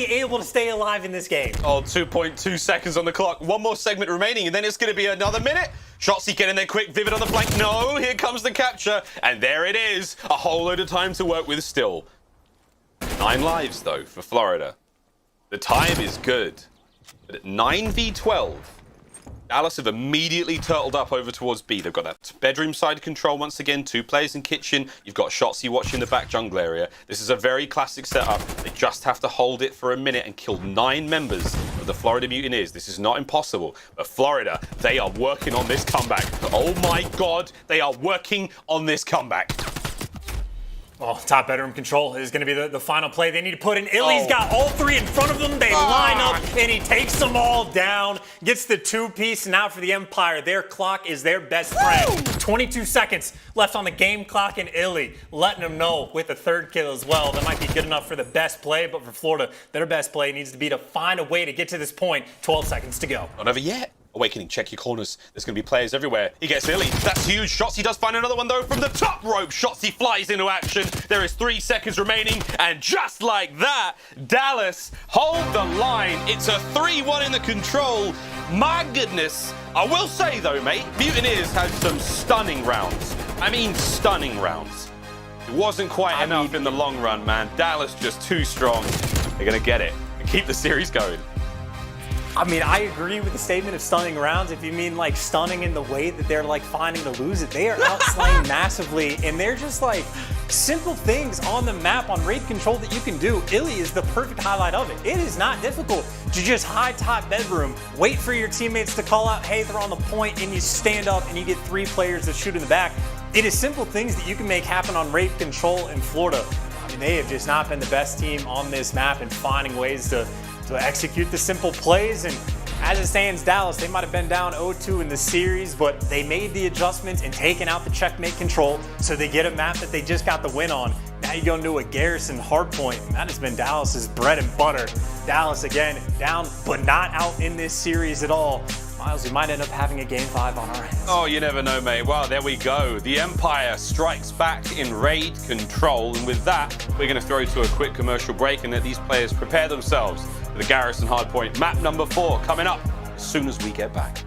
Speaker 7: able to stay alive in this game.
Speaker 10: Oh, 2.2 seconds on the clock. One more segment remaining, and then it's going to be another minute. Shotzzy getting there quick. Vivid on the flank. No, here comes the capture. And there it is. A whole load of time to work with still. 9 lives, though, for Florida. The time is good. But at 9v12, Dallas have immediately turtled up over towards B. They've got that bedroom side control once again. 2 players in kitchen. You've got Shotzzy watching the back jungle area. This is a very classic setup. They just have to hold it for a minute and kill 9 members of the Florida Mutineers. This is not impossible. But Florida, they are working on this comeback. Oh my God, they are working on this comeback.
Speaker 7: Well, top bedroom control is going to be the final play. They need to put in. iLLeY's got all 3 in front of them. They line up, and he takes them all down. Gets the 2-piece. Now for the Empire, their clock is their best friend. 22 seconds left on the game clock, and iLLeY letting them know with the 3rd kill as well. That might be good enough for the best play, but for Florida, their best play needs to be to find a way to get to this point. 12 seconds to go.
Speaker 10: Not over yet. Awakening, check your corners. There's going to be players everywhere. He gets iLLeY. That's huge. Shotzzy does find another one, though, from the top rope. Shotzzy flies into action. There is 3 seconds remaining. And just like that, Dallas hold the line. It's a 3-1 in the control. My goodness. I will say, though, mate, Mutineers had some stunning rounds. I mean, stunning rounds. It wasn't quite enough in the long run, man. Dallas just too strong. They're going to get it and keep the series going.
Speaker 7: I mean, I agree with the statement of stunning rounds. If you mean like stunning in the way that they're like finding to lose it, they are outslaying massively, and they're just like simple things on the map on raid control that you can do. iLLeY is the perfect highlight of it. It is not difficult to just hide top bedroom, wait for your teammates to call out, hey, they're on the point, and you stand up and you get 3 players that shoot in the back. It is simple things that you can make happen on raid control in Florida. I mean, they have just not been the best team on this map and finding ways to execute the simple plays. And as it stands, Dallas, they might have been down 0-2 in the series, but they made the adjustments and taken out the checkmate control, so they get a map that they just got the win on. Now you go into a Garrison hardpoint, and that has been Dallas's bread and butter. Dallas again down, but not out in this series at all. Miles, we might end up having a Game 5 on our hands.
Speaker 10: Oh, you never know, mate. Well, there we go. The Empire strikes back in raid control. And with that, we're going to throw to a quick commercial break and let these players prepare themselves for the Garrison hardpoint. Map number 4 coming up as soon as we get back.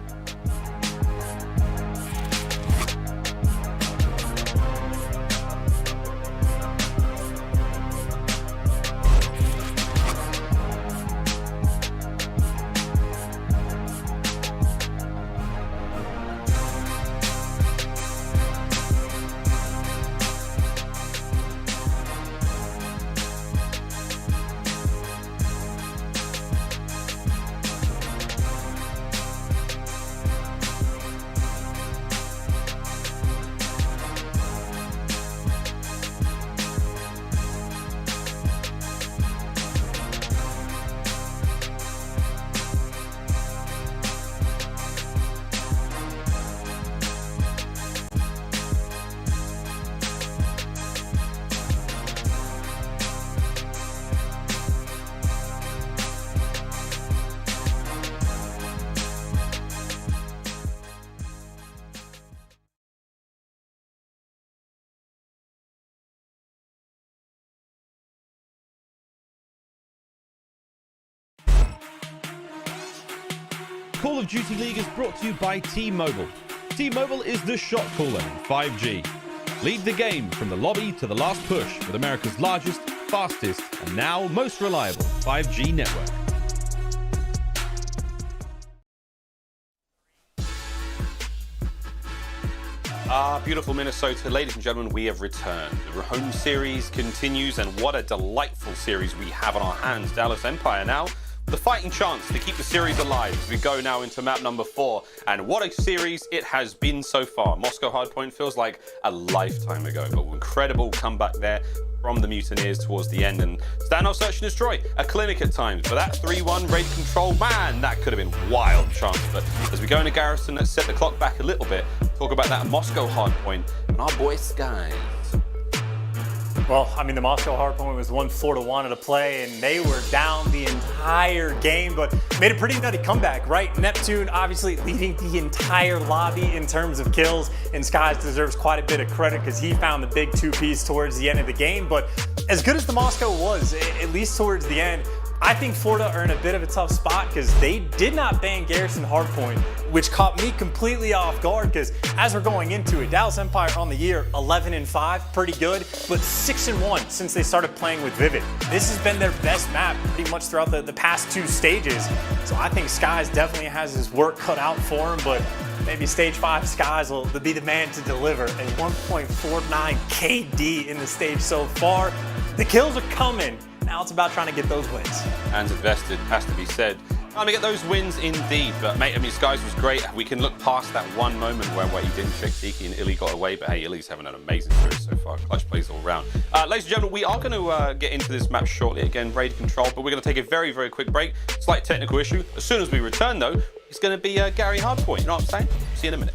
Speaker 1: Call of Duty League is brought to you by T-Mobile. T-Mobile is the shot caller in 5G. Lead the game from the lobby to the last push with America's largest, fastest, and now most reliable 5G network.
Speaker 10: Beautiful Minnesota. Ladies and gentlemen, we have returned. The home series continues, and what a delightful series we have on our hands. Dallas Empire now the fighting chance to keep the series alive as we go now into map number 4. And what a series it has been so far. Moscow Hardpoint feels like a lifetime ago, but incredible comeback there from the Mutineers towards the end. And standoff search and destroy, a clinic at times, but that 3-1 raid control, man, that could have been wild chance. But as we go into Garrison, let's set the clock back a little bit, talk about that Moscow Hardpoint and our boy Skies.
Speaker 7: Well, I mean, the Moscow Hardpoint was one Florida wanted to play, and they were down the entire game, but made a pretty nutty comeback, right? Neptune obviously leading the entire lobby in terms of kills, and Skies deserves quite a bit of credit because he found the big 2-piece towards the end of the game. But as good as the Moscow was, at least towards the end, I think Florida are in a bit of a tough spot because they did not ban Garrison Hardpoint, which caught me completely off guard because as we're going into it, Dallas Empire on the year 11-5, pretty good, but 6-1 since they started playing with Vivid. This has been their best map pretty much throughout the past 2 stages. So I think Skies definitely has his work cut out for him, but maybe stage 5 Skies will be the man to deliver. A 1.49 KD in the stage so far. The kills are coming. Now it's about trying to get those wins.
Speaker 10: Hands invested, has to be said. Trying to get those wins indeed, but mate, I mean, Skies was great. We can look past that one moment where he didn't check Tiki and iLLeY got away, but hey, iLLeY's having an amazing series so far. Clutch plays all around. Ladies and gentlemen, we are going to get into this map shortly. Again, raid control, but we're going to take a very, very quick break. Slight technical issue. As soon as we return, though, it's going to be Gary Hardpoint. You know what I'm saying? See you in a minute.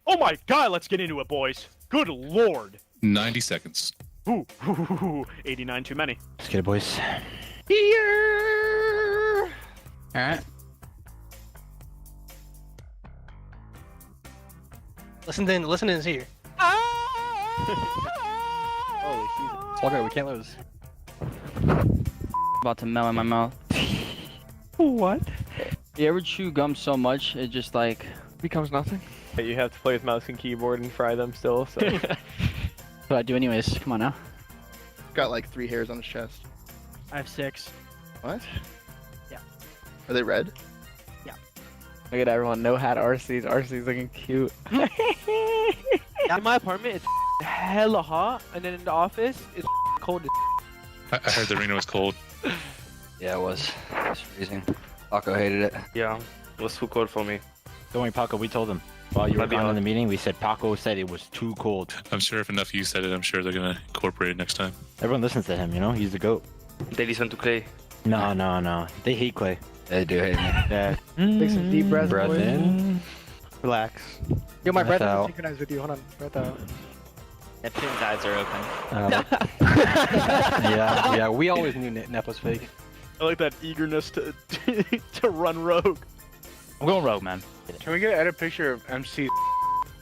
Speaker 16: Oh my god, let's get into it, boys. Good lord.
Speaker 17: 90 seconds.
Speaker 16: Ooh, 89 too many.
Speaker 11: Let's get it, boys.
Speaker 16: Here.
Speaker 18: Alright. Listen in here.
Speaker 11: Holy shit. It's all good, we can't lose.
Speaker 18: About to melt in my mouth.
Speaker 16: What?
Speaker 18: You ever chew gum so much, it just like
Speaker 16: becomes nothing?
Speaker 19: You have to play with mouse and keyboard and fry them still, so.
Speaker 18: What I do anyways, come on now.
Speaker 20: Got like 3 hairs on his chest.
Speaker 18: I have 6.
Speaker 20: What?
Speaker 18: Yeah.
Speaker 20: Are they red?
Speaker 18: Yeah.
Speaker 19: Look at everyone, no hat RC's. RC's looking cute.
Speaker 12: In my apartment, it's hella hot, and then in the office, it's cold as
Speaker 17: I heard the arena was cold.
Speaker 11: Yeah, it was. It was freezing. Paco hated it.
Speaker 19: Yeah, it was too cold for me.
Speaker 11: Don't worry, Paco, we told him. While you were gone in the meeting, we said Paco said it was too cold.
Speaker 17: I'm sure if enough of you said it, I'm sure they're gonna incorporate it next time.
Speaker 11: Everyone listens to him, you know? He's the GOAT.
Speaker 19: They listen to Clay.
Speaker 11: No. They hate Clay. They do hate me. Yeah.
Speaker 19: Take some deep breaths.
Speaker 11: Breath in.
Speaker 19: Relax.
Speaker 18: Yo, my breath
Speaker 11: out.
Speaker 18: is synchronized with you. Hold on. Breath out.
Speaker 19: Neptune's eyes are open.
Speaker 11: Yeah, we always knew Nep was fake.
Speaker 16: I like that eagerness to to run rogue.
Speaker 11: I'm going rogue, man.
Speaker 20: Can we get an edit picture of MC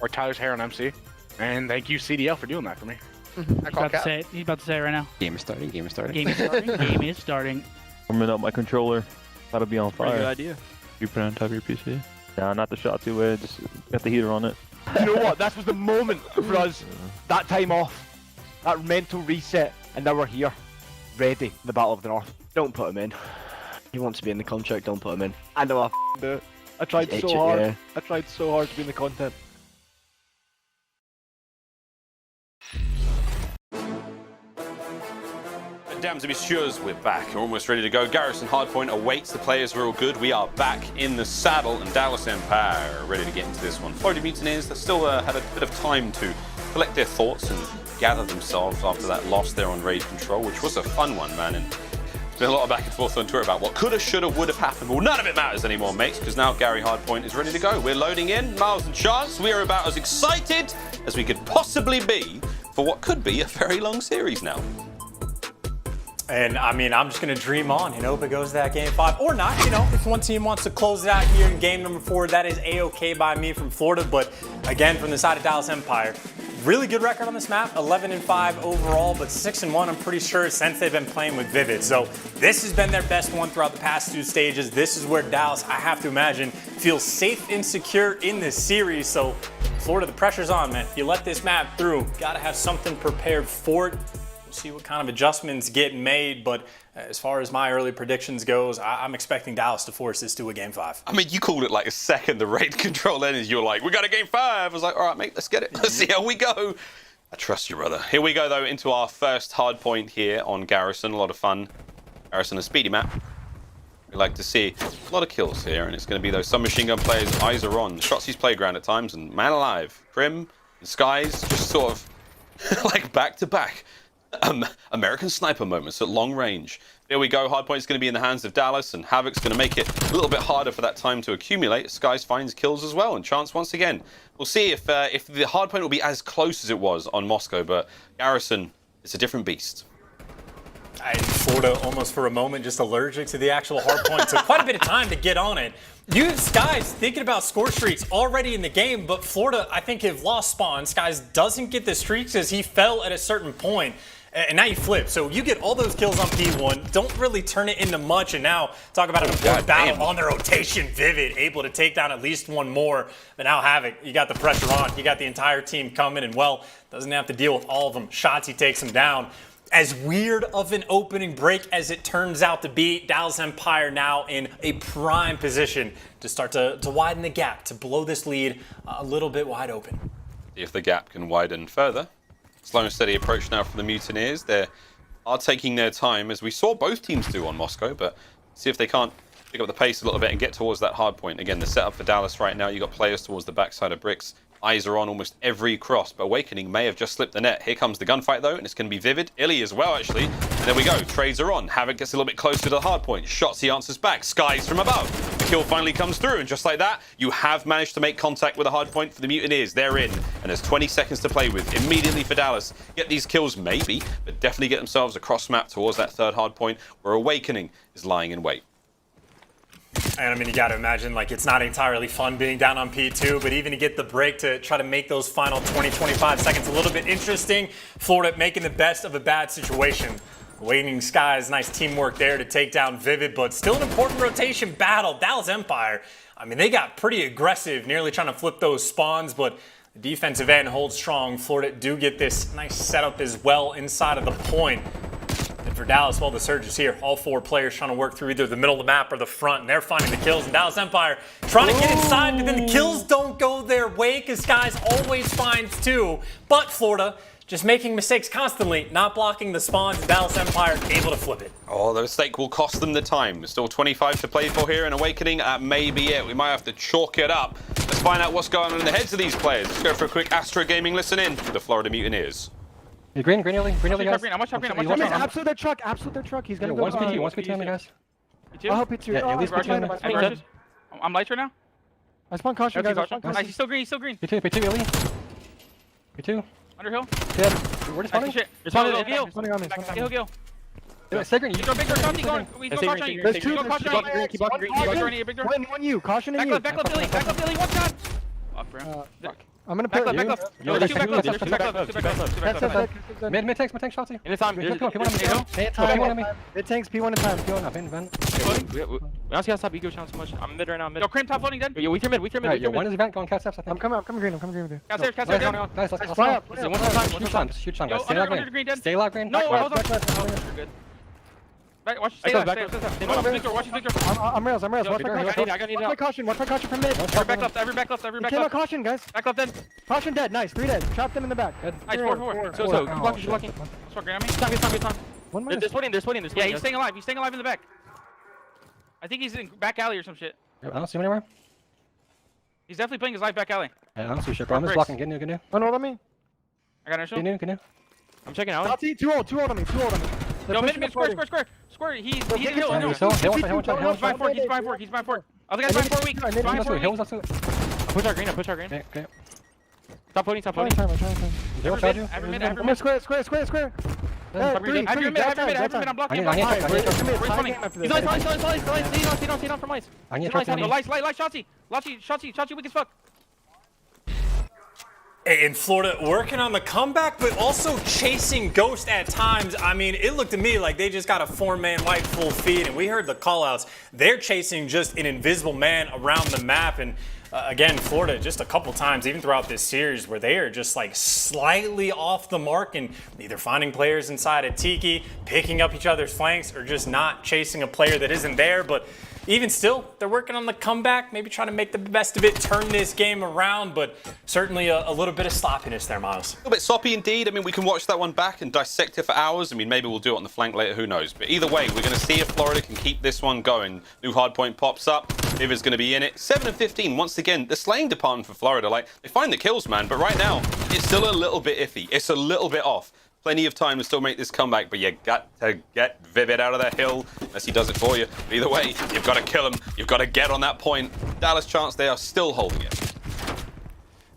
Speaker 20: or Tyler's hair on MC? And thank you CDL for doing that for me.
Speaker 18: He's about to say it right now.
Speaker 11: Game is starting.
Speaker 18: Game is starting.
Speaker 19: Warming up my controller. That'll be on fire.
Speaker 16: Pretty good idea.
Speaker 19: You put it on top of your PC? Nah, not the Shotzzy way. Just got the heater on it.
Speaker 16: You know what? That was the moment for us. That time off. That mental reset. And now we're here. Ready for the Battle of the North. Don't put him in. He wants to be in the contract, don't put him in. I know I do it. I tried so hard. Yeah. I tried so hard to be in the content.
Speaker 10: Mesdames et messieurs, we're back. We're almost ready to go. Garrison Hardpoint awaits. The players are all good. We are back in the saddle, and Dallas Empire are ready to get into this one. Florida Mutineers, they still had a bit of time to collect their thoughts and gather themselves after that loss there on Raid Control, which was a fun one, man. And there's been a lot of back and forth on Twitter about what coulda, shoulda, would have happened. Well, none of it matters anymore, mates, because now Gary Hardpoint is ready to go. We're loading in, Miles and Chance. We are about as excited as we could possibly be for what could be a very long series now.
Speaker 7: And I mean, I'm just going to dream on and hope it goes to that game 5 or not. You know, if one team wants to close it out here in game number 4, that is A-OK by me from Florida. But again, from the side of Dallas Empire, really good record on this map, 11-5 overall, but 6-1, I'm pretty sure, since they've been playing with Vivid. So this has been their best one throughout the past 2 stages. This is where Dallas, I have to imagine, feels safe and secure in this series. So Florida, the pressure's on, man. You let this map through, got to have something prepared for it. See what kind of adjustments get made, but as far as my early predictions goes, I'm expecting Dallas to force this to a game 5.
Speaker 10: I mean, you called it like a second the Raid Control ends. You were like, we got a game 5. I was like, all right, mate, let's get it. Let's see how we go. I trust you, brother. Here we go, though, into our first hard point here on Garrison. A lot of fun. Garrison, a speedy map. We like to see a lot of kills here, and it's going to be those submachine gun players' eyes are on. Shotzy's playground at times, and man alive. Crim and Skies just sort of like back to back. American sniper moments at long range. Here we go. Hardpoint's going to be in the hands of Dallas, and Havoc's going to make it a little bit harder for that time to accumulate. Skies finds kills as well, and Chance once again. We'll see if the hardpoint will be as close as it was on Moscow, but Garrison, it's a different beast.
Speaker 7: Florida almost for a moment just allergic to the actual hardpoint. Took quite a bit of time to get on it. You have Skies thinking about score streaks already in the game, but Florida, I think, have lost spawn. Skies doesn't get the streaks as he fell at a certain point. And now you flip. So you get all those kills on P1, don't really turn it into much, and now talk about an important battle on the rotation. Vivid, able to take down at least one more. But now Havoc, you got the pressure on. You got the entire team coming, and well, doesn't have to deal with all of them. Shotzzy takes him down. As weird of an opening break as it turns out to be, Dallas Empire now in a prime position to start to widen the gap, to blow this lead a little bit wide open.
Speaker 10: See if the gap can widen further. Slow and steady approach now from the Mutineers. They are taking their time, as we saw both teams do on Moscow, but see if they can't pick up the pace a little bit and get towards that hard point. Again, the setup for Dallas right now, you've got players towards the backside of bricks. Eyes are on almost every cross, but Awakening may have just slipped the net. Here comes the gunfight, though, and it's going to be Vivid. iLLeY as well, actually. And there we go. Trades are on. Havoc gets a little bit closer to the hard point. Shotzzy answers back. Skies from above. kill finally comes through, and just like that, you have managed to make contact with a hard point for the Mutineers. They're in, and there's 20 seconds to play with. Immediately for Dallas, get these kills maybe, but definitely get themselves across map towards that third hard point where Awakening is lying in wait.
Speaker 7: And I mean, you got to imagine, like, it's not entirely fun being down on P2, but even to get the break to try to make those final 20-25 seconds a little bit interesting. Florida making the best of a bad situation. Awakening Skies, nice teamwork there to take down Vivid, but still an important rotation battle. Dallas Empire, I mean, they got pretty aggressive, nearly trying to flip those spawns, but the defensive end holds strong. Florida do get this nice setup as well inside of the point. And for Dallas, well, the surge is here. All 4 players trying to work through either the middle of the map or the front, and they're finding the kills. And Dallas Empire trying to get inside, but then the kills don't go their way because Skies always finds 2. But Florida just making mistakes constantly, not blocking the spawns, and Dallas Empire able to flip it.
Speaker 10: Oh, the mistake will cost them the time. There's still 25 to play for here in Awakening. That may be it. We might have to chalk it up. Let's find out what's going on in the heads of these players. Let's go for a quick Astro Gaming listen in to the Florida Mutineers.
Speaker 11: Hey, green early, guys.
Speaker 18: I'm watching green.
Speaker 11: Absolute their truck. He's gonna go. One's P2 on me, guys.
Speaker 18: I'll
Speaker 11: help P2. Yeah, at least P2.
Speaker 18: I'm light right now.
Speaker 11: I spawn caution, guys.
Speaker 18: Nice, he's still green.
Speaker 11: P2, early. P2.
Speaker 18: Underhill.
Speaker 11: Dead. Where is spawning?
Speaker 18: Shit.
Speaker 11: You're spawning on me.
Speaker 18: He'll.
Speaker 11: Stay green.
Speaker 18: He's going big door, Shotzzy going. He's going caution.
Speaker 11: There's 2.
Speaker 18: Go caution.
Speaker 11: Keep blocking green. One you. Caution in you.
Speaker 18: Back left, Billy. One shot. Fuck, bro.
Speaker 11: I'm gonna
Speaker 18: back
Speaker 11: put you.
Speaker 18: left. No, there's 2 back left. There's 2 back left.
Speaker 11: Mid tanks, Shotzzy.
Speaker 18: Anytime.
Speaker 11: Mid tanks, P1 in time. P1 up, in vent.
Speaker 18: We honestly gotta stop ego challenge so much. I'm mid right now, Yo, Crim top floating dead. Yo, we mid.
Speaker 11: One is event going cat steps, I think. I'm coming green with you.
Speaker 18: Cat stairs down.
Speaker 11: Nice, let's fly up. Huge time, guys. Stay loud green.
Speaker 18: No, hold on. You're good. Watch, stay back. Watch Victor.
Speaker 11: I'm rails. Watch my caution from mid.
Speaker 18: Every back left.
Speaker 11: Came out caution, guys.
Speaker 18: Back left dead.
Speaker 11: Caution dead, nice. 3 dead. Chop them in the back. Good.
Speaker 18: Nice, 4. So, keep blocking. Good time. There's splitting. Yeah, he's staying alive. In the back. I think he's in back alley or some shit.
Speaker 11: I don't see him anywhere.
Speaker 18: He's definitely playing his life back alley.
Speaker 11: Yeah, I don't see shit, bro. I'm just blocking. Get new. Oh, no, let me.
Speaker 18: I got an issue.
Speaker 11: Get new.
Speaker 18: I'm checking out.
Speaker 11: Shotzzy, 2 ult on me.
Speaker 18: Yo, mid, square. He's in hill. He's behind 4. Other guy's behind 4 weak.
Speaker 11: Push our green. Okay.
Speaker 18: Stop floating.
Speaker 11: I'm in square.
Speaker 18: Have your mid. I'm blocking. He's lights from lights. Lights, Shotzzy, weak as fuck.
Speaker 7: And Florida working on the comeback, but also chasing Ghost at times. I mean, it looked to me like they just got a 4-man white full feed, and we heard the call-outs. They're chasing just an invisible man around the map, and again, Florida just a couple times, even throughout this series, where they are just like slightly off the mark and either finding players inside a Tiki, picking up each other's flanks, or just not chasing a player that isn't there. But even still, they're working on the comeback, maybe trying to make the best of it, turn this game around, but certainly a little bit of sloppiness there, Miles.
Speaker 10: A little bit sloppy indeed. I mean, we can watch that one back and dissect it for hours. I mean, maybe we'll do it on the flank later, who knows. But either way, we're going to see if Florida can keep this one going. New hardpoint pops up. Vivid's going to be in it. 7 of 15. Once again, the slaying department for Florida, like, they find the kills, man. But right now, it's still a little bit iffy. It's a little bit off. Plenty of time to still make this comeback, but you got to get Vivid out of that hill, unless he does it for you. But either way, you've got to kill him. You've got to get on that point. Dallas chance, they are still holding it.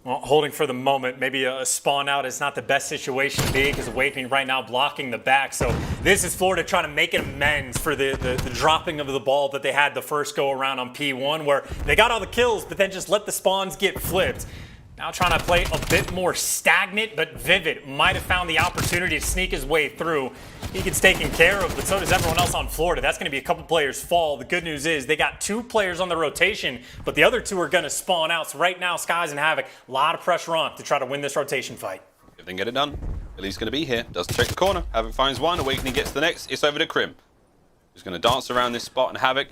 Speaker 7: Well, holding for the moment. Maybe a spawn out is not the best situation to be, because Awakening right now blocking the back. So this is Florida trying to make an amends for the dropping of the ball that they had the first go around on P1, where they got all the kills, but then just let the spawns get flipped. Now trying to play a bit more stagnant, but Vivid might have found the opportunity to sneak his way through. He gets taken care of, but so does everyone else on Florida. That's going to be a couple players fall. The good news is they got 2 players on the rotation, but the other 2 are going to spawn out. So right now, Skies and Havoc, a lot of pressure on to try to win this rotation fight.
Speaker 10: If they can get it done, Billy's going to be here. Doesn't check the corner. Havoc finds one. Awakening gets the next. It's over to Crim, who's going to dance around this spot, and Havoc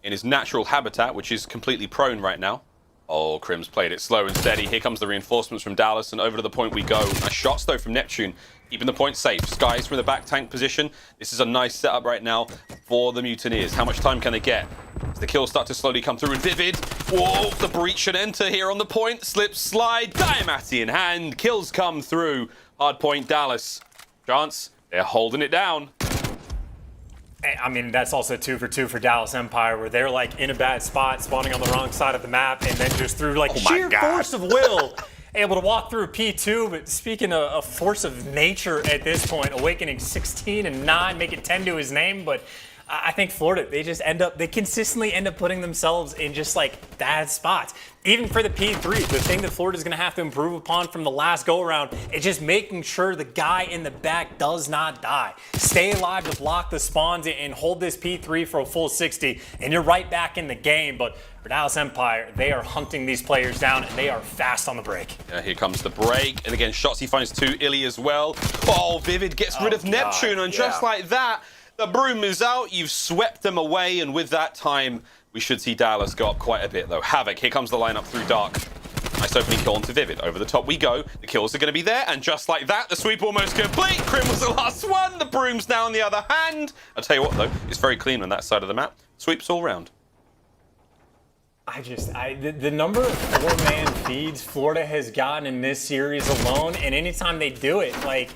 Speaker 10: in his natural habitat, which is completely prone right now. Oh, Crim's played it slow and steady. Here comes the reinforcements from Dallas, and over to the point we go. Nice shots, though, from Neptune, keeping the point safe. Skies from the back tank position. This is a nice setup right now for the Mutineers. How much time can they get? As the kills start to slowly come through, and Vivid, whoa, the breach and enter here on the point. Slip, slide, Diamati in hand. Kills come through. Hard point, Dallas. Chance, they're holding it down.
Speaker 7: I mean, that's also 2 for 2 for Dallas Empire, where they're like in a bad spot, spawning on the wrong side of the map, and then just through like sheer force of will, able to walk through P2. But speaking of force of nature at this point, Awakening 16 and 9, make it 10 to his name, but I think Florida, they consistently end up putting themselves in just like bad spots. Even for the P3, the thing that Florida's gonna have to improve upon from the last go around is just making sure the guy in the back does not die. Stay alive to block the spawns and hold this P3 for a full 60, and you're right back in the game. But for Dallas Empire, they are hunting these players down, and they are fast on the break.
Speaker 10: Yeah, here comes the break, and again, Shotzzy finds 2, iLLeY as well. Oh, Vivid gets rid of Neptune, and just like that, the broom is out. You've swept them away, and with that time, we should see Dallas go up quite a bit, though. Havoc, here comes the lineup through Dark. Nice opening kill onto Vivid. Over the top we go. The kills are going to be there, and just like that, the sweep almost complete. Crim was the last one. The broom's now on the other hand. I'll tell you what, though, it's very clean on that side of the map. Sweeps all round.
Speaker 7: The number of 4-man feeds Florida has gotten in this series alone, and anytime they do it, like,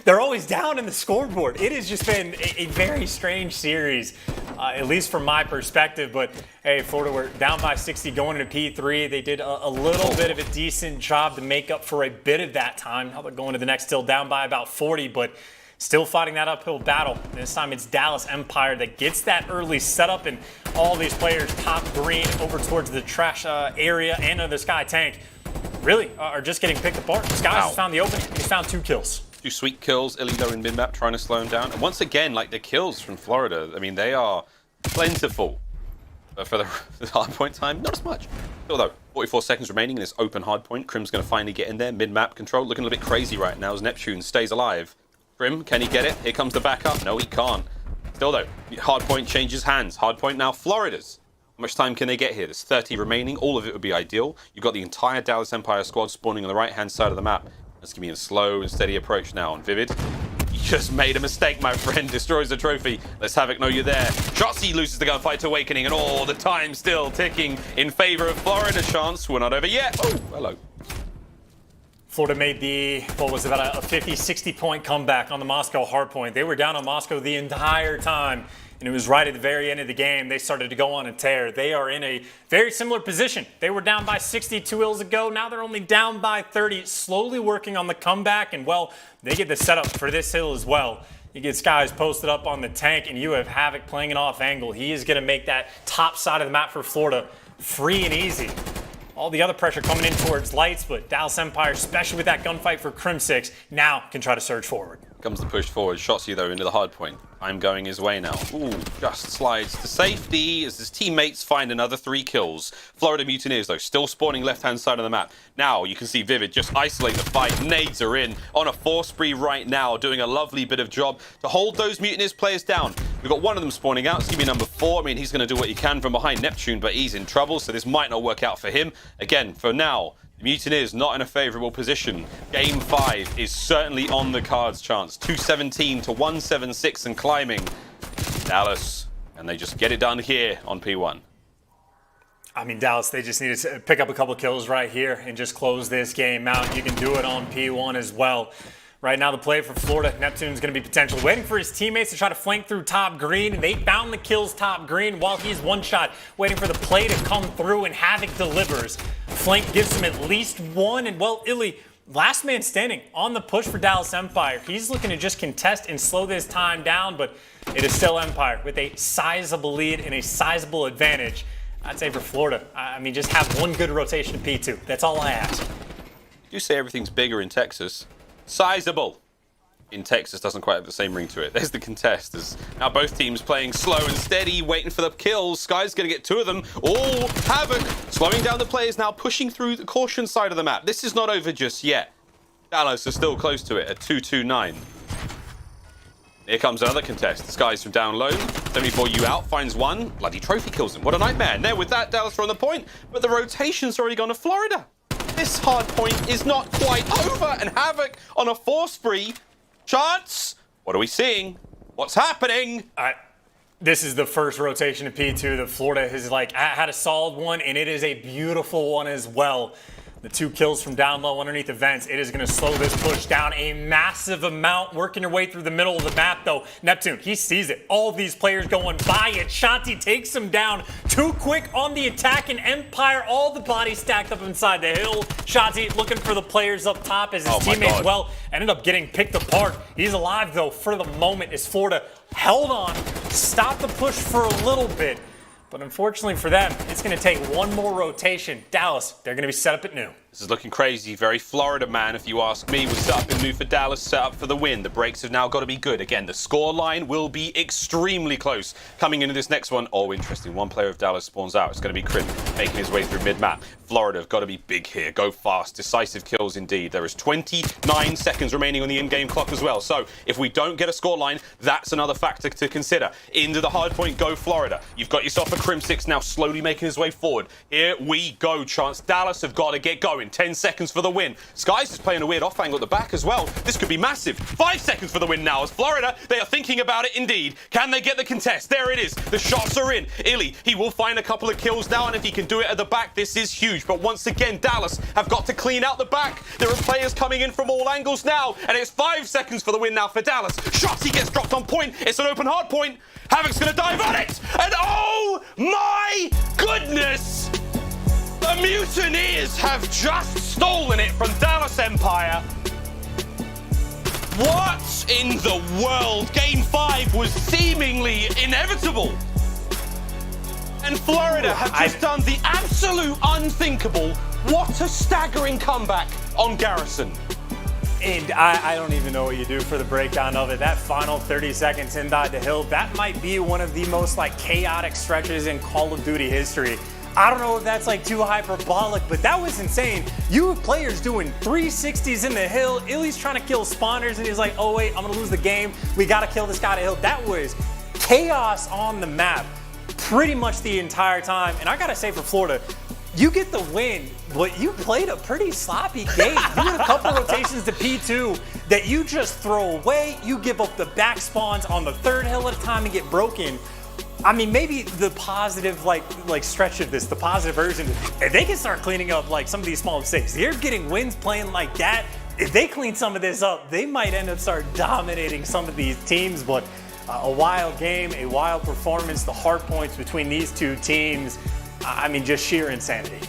Speaker 7: they're always down in the scoreboard. It has just been a very strange series, at least from my perspective. But hey, Florida were down by 60 going into P3. They did a little bit of a decent job to make up for a bit of that time. Now they're going to the next, still down by about 40, but still fighting that uphill battle. This time it's Dallas Empire that gets that early setup, and all these players top green over towards the trash area and the Sky tank really are just getting picked apart. Sky has found the opening. He's found 2 kills.
Speaker 10: 2 sweet kills. iLLeY though in mid-map trying to slow him down. And once again, like the kills from Florida, I mean, they are plentiful. But for the hard point time, not as much. Still though, 44 seconds remaining in this open hard point. Crim's going to finally get in there. Mid-map control looking a little bit crazy right now as Neptune stays alive. Crim, can he get it? Here comes the backup. No, he can't. Still though, hardpoint changes hands. Hardpoint now Florida's. How much time can they get here? There's 30 remaining. All of it would be ideal. You've got the entire Dallas Empire squad spawning on the right-hand side of the map. Let's give me a slow and steady approach now on Vivid. You just made a mistake, my friend. Destroys the trophy. Let's Havoc know you're there. Shotzzy loses the gunfight to Awakening, and all the time still ticking in favor of Florida. Chance, we're not over yet. Oh, hello.
Speaker 7: Florida made the, what was it, about a 50, 60 point comeback on the Moscow hardpoint. They were down on Moscow the entire time, and it was right at the very end of the game they started to go on a tear. They are in a very similar position. They were down by 62 ills ago. Now they're only down by 30, slowly working on the comeback, and well, they get the setup for this hill as well. You get Skies posted up on the tank, and you have Havoc playing an off angle. He is going to make that top side of the map for Florida free and easy. All the other pressure coming in towards Lights, but Dallas Empire, especially with that gunfight for Crimsix, now can try to surge forward.
Speaker 10: Comes the push forward. Shotzzy though into the hard point. I'm going his way now. Ooh, just slides to safety as his teammates find another 3 kills. Florida Mutineers though, still spawning left-hand side of the map. Now you can see Vivid just isolate the fight. Nades are in on a 4 spree right now, doing a lovely bit of job to hold those Mutineers players down. We've got one of them spawning out. It's gonna be number 4. I mean, he's going to do what he can from behind Neptune, but he's in trouble, so this might not work out for him. Again, for now, the Mutineers not in a favorable position. Game 5 is certainly on the cards, Chance. 217 to 176 and climbing. Dallas, and they just get it done here on P1.
Speaker 7: I mean, Dallas, they just need to pick up a couple kills right here and just close this game out. You can do it on P1 as well. Right now, the play for Florida, Neptune's going to be potentially waiting for his teammates to try to flank through top green. They found the kills top green while he's one shot, waiting for the play to come through, and Havoc delivers. Flank gives him at least 1, and well, iLLeY, last man standing on the push for Dallas Empire. He's looking to just contest and slow this time down, but it is still Empire with a sizable lead and a sizable advantage. I'd say for Florida, I mean, just have one good rotation of P2. That's all I ask.
Speaker 10: You say everything's bigger in Texas. Sizable in Texas doesn't quite have the same ring to it. There's the contest. There's now both teams playing slow and steady, waiting for the kills. Sky's going to get 2 of them. Oh, Havoc slowing down the players now, pushing through the caution side of the map. This is not over just yet. Dallas are still close to it at 229. Here comes another contest. The Sky's from down low. 74 you out, finds 1. Bloody trophy kills him. What a nightmare. And there with that, Dallas are on the point, but the rotation's already gone to Florida. This hard point is not quite over, and Havoc on a 4 spree. Chance, what are we seeing? What's happening?
Speaker 7: This is the first rotation of P2 that Florida has had a solid one, and it is a beautiful one as well. The 2 kills from down low underneath the vents. It is going to slow this push down a massive amount. Working your way through the middle of the map, though. Neptune, he sees it. All these players going by it. Shotzzy takes him down. Too quick on the attack, and Empire, all the bodies stacked up inside the hill. Shotzzy looking for the players up top as his teammates, well, ended up getting picked apart. He's alive, though, for the moment as Florida held on, stopped the push for a little bit. But unfortunately for them, it's going to take one more rotation. Dallas, they're going to be set up at new.
Speaker 10: This is looking crazy. Very Florida, man, if you ask me. We're set up in new for Dallas, set up for the win. The breaks have now got to be good. Again, the score line will be extremely close coming into this next one. Oh, interesting. One player of Dallas spawns out. It's going to be Crim making his way through mid-map. Florida have got to be big here. Go fast. Decisive kills indeed. There is 29 seconds remaining on the in-game clock as well. So if we don't get a score line, that's another factor to consider. Into the hard point, go Florida. You've got yourself a Crimsix now slowly making his way forward. Here we go, Chance. Dallas have got to get going. 10 seconds for the win. Skies is playing a weird off angle at the back as well. This could be massive. 5 seconds for the win now as Florida, they are thinking about it indeed. Can they get the contest? There it is. The shots are in. iLLeY, he will find a couple of kills now, and if he can do it at the back, this is huge. But once again, Dallas have got to clean out the back. There are players coming in from all angles now, and it's 5 seconds for the win now for Dallas. Shotzzy gets dropped on point. It's an open hard point. Havoc's going to dive on it. And oh my goodness! The Mutineers have just stolen it from Dallas Empire. What in the world? Game 5 was seemingly inevitable. And Florida have just done the absolute unthinkable. What a staggering comeback on Garrison.
Speaker 7: And I don't even know what you do for the breakdown of it. That final 30 seconds inside the hill, that might be one of the most chaotic stretches in Call of Duty history. I don't know if that's too hyperbolic, but that was insane. You have players doing 360s in the hill. iLLeY's trying to kill spawners, and he's like, oh wait, I'm gonna lose the game. We gotta kill this guy to hill. That was chaos on the map pretty much the entire time. And I gotta say for Florida, you get the win, but you played a pretty sloppy game. You had a couple rotations to P2 that you just throw away. You give up the back spawns on the 3rd hill at a time and get broken. I mean, maybe the positive stretch of this, the positive version, if they can start cleaning up some of these small mistakes, they're getting wins playing like that. If they clean some of this up, they might end up start dominating some of these teams. But a wild game, a wild performance, the hard points between these two teams. I mean, just sheer insanity.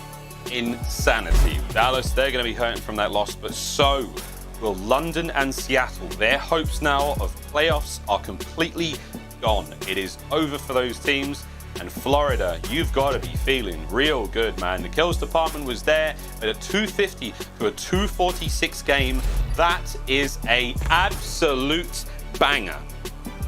Speaker 10: Insanity. Dallas, they're going to be hurting from that loss, but so will London and Seattle. Their hopes now of playoffs are completely gone. It is over for those teams. And Florida, you've got to be feeling real good, man. The kills department was there at a 250 to a 246 game. That is an absolute banger.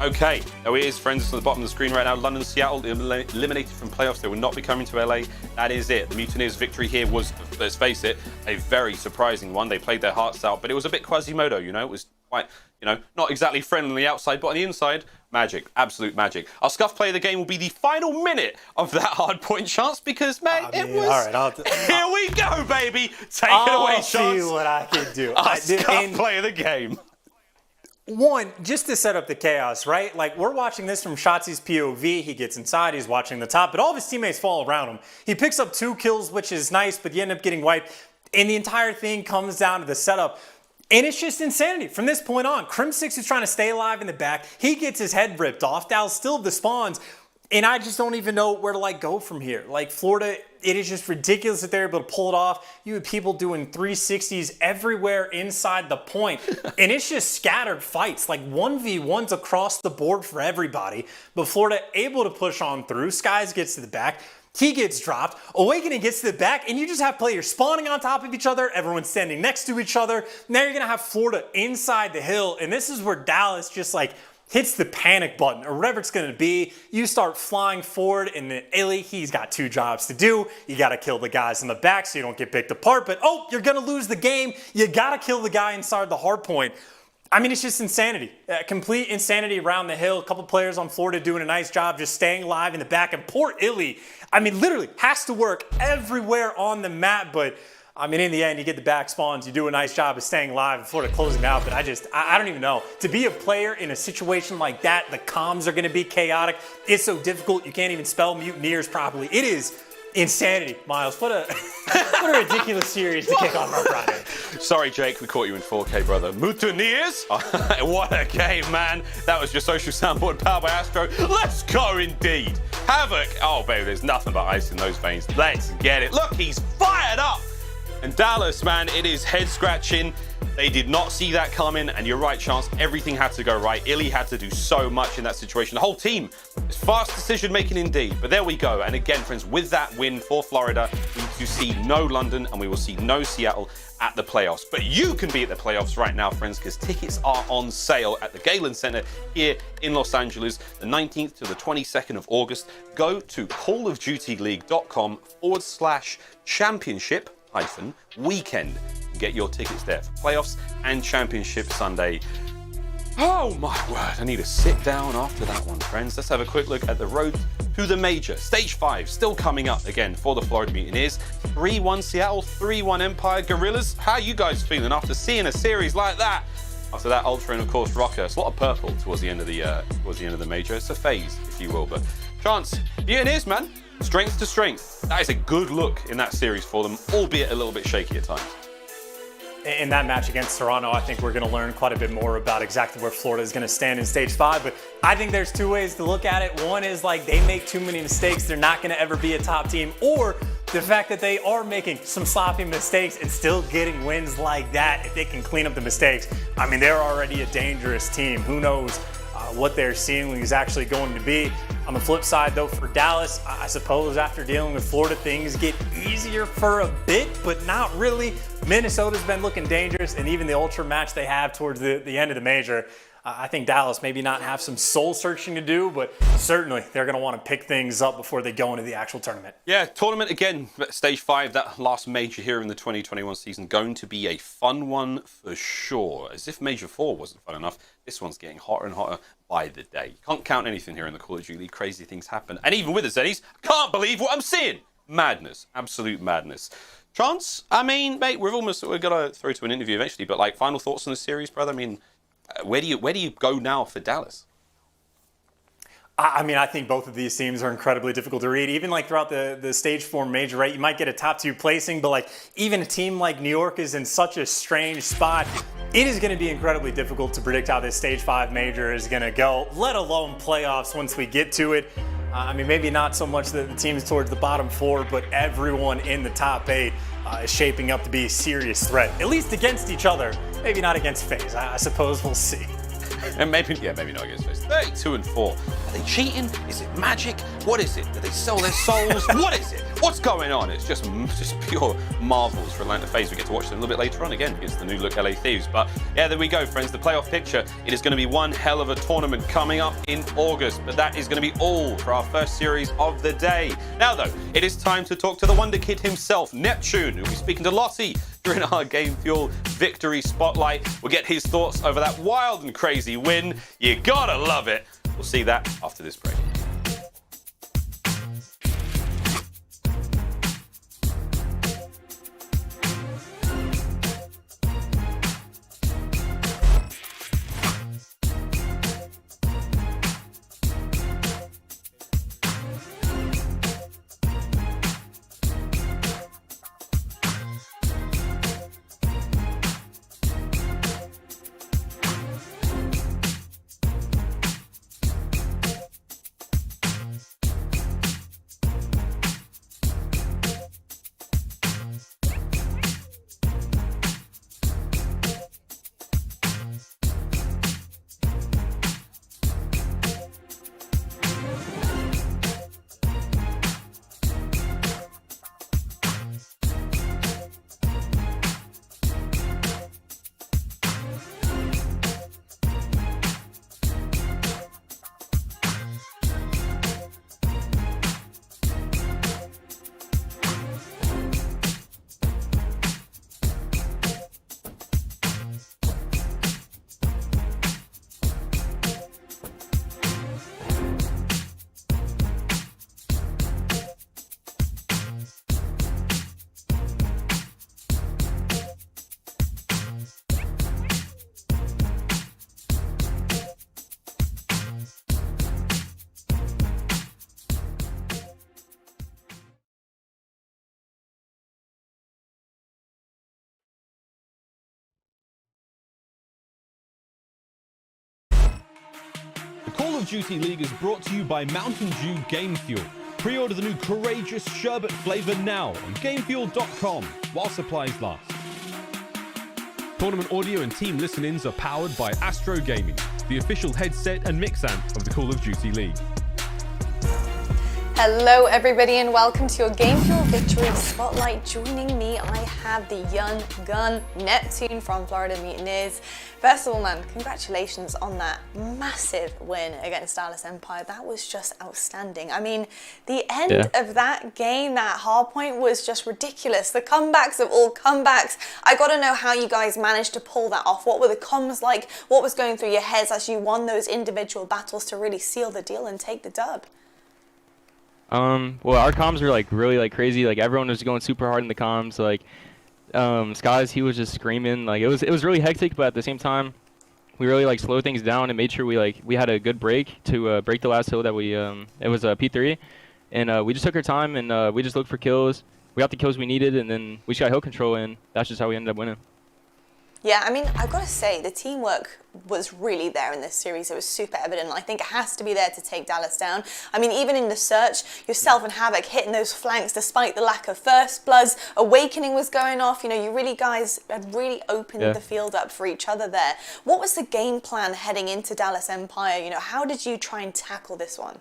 Speaker 10: Okay, there it is, friends. It's on the bottom of the screen right now. London, Seattle eliminated from playoffs. They will not be coming to LA. That is it. The Mutineers' victory here was, let's face it, a very surprising one. They played their hearts out, but it was a bit Quasimodo, you know. It was quite, not exactly friendly on the outside, but on the inside, magic, absolute magic. Our scuff play of the game will be the final minute of that hard point chance because, mate, it was...
Speaker 7: All right,
Speaker 10: here we go, baby. Take it away, Chance.
Speaker 7: I'll see what I can do.
Speaker 10: Our scuff play of the game.
Speaker 7: One, just to set up the chaos, right? We're watching this from Shotzzy's POV. He gets inside, he's watching the top, but all of his teammates fall around him. He picks up 2 kills, which is nice, but you end up getting wiped. And the entire thing comes down to the setup. And it's just insanity from this point on. Crimsix is trying to stay alive in the back. He gets his head ripped off. Dallas still the spawns. And I just don't even know where to go from here. Florida, it is just ridiculous that they're able to pull it off. You have people doing 360s everywhere inside the point. And it's just scattered fights, 1v1s across the board for everybody. But Florida able to push on through. Skies gets to the back. He gets dropped. Awakening gets to the back, and you just have players spawning on top of each other. Everyone's standing next to each other. Now you're going to have Florida inside the hill. And this is where Dallas just hits the panic button or whatever it's going to be. You start flying forward, and then iLLeY, he's got 2 jobs to do. You got to kill the guys in the back so you don't get picked apart. But, you're going to lose the game. You got to kill the guy inside the hard point. I mean, it's just insanity. Complete insanity around the hill. A couple players on Florida doing a nice job just staying alive in the back. And poor iLLeY, I mean, literally has to work everywhere on the map. But, I mean, in the end, you get the back spawns. You do a nice job of staying alive and Florida closing out. But I don't even know. To be a player in a situation like that, the comms are going to be chaotic. It's so difficult. You can't even spell Mutineers properly. It is Insanity, Miles. What a what a ridiculous series to kick off our Friday.
Speaker 10: Sorry, Jake, we caught you in 4K, brother. Mutineers? What a game, man. That was your social soundboard powered by Astro. Let's go, indeed. Havoc. Oh, baby, there's nothing but ice in those veins. Let's get it. Look, he's fired up. And Dallas, man, it is head-scratching. They did not see that coming, and you're right, Chance. Everything had to go right. iLLeY had to do so much in that situation. The whole team, it's fast decision-making indeed. But there we go. And again, friends, with that win for Florida, we see no London and we will see no Seattle at the playoffs. But you can be at the playoffs right now, friends, because tickets are on sale at the Galen Center here in Los Angeles, the 19th to the 22nd of August. Go to callofdutyleague.com/championship-weekend. Get your tickets there for playoffs and championship Sunday. Oh my word, I need to sit down after that one, friends. Let's have a quick look at the road to the major. Stage 5 still coming up again for the Florida Mutineers. 3-1 Seattle, 3-1 Empire Guerrillas. How are you guys feeling after seeing a series like that? After that Ultra and of course Røkkr. It's a lot of purple towards the end of the major. It's a phase, if you will. But Chance, Mutineers, man, strength to strength. That is a good look in that series for them, albeit a little bit shaky at times.
Speaker 7: In that match against Toronto, I think we're going to learn quite a bit more about exactly where Florida is going to stand in Stage 5. But I think there's two ways to look at it. One is like they make too many mistakes, they're not going to ever be a top team. Or the fact that they are making some sloppy mistakes and still getting wins like that, if they can clean up the mistakes, I mean, they're already a dangerous team. Who knows what their ceiling is actually going to be. On the flip side, though, for Dallas, I suppose after dealing with Florida, things get easier for a bit, but not really. Minnesota's been looking dangerous, and even the Ultra match they have towards the end of the major, I think Dallas maybe not have some soul searching to do, but certainly they're going to want to pick things up before they go into the actual tournament.
Speaker 10: Yeah, tournament again, Stage 5, that last major here in the 2021 season, going to be a fun one for sure. As if Major 4 wasn't fun enough, this one's getting hotter and hotter by the day. You can't count anything here in the Call of Duty League. Crazy things happen. And even with the Zennies, can't believe what I'm seeing. Madness, absolute madness. Chance, I mean, mate, we're got to throw to an interview eventually, but like final thoughts on the series, brother? I mean, where do you go now for Dallas?
Speaker 7: I mean, I think both of these teams are incredibly difficult to read. Even like throughout the Stage 4 major, right? You might get a top 2 placing, but like even a team like New York is in such a strange spot. It is going to be incredibly difficult to predict how this Stage 5 major is going to go, let alone playoffs once we get to it. I mean, maybe not so much the teams towards the bottom 4, but everyone in the top 8 is shaping up to be a serious threat, at least against each other. Maybe not against FaZe. I suppose we'll see.
Speaker 10: And maybe not against FaZe. 32-4. Are they cheating? Is it magic? What is it? Do they sell their souls? What is it? What's going on? It's just pure marvels for Atlanta FaZe. We get to watch them a little bit later on again against the new look LA Thieves. But yeah, there we go, friends. The playoff picture. It is going to be one hell of a tournament coming up in August. But that is going to be all for our first series of the day. Now, though, it is time to talk to the Wonder Kid himself, Neptune, who'll be speaking to Lottie during our Game Fuel Victory Spotlight. We'll get his thoughts over that wild and crazy win. You gotta love it. We'll see that after this break.
Speaker 1: of Duty League is brought to you by Mountain Dew Game Fuel. Pre-order the new Courageous Sherbet flavor now on GameFuel.com while supplies last. Tournament audio and team listen-ins are powered by Astro Gaming, the official headset and mix amp of the Call of Duty League.
Speaker 3: Hello everybody and welcome to your Game Fuel Victory Spotlight. Joining me, I have the young gun, Neptune from Florida Mutineers. First of all, man, congratulations on that massive win against Dallas Empire. That was just outstanding. I mean, the end of that game, that hard point was just ridiculous. The comebacks of all comebacks. I gotta know how you guys managed to pull that off. What were the comms like? What was going through your heads as you won those individual battles to really seal the deal and take the dub?
Speaker 11: Well, our comms were like really like crazy. Like everyone was going super hard in the comms. Like, Skies, he was just screaming. Like it was really hectic, but at the same time, we really like slowed things down and made sure we had a good break to break the last hill that we it was P3, and we just took our time and we just looked for kills. We got the kills we needed, and then we just got hill control, and that's just how we ended up winning.
Speaker 3: Yeah, I mean, I've got to say, the teamwork was really there in this series. It was super evident. I think it has to be there to take Dallas down. I mean, even in the search, yourself and Havoc hitting those flanks despite the lack of first bloods. Awakening was going off. You know, you really guys had really opened the field up for each other there. What was the game plan heading into Dallas Empire? You know, how did you try and tackle this one?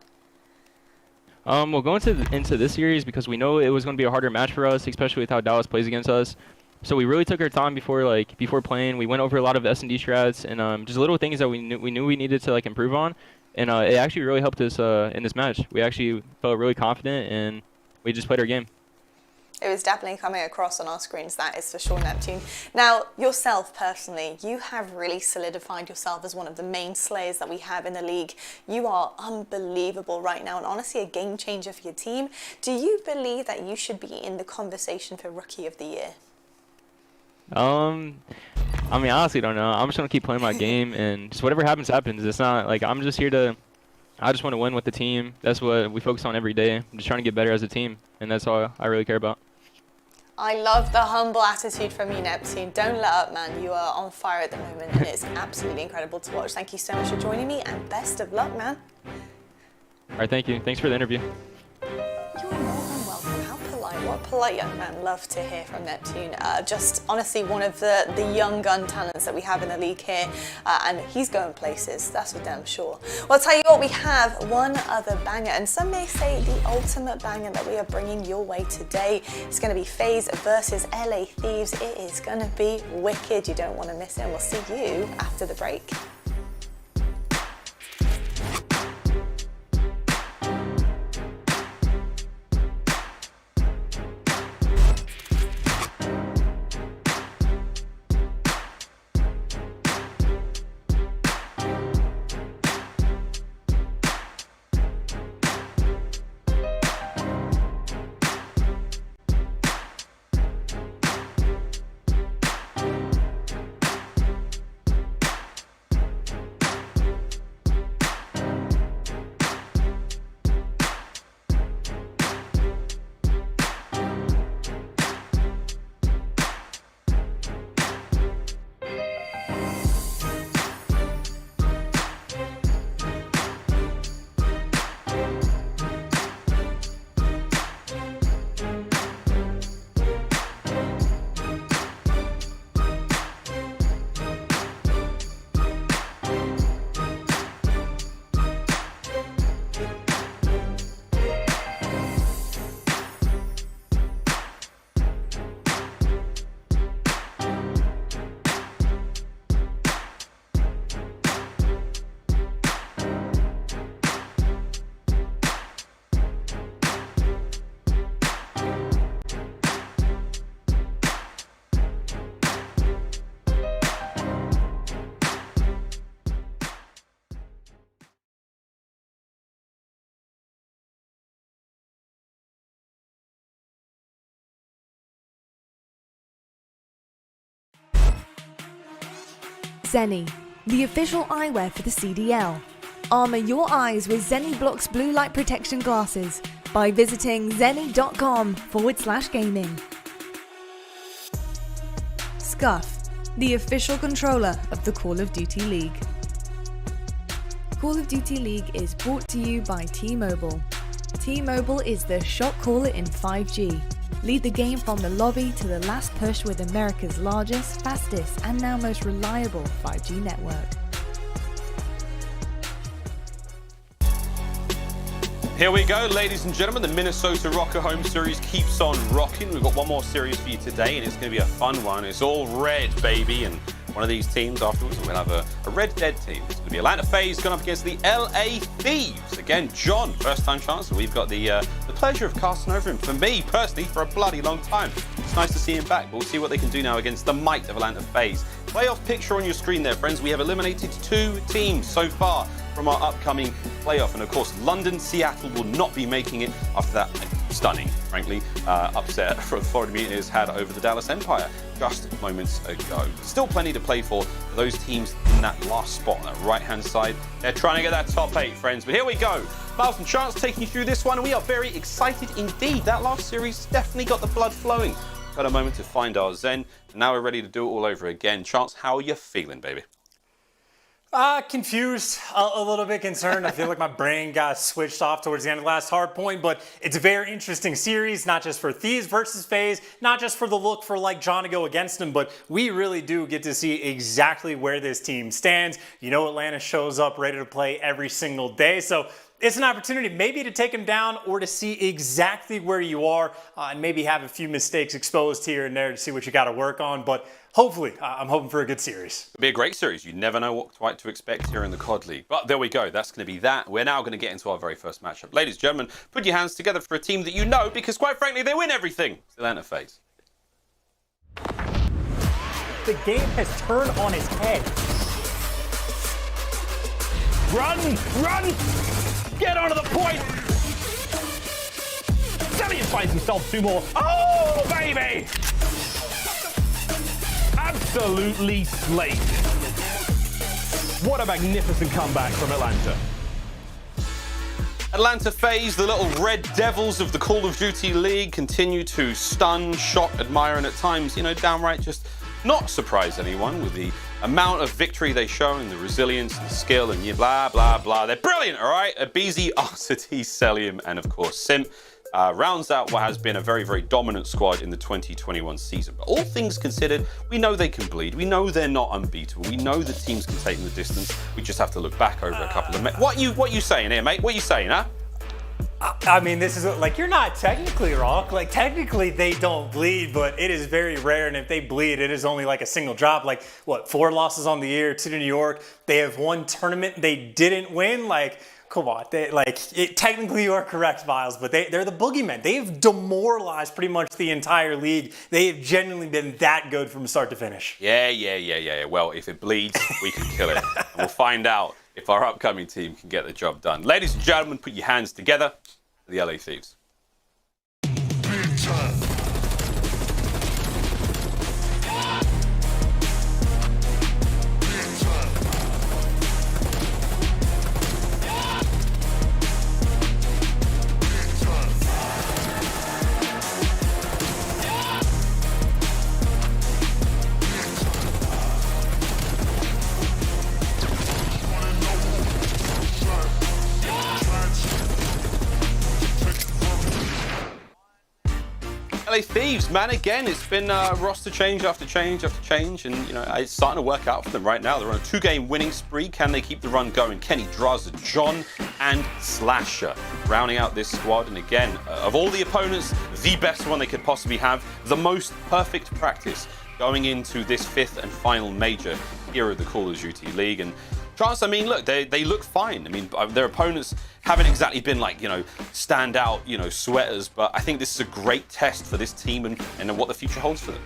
Speaker 11: Well, going into this series, because we know it was going to be a harder match for us, especially with how Dallas plays against us. So we really took our time before playing. We went over a lot of S&D strats and just little things that we knew we needed to like improve on, and it actually really helped us in this match. We actually felt really confident, and we just played our game.
Speaker 3: It was definitely coming across on our screens, that is for sure, Neptune. Now, yourself personally, you have really solidified yourself as one of the main slayers that we have in the league. You are unbelievable right now and honestly a game changer for your team. Do you believe that you should be in the conversation for Rookie of the Year?
Speaker 11: I mean, I honestly don't know. I'm just gonna keep playing my game, and just whatever happens, happens. It's not like I'm just here to. I just want to win with the team. That's what we focus on every day. I'm just trying to get better as a team, and that's all I really care about.
Speaker 3: I love the humble attitude from you, Neptune. Don't let up, man. You are on fire at the moment, and it's absolutely incredible to watch. Thank you so much for joining me, and best of luck, man.
Speaker 11: All right, thank you. Thanks for the interview.
Speaker 3: You're more than welcome. How polite. What a polite young man. Love to hear from Neptune. Just honestly one of the young gun talents that we have in the league here, and he's going places, that's for damn sure. Well, I'll tell you what, we have one other banger, and some may say the ultimate banger that we are bringing your way today. It's going to be FaZe versus LA Thieves. It is going to be wicked. You don't want to miss it, and we'll see you after the break.
Speaker 6: Seany, the official eyewear for the CDL. Armour your eyes with Seany Blocks blue light protection glasses by visiting seany.com/gaming. Scuff, the official controller of the Call of Duty League. Call of Duty League is brought to you by T-Mobile. T-Mobile is the shot caller in 5G. Lead the game from the lobby to the last push with America's largest, fastest, and now most reliable 5G network.
Speaker 10: Here we go, ladies and gentlemen. The Minnesota Røkkr home series keeps on rocking. We've got one more series for you today, and it's going to be a fun one. It's all red, baby, and one of these teams afterwards, we'll have a Red Dead team. It's going to be Atlanta FaZe going up against the LA Thieves. Again, John, first-time chancellor. We've got the pleasure of casting over him, for me, personally, for a bloody long time. It's nice to see him back, but we'll see what they can do now against the might of Atlanta FaZe. Playoff picture on your screen there, friends. We have eliminated 2 teams so far from our upcoming playoff. And of course, London, Seattle will not be making it after that stunning, frankly, upset the Florida Mutineers had over the Dallas Empire just moments ago. Still plenty to play for those teams in that last spot on that right-hand side. They're trying to get that top 8, friends. But here we go. Miles and Chance taking you through this one, and we are very excited indeed. That last series definitely got the blood flowing. Got a moment to find our zen, and now we're ready to do it all over again. Chance, how are you feeling, baby?
Speaker 7: Confused, a little bit concerned. I feel like my brain got switched off towards the end of the last hard point, but it's a very interesting series, not just for Thieves versus FaZe, not just for the look for like John to go against him, but we really do get to see exactly where this team stands. You know, Atlanta shows up ready to play every single day, so it's an opportunity maybe to take him down or to see exactly where you are and maybe have a few mistakes exposed here and there to see what you got to work on. But hopefully, I'm hoping for a good series.
Speaker 10: It'll be a great series. You never know what quite to expect here in the COD League. But there we go. That's going to be that. We're now going to get into our very first matchup. Ladies and gentlemen, put your hands together for a team that you know because, quite frankly, they win everything. It's Atlanta FaZe.
Speaker 7: The game has turned on its head.
Speaker 8: Run! Run! Get onto the point! Cellium finds himself 2 more. Oh, baby! Absolutely slayed. What a magnificent comeback from Atlanta.
Speaker 10: Atlanta FaZe, the little red devils of the Call of Duty League, continue to stun, shock, admire, and at times, you know, downright just not surprise anyone with the amount of victory they show and the resilience and the skill and blah, blah, blah. They're brilliant, all right? aBeZy, Arcitys, Cellium, and of course, Simp rounds out what has been a very, very dominant squad in the 2021 season. But all things considered, we know they can bleed. We know they're not unbeatable. We know that teams can take them the distance. We just have to look back over a couple of... What you saying here, mate? What you saying, huh?
Speaker 7: I mean, this is like, you're not technically wrong. Like, technically they don't bleed, but it is very rare. And if they bleed, it is only like a single drop. Like, what, 4 losses on the year, 2 to New York. They have 1 tournament they didn't win. Like, come on. Technically you are correct, Miles, but they're the boogeymen. They've demoralized pretty much the entire league. They have genuinely been that good from start to finish.
Speaker 10: Yeah. Well, if it bleeds, we can kill it. And we'll find out if our upcoming team can get the job done. Ladies and gentlemen, put your hands together for the LA Thieves. LA Thieves, man, again, it's been roster change after change after change, and you know it's starting to work out for them right now. They're on a 2-game winning spree. Can they keep the run going? Kenny, Drazah, John, and Slasher rounding out this squad. And again, of all the opponents, the best one they could possibly have, the most perfect practice going into this 5th and final major here at the Call of Duty League. And Chance, I mean, look, they look fine. I mean, their opponents haven't exactly been like, you know, stand out, you know, sweaters, but I think this is a great test for this team and what the future holds for them.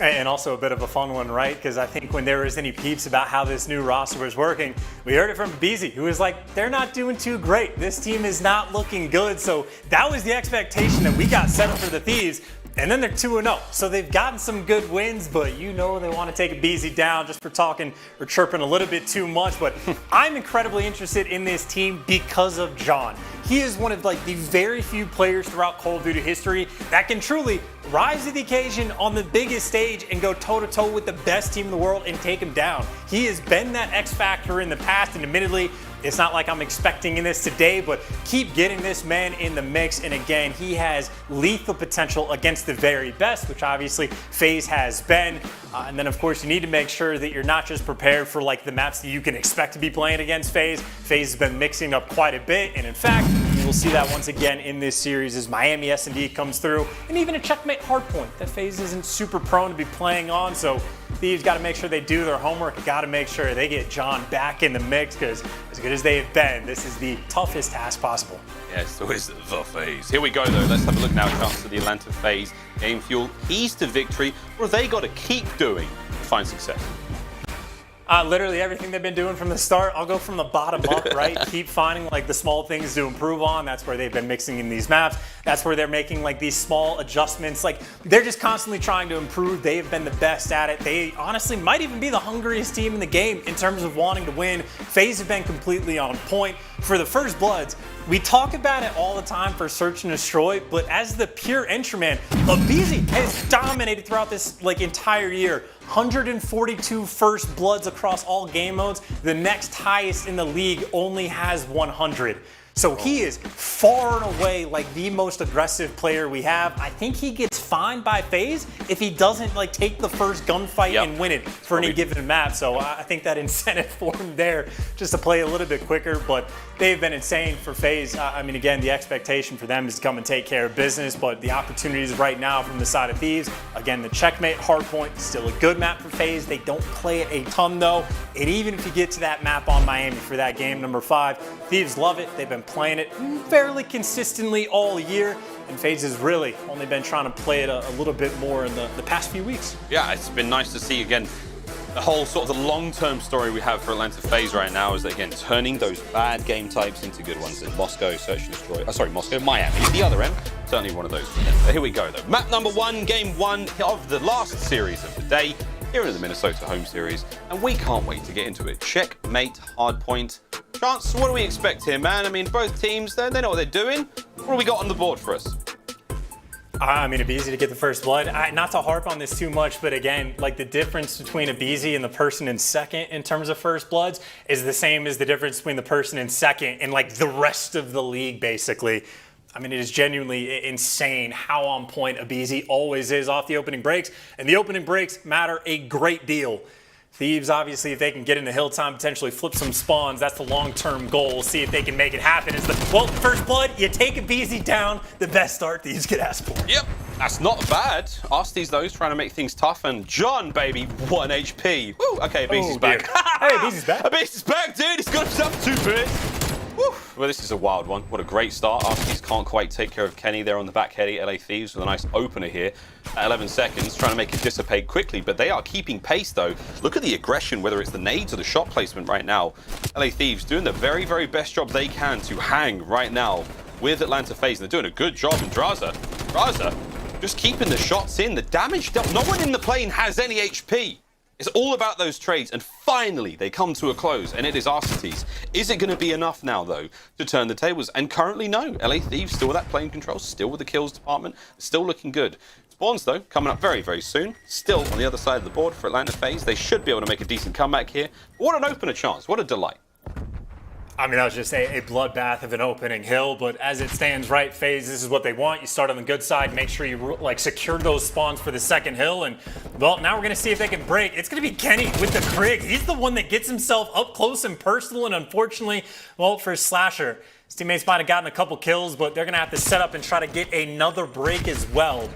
Speaker 7: And also a bit of a fun one, right? Because I think when there was any peeps about how this new roster was working, we heard it from aBeZy, who was like, they're not doing too great. This team is not looking good. So that was the expectation that we got set up for the Thieves. and then they're 2-0. So they've gotten some good wins, but you know they want to take aBeZy down just for talking or chirping a little bit too much. But I'm incredibly interested in this team because of John. He is one of like the very few players throughout Call of Duty history that can truly rise to the occasion on the biggest stage and go toe-to-toe with the best team in the world and take him down. He has been that X factor in the past, and admittedly, it's not like I'm expecting this today, but keep getting this man in the mix. And again, he has lethal potential against the very best, which obviously FaZe has been. And then of course, you need to make sure that you're not just prepared for like the maps that you can expect to be playing against FaZe. FaZe has been mixing up quite a bit. And in fact, you will see that once again in this series as Miami S&D comes through, and even a checkmate hardpoint that FaZe isn't super prone to be playing on. So Thieves got to make sure they do their homework. Got to make sure they get John back in the mix, because as good as they have been, this is the toughest task possible.
Speaker 10: Yes, so is the FaZe. Here we go though. Let's have a look now. Shots to the Atlanta FaZe. Game Fuel, keys to victory. What have they got to keep doing to find success?
Speaker 7: Literally everything they've been doing from the start. I'll go from the bottom up, right? Keep finding like the small things to improve on. That's where they've been mixing in these maps. That's where they're making like these small adjustments. Like they're just constantly trying to improve. They have been the best at it. They honestly might even be the hungriest team in the game in terms of wanting to win. FaZe have been completely on point. For the First Bloods, we talk about it all the time for Search and Destroy, but as the pure entry man, aBeZy has dominated throughout this like entire year. 142 First Bloods across all game modes. The next highest in the league only has 100. So he is far and away like the most aggressive player we have. I think he gets fined by FaZe if he doesn't like take the first gunfight and win it for any given map. So I think that incentive for him there just to play a little bit quicker, but they've been insane for FaZe. I mean, again, the expectation for them is to come and take care of business, but the opportunities right now from the side of Thieves, again, the checkmate hardpoint, still a good map for FaZe. They don't play it a ton though. And even if you get to that map on Miami for that game number 5, Thieves love it. They've been playing it fairly consistently all year, and FaZe has really only been trying to play it a little bit more in the past few weeks.
Speaker 10: Yeah, it's been nice to see again the whole sort of the long-term story we have for Atlanta FaZe right now is that, again, turning those bad game types into good ones. In Moscow, Search and Destroy. Moscow, Miami, the other end. Certainly one of those. Here we go though. Map number 1, game 1 of the last series of the day. Here in the Minnesota home series, and we can't wait to get into it. Checkmate hardpoint. Chance, what do we expect here, man? I mean, both teams, they know what they're doing. What do we got on the board for us?
Speaker 7: I mean, aBeZy to get the first blood. Not to harp on this too much, but again, like the difference between aBeZy and the person in second in terms of first bloods is the same as the difference between the person in second and like the rest of the league, basically. I mean, it is genuinely insane how on point aBeZy always is off the opening breaks, and the opening breaks matter a great deal. Thieves, obviously, if they can get into hill time, potentially flip some spawns, that's the long-term goal. We'll see if they can make it happen. Well, first blood, you take aBeZy down, the best start Thieves could ask for.
Speaker 10: Yep, that's not bad. Arcitys, though, is trying to make things tough, and John, baby, 1 HP. Woo, okay, aBeZy's back.
Speaker 7: Hey, aBeZy's back.
Speaker 10: aBeZy's back, dude. He's got himself 2 bits. Woo. Well, this is a wild one. What a great start. Arcitys can't quite take care of Kenny there on the back heady. LA Thieves with a nice opener here at 11 seconds, trying to make it dissipate quickly, but they are keeping pace though. Look at the aggression, whether it's the nades or the shot placement right now. LA Thieves doing the very, very best job they can to hang right now with Atlanta FaZe. They're doing a good job in Drazah. Just keeping the shots in, the damage dealt. No one in the plane has any HP. It's all about those trades, and finally they come to a close, and it is Arcitys. Is it going to be enough now, though, to turn the tables? And currently, no. LA Thieves still with that plane control, still with the kills department, still looking good. Spawns, though, coming up very, very soon. Still on the other side of the board for Atlanta FaZe. They should be able to make a decent comeback here. What an opener chance. What a delight.
Speaker 7: I mean, that was just a bloodbath of an opening hill, but as it stands right, FaZe, this is what they want. You start on the good side, make sure you like secure those spawns for the second hill, and well, now we're gonna see if they can break. It's gonna be Kenny with the Krig. He's the one that gets himself up close and personal, and unfortunately, well, for Slasher, his teammates might have gotten a couple kills, but they're gonna have to set up and try to get another break as well.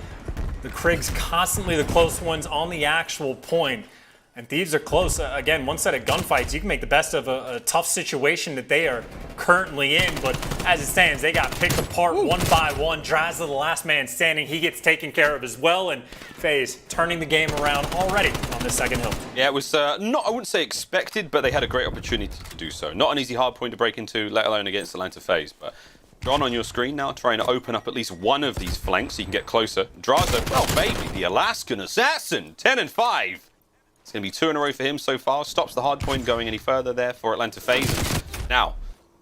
Speaker 7: The Krig's constantly the close ones on the actual point. And Thieves are close. Again, one set of gunfights, you can make the best of a tough situation that they are currently in. But as it stands, they got picked apart one by one. Drazah, the last man standing, he gets taken care of as well. And FaZe turning the game around already on the second hill.
Speaker 10: Yeah, it was not, I wouldn't say expected, but they had a great opportunity to do so. Not an easy hard point to break into, let alone against Atlanta FaZe. But John on your screen now, trying to open up at least one of these flanks so you can get closer. Drazah, oh baby, the Alaskan assassin, 10 and 5. It's going to be 2 in a row for him so far. Stops the hard point going any further there for Atlanta FaZe. Now,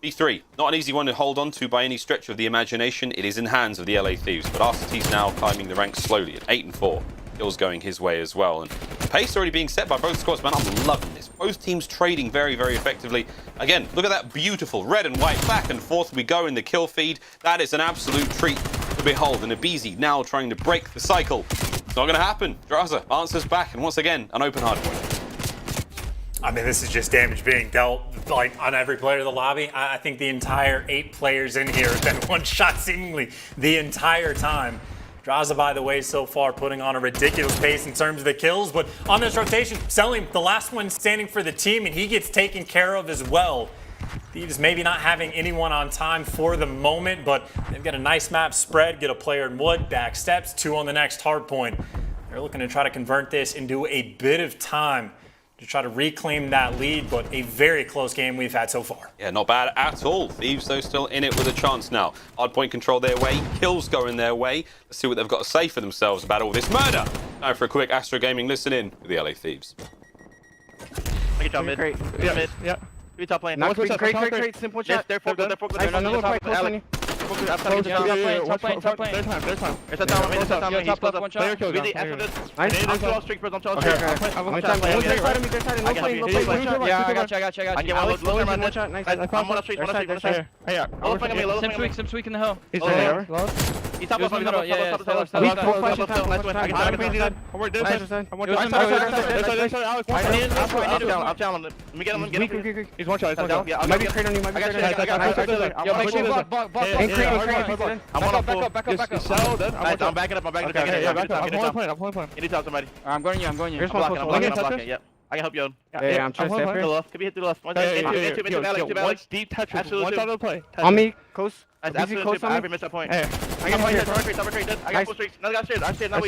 Speaker 10: B3, not an easy one to hold on to by any stretch of the imagination. It is in hands of the LA Thieves, but Arcitys now climbing the ranks slowly at 8 and 4. Kills going his way as well. And pace already being set by both squads, man. I'm loving this. Both teams trading very, very effectively. Again, look at that beautiful red and white back and forth we go in the kill feed. That is an absolute treat to behold. And aBeZy now trying to break the cycle. It's not going to happen. Drazah answers back, and once again, an open hard point.
Speaker 7: I mean, this is just damage being dealt like on every player of the lobby. I think the entire 8 players in here have been one shot seemingly the entire time. Drazah, by the way, so far putting on a ridiculous pace in terms of the kills, but on this rotation, Cellium, the last one standing for the team, and he gets taken care of as well. Thieves maybe not having anyone on time for the moment, but they've got a nice map spread, get a player in wood, back steps, 2 on the next hard point. They're looking to try to convert this into a bit of time to try to reclaim that lead, but a very close game we've had so far.
Speaker 10: Yeah, not bad at all. Thieves, though, still in it with a chance now. Hard point control their way, kills going their way. Let's see what they've got to say for themselves about all this murder. Now for a quick Astro Gaming listen in with the LA Thieves.
Speaker 18: Make it jump mid.
Speaker 16: Great.
Speaker 18: Mid. Yeah. Be top lane.
Speaker 16: Great. Simple shot.
Speaker 18: They're focused. They're focused.
Speaker 16: Top lane.
Speaker 18: Top lane. There's a down. He's plus one shot. Really, after this. I'm 12 streak, bro. I'm 12 streak. I got you. I'm one streak. Simp's weak in the hill. He's there. He's top left. I'm telling him. Let me get him. He's one shot. Might be crate on you. I got you. Back up. I'm backing up. I'm playing. You need to talk to somebody. I'm going you. Here's one. I'm blocking. Yep. I can help you.
Speaker 16: Yeah, I'm trying to stay
Speaker 18: up. Could be hit to the left. One deep touch. Absolutely. One side play.
Speaker 16: On me, close.
Speaker 18: Absolutely close. I missed that point.
Speaker 16: I got one here.
Speaker 18: I got full streaks. Another guy upstairs. I stayed now.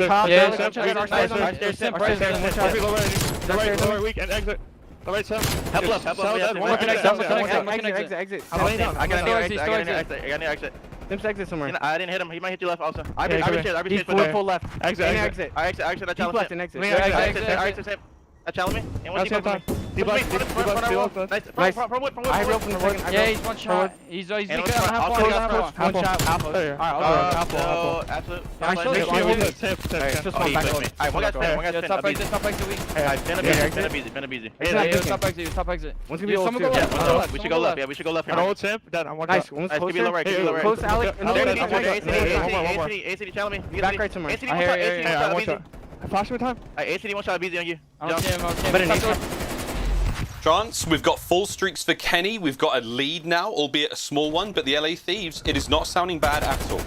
Speaker 16: Lower weak and exit. The right side.
Speaker 18: Help left.
Speaker 16: Exit.
Speaker 18: I got an exit.
Speaker 16: Simps exit somewhere.
Speaker 18: I didn't hit him. He might hit you left also.
Speaker 16: He's full left.
Speaker 18: Exit. I exit. I challenge him. Exit. I challenge me. And what's he from me? Nice.
Speaker 16: I rope from the wood.
Speaker 18: Yeah, he's one shot. He's weak. One shot. Alpha. Absolute. Just one back. Alright, one guy's top exit weak. Been aBeZy. Top exit.
Speaker 16: One's gonna be old too.
Speaker 18: We should go left. Yeah, we should go left.
Speaker 16: An old Simp. Nice. One's closer.
Speaker 18: Give me low right.
Speaker 16: Close ACD.
Speaker 18: ACD, challenge me.
Speaker 16: Back right somewhere.
Speaker 18: ACD, one shot.
Speaker 16: Flash with time.
Speaker 18: ACD, one shot aBeZy on you.
Speaker 10: Chance, we've got full streaks for Kenny. We've got a lead now, albeit a small one, but the LA Thieves, it is not sounding bad at all.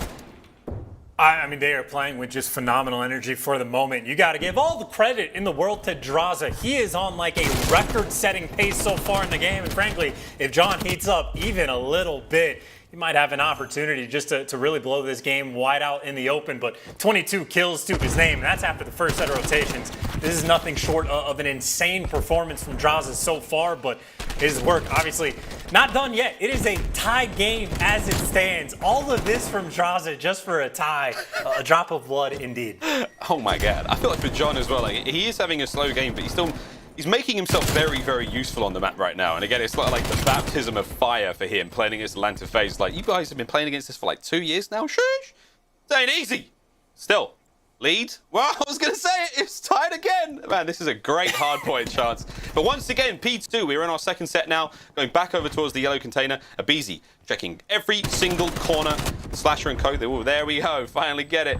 Speaker 7: I mean, they are playing with just phenomenal energy for the moment. You got to give all the credit in the world to Drazah. He is on like a record-setting pace so far in the game. And frankly, if John heats up even a little bit, he might have an opportunity just to really blow this game wide out in the open. But 22 kills to his name. That's after the first set of rotations. This is nothing short of an insane performance from Drazah so far, but his work obviously not done yet. It is a tie game as it stands. All of this from Drazah just for a tie. A drop of blood indeed.
Speaker 10: Oh my God. I feel like for John as well, like he is having a slow game, but he's making himself very, very useful on the map right now. And again, it's like the baptism of fire for him playing against Atlanta FaZe. Like, you guys have been playing against this for like 2 years now. Shush! It ain't easy. Still, lead. Well, I was going to say it's tied again. Man, this is a great hard point chance. But once again, P2, we're in our second set now. Going back over towards the yellow container. aBeZy checking every single corner. Slasher and Co. There we go. Finally get it.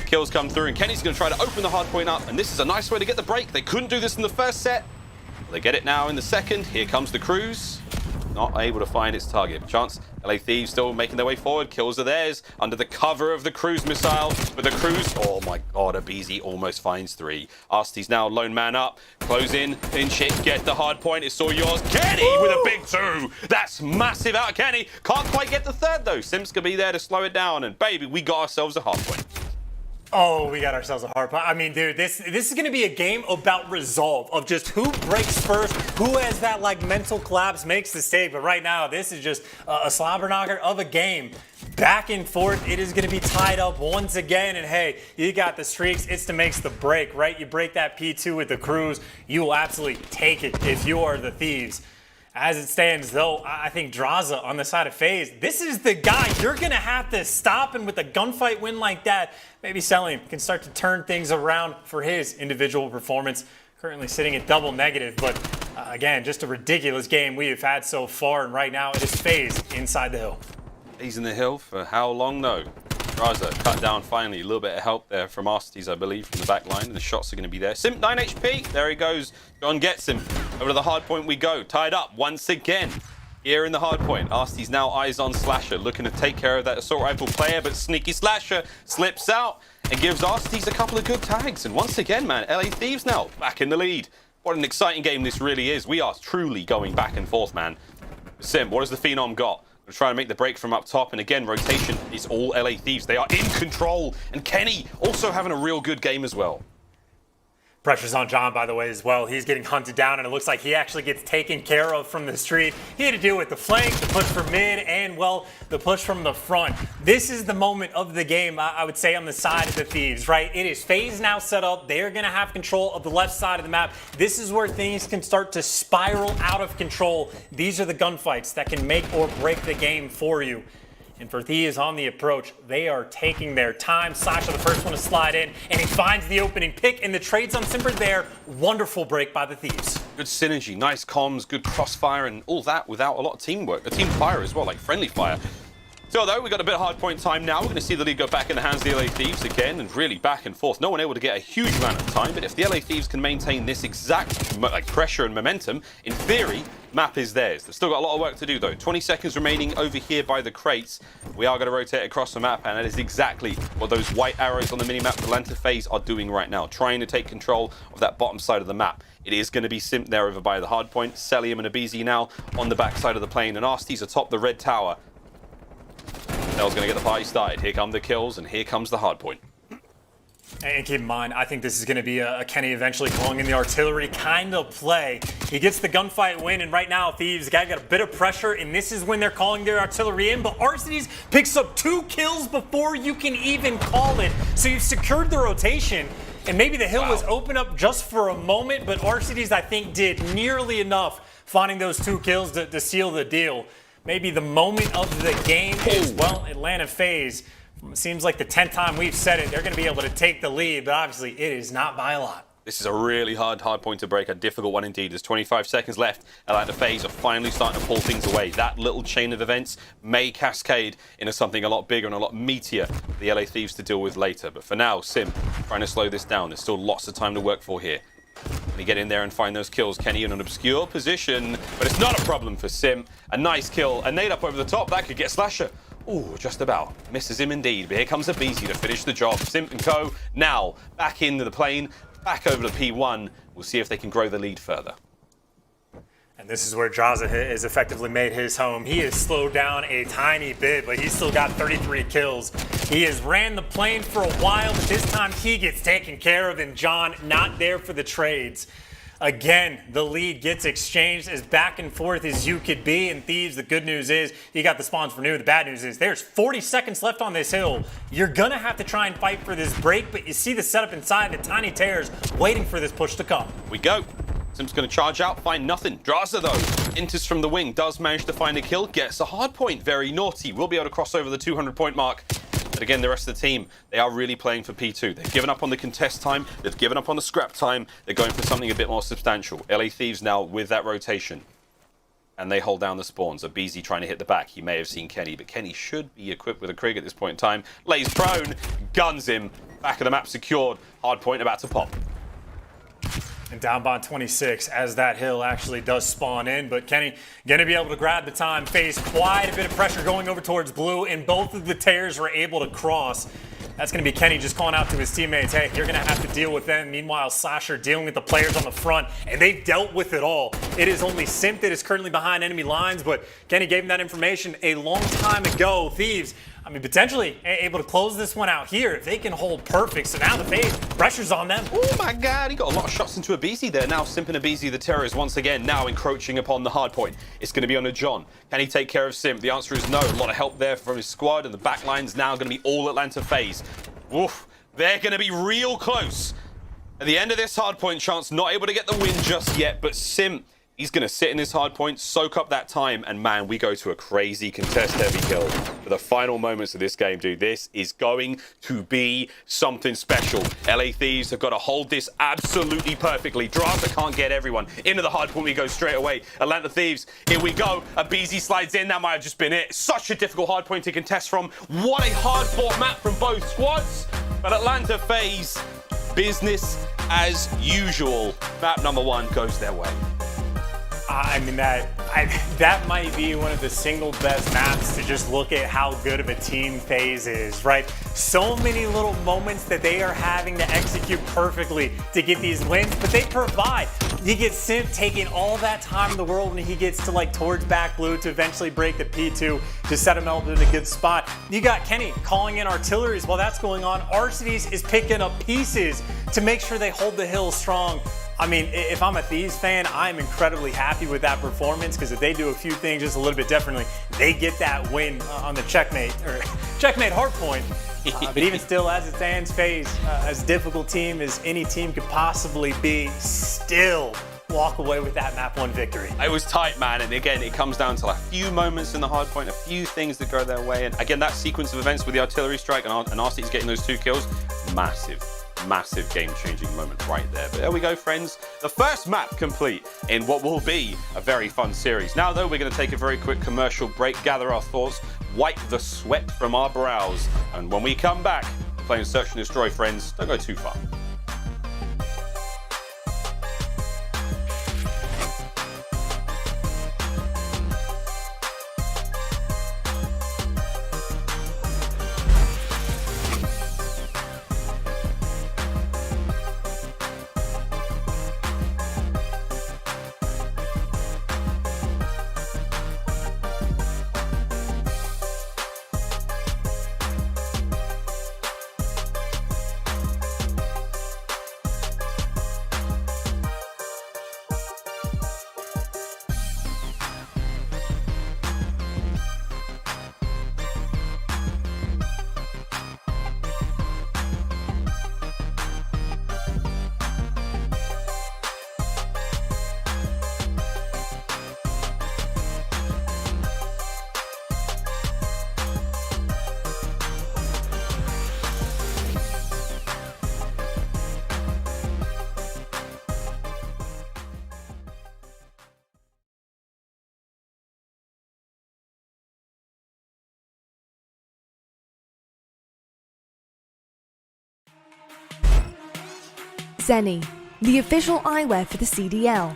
Speaker 10: Kills come through, and Kenny's going to try to open the hard point up, and this is a nice way to get the break. They couldn't do this in the first set. They get it now in the second. Here comes the Cruise. Not able to find its target. Chance, LA Thieves still making their way forward. Kills are theirs under the cover of the Cruise missile. But the Cruise, oh my God, aBeZy almost finds 3. Arcitys now lone man up. Close in shit, get the hard point. It's all yours. Kenny with a big 2. That's massive out of Kenny. Can't quite get the third though. Simp's gonna be there to slow it down, and baby, we got ourselves a hard point.
Speaker 7: Oh, we got ourselves a hard part. I mean, dude, this is going to be a game about resolve, of just who breaks first, who has that, like, mental collapse, makes the save. But right now, this is just a slobber knocker of a game. Back and forth, it is going to be tied up once again. And hey, you got the streaks. It's the makes the break, right? You break that P2 with the Cruise, you will absolutely take it if you are the Thieves. As it stands, though, I think Drazah on the side of FaZe, this is the guy you're going to have to stop. And with a gunfight win like that, maybe Cellium can start to turn things around for his individual performance. Currently sitting at double negative, but again, just a ridiculous game we have had so far. And right now, it is FaZe inside the hill.
Speaker 10: He's in the hill for how long? No. Drazah cut down finally. A little bit of help there from Arcitys, I believe, from the back line. And the shots are going to be there. Simp 9 HP. There he goes. John gets him. Over to the hard point we go. Tied up once again. Here in the hard point. Arcitys now eyes on Slasher. Looking to take care of that assault rifle player. But sneaky Slasher slips out and gives Arcitys a couple of good tags. And once again, man, LA Thieves now back in the lead. What an exciting game this really is. We are truly going back and forth, man. Simp, what has the Phenom got? We're trying to make the break from up top, and again, rotation is all LA Thieves. They are in control, and Kenny also having a real good game as well.
Speaker 7: Pressure's on John, by the way, as well. He's getting hunted down, and it looks like he actually gets taken care of from the street. He had to deal with the flank, the push from mid, and, well, the push from the front. This is the moment of the game, I would say, on the side of the Thieves, right? It is FaZe now set up. They're going to have control of the left side of the map. This is where things can start to spiral out of control. These are the gunfights that can make or break the game for you. And for Thieves on the approach, they are taking their time. Sasha, the first one to slide in, and he finds the opening pick, and the trades on Simp are there. Wonderful break by the Thieves.
Speaker 10: Good synergy, nice comms, good crossfire, and all that without a lot of teamwork. A team fire as well, like friendly fire. So though, we got a bit of hard point time now. We're going to see the lead go back in the hands of the LA Thieves again, and really back and forth. No one able to get a huge amount of time, but if the LA Thieves can maintain this exact pressure and momentum, in theory, map is theirs. They've still got a lot of work to do though. 20 seconds remaining over here by the crates. We are going to rotate across the map, and that is exactly what those white arrows on the minimap for Atlanta FaZe are doing right now, trying to take control of that bottom side of the map. It is going to be Simp there over by the hard point. Cellium and aBeZy now on the back side of the plane, and Arcitys atop the red tower. Nell's going to get the party started. Here come the kills, and here comes the hard point.
Speaker 7: And keep in mind, I think this is going to be a Kenny eventually calling in the artillery kind of play. He gets the gunfight win, and right now, Thieves got a bit of pressure, and this is when they're calling their artillery in. But Arcitys picks up 2 kills before you can even call it. So you've secured the rotation, and maybe the hill was open up just for a moment, but Arcitys, I think, did nearly enough finding those 2 kills to seal the deal. Maybe the moment of the game is, well, Atlanta FaZe. It seems like the 10th time we've said it, they're going to be able to take the lead, but obviously it is not by a lot.
Speaker 10: This is a really hard point to break, a difficult one indeed. There's 25 seconds left. Atlanta FaZe are finally starting to pull things away. That little chain of events may cascade into something a lot bigger and a lot meatier for the LA Thieves to deal with later. But for now, Simp trying to slow this down. There's still lots of time to work for here. Can he get in there and find those kills? Kenny in an obscure position, but it's not a problem for Simp. A nice kill, a nade up over the top. That could get Slasher. Ooh, just about. Misses him indeed, but here comes aBeZy to finish the job. Simp and co now back into the plane, back over to P1. We'll see if they can grow the lead further.
Speaker 7: And this is where Drazah has effectively made his home. He has slowed down a tiny bit, but he's still got 33 kills. He has ran the plane for a while, but this time he gets taken care of, and John not there for the trades. Again, the lead gets exchanged as back and forth as you could be. And Thieves, the good news is you got the spawns for new. The bad news is there's 40 seconds left on this hill. You're going to have to try and fight for this break, but you see the setup inside, the tiny tears waiting for this push to come.
Speaker 10: We go. Simp's going to charge out, find nothing. Drazah, though, enters from the wing, does manage to find a kill, gets a hard point. Very naughty. Will be able to cross over the 200-point mark. But again, the rest of the team, they are really playing for P2. They've given up on the contest time. They've given up on the scrap time. They're going for something a bit more substantial. LA Thieves now with that rotation. And they hold down the spawns. aBeZy trying to hit the back. He may have seen Kenny, but Kenny should be equipped with a Krig at this point in time. Lays prone, guns him. Back of the map secured. Hard point about to pop.
Speaker 7: And down by 26 as that hill actually does spawn in. But Kenny going to be able to grab the time. Face quite a bit of pressure going over towards blue, and both of the tears were able to cross. That's going to be Kenny just calling out to his teammates, hey, you're going to have to deal with them. Meanwhile, Slasher dealing with the players on the front, and they've dealt with it all. It is only Simp that is currently behind enemy lines, but Kenny gave him that information a long time ago. Thieves I mean, potentially able to close this one out here if they can hold perfect. So now the FaZe, pressure's on them.
Speaker 10: Oh my god, he got a lot of shots into aBeZy there. Now Simp and aBeZy, the terrorists, once again now encroaching upon the hard point. It's going to be on a John. Can he take care of Simp? The answer is no. A lot of help there from his squad, and the back line's now going to be all Atlanta FaZe. Oof, they're going to be real close. At the end of this hard point, Chance not able to get the win just yet, but Simp, he's going to sit in this hard point, soak up that time, and man, we go to a crazy contest-heavy kill. For the final moments of this game, dude, this is going to be something special. LA Thieves have got to hold this absolutely perfectly. Drazah can't get everyone. Into the hard point we go straight away. Atlanta Thieves, here we go. aBeZy slides in. That might have just been it. Such a difficult hard point to contest from. What a hard-fought map from both squads. But Atlanta FaZe, business as usual. Map number 1 goes their way.
Speaker 7: I mean, that might be one of the single best maps to just look at how good of a team FaZe is, right? So many little moments that they are having to execute perfectly to get these wins, but they provide. You get Simp taking all that time in the world when he gets to like towards back blue to eventually break the P2 to set him up in a good spot. You got Kenny calling in artilleries while that's going on. Arcitys is picking up pieces to make sure they hold the hill strong. I mean, if I'm a Thieves fan, I'm incredibly happy with that performance, because if they do a few things just a little bit differently, they get that win on the checkmate hard point. But even still, as it stands, FaZe, as difficult team as any team could possibly be, still walk away with that map 1 victory.
Speaker 10: It was tight, man, and again, it comes down to a few moments in the hard point, a few things that go their way, and again, that sequence of events with the artillery strike and Arcitys getting those 2 kills, massive game-changing moment right there. But there we go, friends. The first map complete in what will be a very fun series. Now, though, we're going to take a very quick commercial break, gather our thoughts, wipe the sweat from our brows, and when we come back, we're playing Search and Destroy, friends. Don't go too far.
Speaker 6: Seany, the official eyewear for the CDL.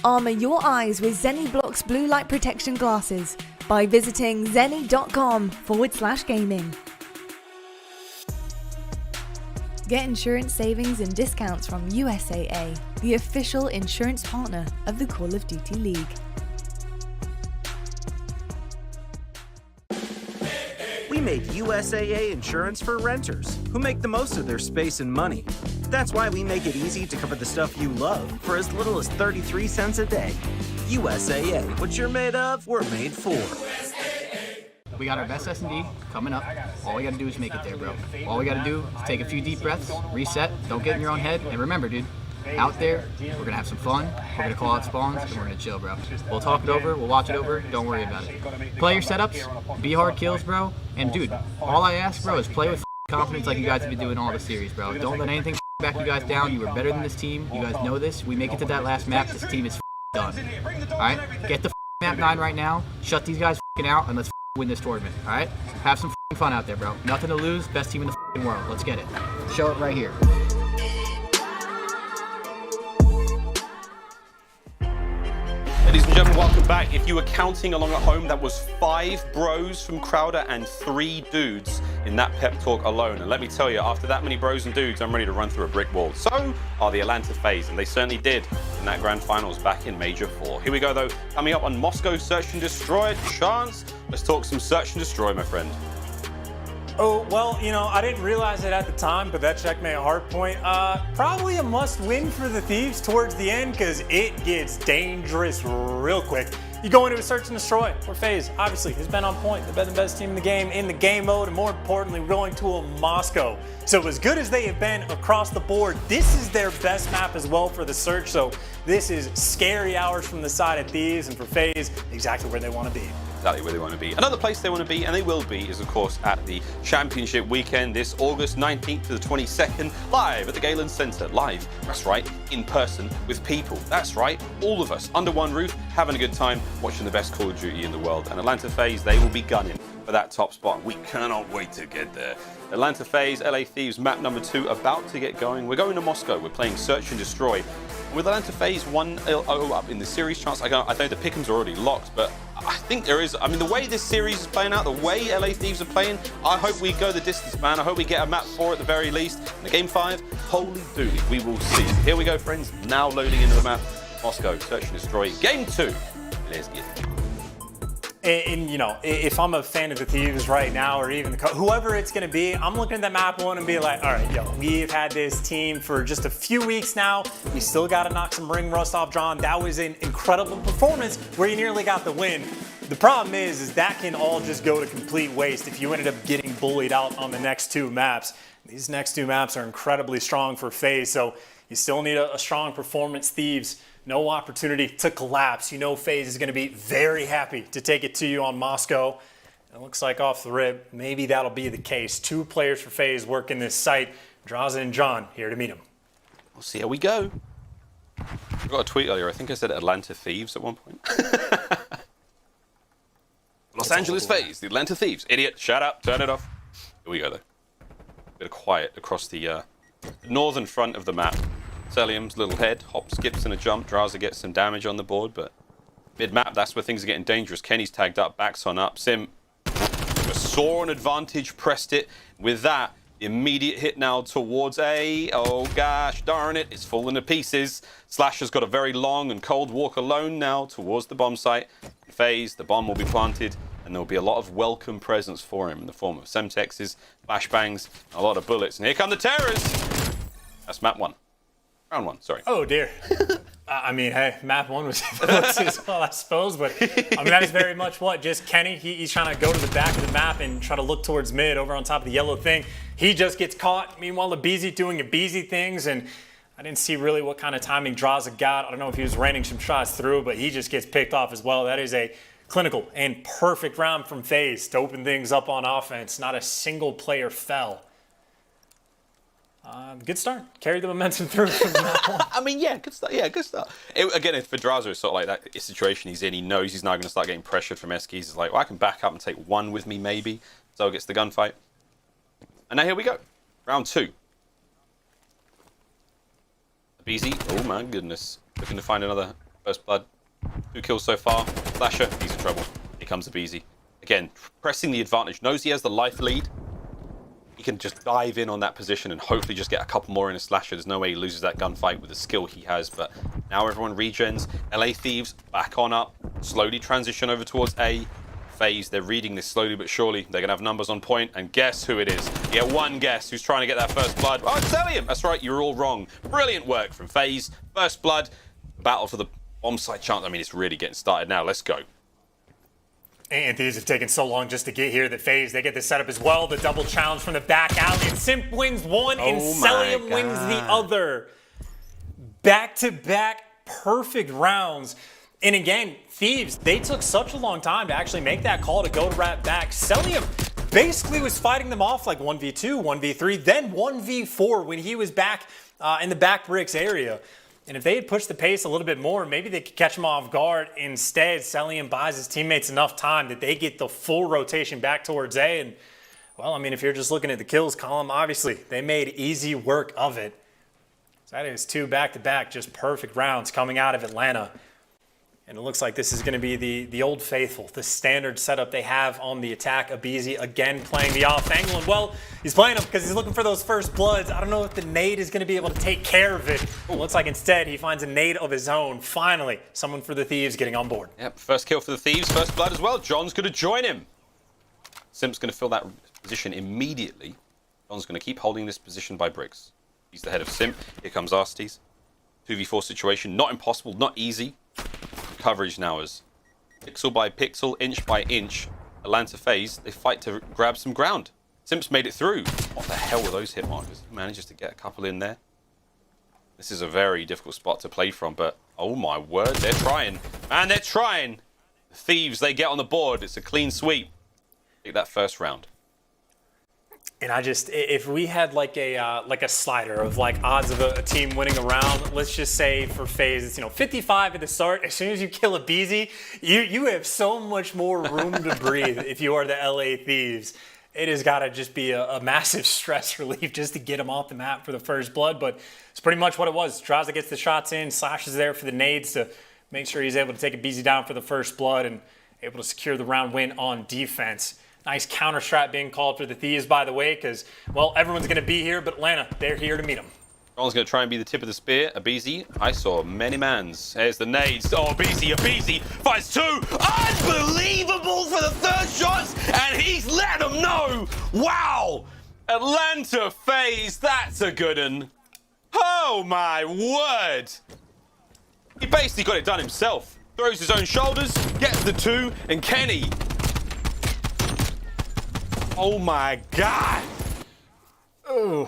Speaker 6: Armour your eyes with Seany Blocks blue light protection glasses by visiting seany.com/gaming. Get insurance savings and discounts from USAA, the official insurance partner of the Call of Duty League.
Speaker 21: We made USAA insurance for renters who make the most of their space and money. That's why we make it easy to cover the stuff you love for as little as 33 cents a day. USAA, what you're made of, we're made for.
Speaker 22: We got our best S&D coming up. All we gotta do is make it there, bro. All we gotta do is take a few deep breaths, reset, don't get in your own head, and remember, dude, out there, we're gonna have some fun, we're gonna call out spawns, and we're gonna chill, bro. We'll talk it over, we'll watch it over, don't worry about it. Play your setups, be hard kills, bro, and dude, all I ask, bro, is play with confidence like you guys have been doing all the series, bro. Don't let anything back you guys down. You are better than this team. You guys know this. We make it to that last map, this team is done. Alright? Get the map 9 right now, shut these guys out, and let's win this tournament. Alright? Have some fun out there, bro. Nothing to lose. Best team in the world. Let's get it. Show it right here.
Speaker 10: Ladies and gentlemen, welcome back. If you were counting along at home, that was 5 bros from Crowder and 3 dudes in that pep talk alone. And let me tell you, after that many bros and dudes, I'm ready to run through a brick wall. So are the Atlanta FaZe, and they certainly did in that grand finals back in Major 4. Here we go, though. Coming up on Moscow Search and Destroy, chance. Let's talk some Search and Destroy, my friend.
Speaker 7: Oh, well, you know, I didn't realize it at the time, but that checkmate hardpoint, probably a must-win for the Thieves towards the end, because it gets dangerous real quick. You go into a search and destroy, where FaZe, obviously, has been on point, the best team in the game mode, and more importantly, we're going to a Moscow. So as good as they have been across the board, this is their best map as well for the search, so this is scary hours from the side of Thieves, and for FaZe, exactly where they want to be.
Speaker 10: Exactly where they want to be. Another place they want to be, and they will be, is of course at the Championship weekend this August 19th to the 22nd, live at the Galen Centre. Live, that's right, in person with people. That's right, all of us under one roof, having a good time, watching the best Call of Duty in the world. And Atlanta FaZe, they will be gunning for that top spot. We cannot wait to get there. Atlanta FaZe, LA Thieves, map number 2 about to get going. We're going to Moscow. We're playing Search and Destroy. With Atlanta FaZe 1-0 up in the series chance, I know the pick'ems are already locked, but I think there is, I mean, the way this series is playing out, the way LA Thieves are playing, I hope we go the distance, man. I hope we get a map 4 at the very least. In the game 5, holy dooly, we will see. Here we go, friends, now loading into the map. Moscow, Search and Destroy, game 2. Let's get it.
Speaker 7: And you know, if I'm a fan of the Thieves right now, or even whoever it's going to be, I'm looking at that map 1 and be like, all right, yo, we've had this team for just a few weeks now. We still got to knock some ring rust off John. That was an incredible performance where you nearly got the win. The problem is that can all just go to complete waste if you ended up getting bullied out on the next 2 maps. These next 2 maps are incredibly strong for FaZe, so you still need a strong performance. Thieves, no opportunity to collapse. You know FaZe is going to be very happy to take it to you on Moscow. It looks like off the rip, maybe that'll be the case. 2 players for FaZe working this site. Drazah and John here to meet him.
Speaker 10: We'll see how we go. I got a tweet earlier. I think I said Atlanta Thieves at one point. Los Angeles FaZe, the Atlanta Thieves. Idiot, shut up, turn it off. Here we go, though. Bit of quiet across the northern front of the map. Cellium's little head, hop, skips, and a jump. Drazah gets some damage on the board, but mid-map, that's where things are getting dangerous. Kenny's tagged up, backs on up. Simp saw an advantage, pressed it. With that, the immediate hit now towards A. Oh gosh, darn it, it's falling to pieces. Slasher's got a very long and cold walk alone now towards the bomb site. FaZe, the bomb will be planted, and there will be a lot of welcome presents for him in the form of Semtexes, flashbangs, a lot of bullets. And here come the terrors! That's map 1. Round 1, sorry.
Speaker 7: Oh dear. I mean, hey, map 1 was as well, I suppose, but I mean, that is very much what, just Kenny, he's trying to go to the back of the map and try to look towards mid over on top of the yellow thing. He just gets caught. Meanwhile, aBeZy doing aBeZy things, and I didn't see really what kind of timing Drazah got. I don't know if he was raining some shots through, but he just gets picked off as well. That is a clinical and perfect round from FaZe to open things up on offense. Not a single player fell. Good start. Carried the momentum through from that one.
Speaker 10: I mean, yeah, good start. Yeah, good start. Again, for Drazah, it's sort of like that situation he's in. He knows he's now going to start getting pressured from Eskies. He's like, well, I can back up and take 1 with me, maybe. So gets the gunfight. And now here we go. Round 2. aBeZy. Oh, my goodness. Looking to find another first blood. 2 kills so far. Slasher, he's in trouble. Here comes aBeZy. Again, pressing the advantage. Knows he has the life lead. He can just dive in on that position and hopefully just get a couple more in a Slasher. There's no way he loses that gunfight with the skill he has, but now everyone regens. LA Thieves back on up, slowly transition over towards A. FaZe, they're reading this slowly but surely. They're gonna have numbers on point, and guess who it is? You get one guess who's trying to get that first blood. Oh, it's Cellium! That's right, you're all wrong. Brilliant work from FaZe. First blood, battle for the bomb site chance. I mean, it's really getting started now. Let's go.
Speaker 7: And Thieves have taken so long just to get here that FaZe, they get this set up as well. The double challenge from the back alley. And Simp wins 1 and Cellium wins the other. Back-to-back perfect rounds. And again, Thieves, they took such a long time to actually make that call to go to wrap back. Cellium basically was fighting them off like 1v2, 1v3, then 1v4 when he was back in the back bricks area. And if they had pushed the pace a little bit more, maybe they could catch him off guard. Instead, Cellium buys his teammates enough time that they get the full rotation back towards A. And, well, I mean, if you're just looking at the kills column, obviously, they made easy work of it. So that is 2 back-to-back, just perfect rounds coming out of Atlanta. And it looks like this is going to be the old faithful, the standard setup they have on the attack. aBeZy again playing the off angle. And, well, he's playing them because he's looking for those first bloods. I don't know if the nade is going to be able to take care of it. It looks like instead he finds a nade of his own. Finally, someone for the Thieves getting on board.
Speaker 10: Yep, first kill for the Thieves, first blood as well. John's going to join him. Simp's going to fill that position immediately. John's going to keep holding this position by bricks. He's the head of Simp. Here comes Arcitys. 2v4 situation. Not impossible, not easy. Coverage now is pixel by pixel, inch by inch. Atlanta FaZe, they fight to grab some ground. Simp's made it through. What the hell were those hit markers? He manages to get a couple in there. This is a very difficult spot to play from, but oh my word, they're trying. Man, they're trying. The Thieves, they get on the board. It's a clean sweep. Take that first round.
Speaker 7: And I just, if we had like a slider of like odds of a team winning a round, let's just say for FaZe, it's 55 at the start. As soon as you kill aBeZy, you have so much more room to breathe if you are the LA Thieves. It has got to just be a massive stress relief just to get him off the map for the first blood. But it's pretty much what it was. Drazah gets the shots in, Slash is there for the nades to make sure he's able to take aBeZy down for the first blood and able to secure the round win on defense. Nice counter strat being called for the Thieves, by the way, because, well, everyone's going to be here, but Atlanta, they're here to meet them.
Speaker 10: John's going to try and be the tip of the spear. aBeZy, I saw many mans. There's the nades. Oh, aBeZy finds two. Unbelievable for the third shots, and he's let them know. Wow. Atlanta FaZe, that's a good one. Oh, my word. He basically got it done himself. Throws his own shoulders, gets the two, and Kenny. Oh my God.
Speaker 7: Ooh.